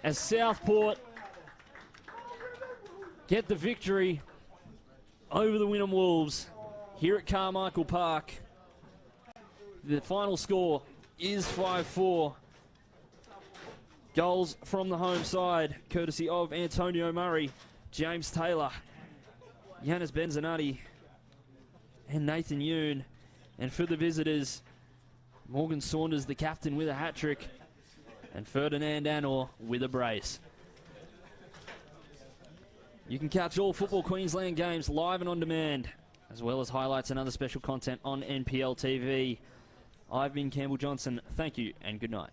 [SPEAKER 1] as Southport get the victory over the Wynnum Wolves here at Carmichael Park. The final score is 5-4. Goals from the home side, courtesy of Antonio Murray, James Taylor, Yanis Benzanati, and Nathan Yoon. And for the visitors, Morgan Saunders, the captain, with a hat-trick, and Ferdinand Anor with a brace. You can catch all Football Queensland games live and on demand, as well as highlights and other special content on NPL TV. I've been Campbell Johnson. Thank you and good night.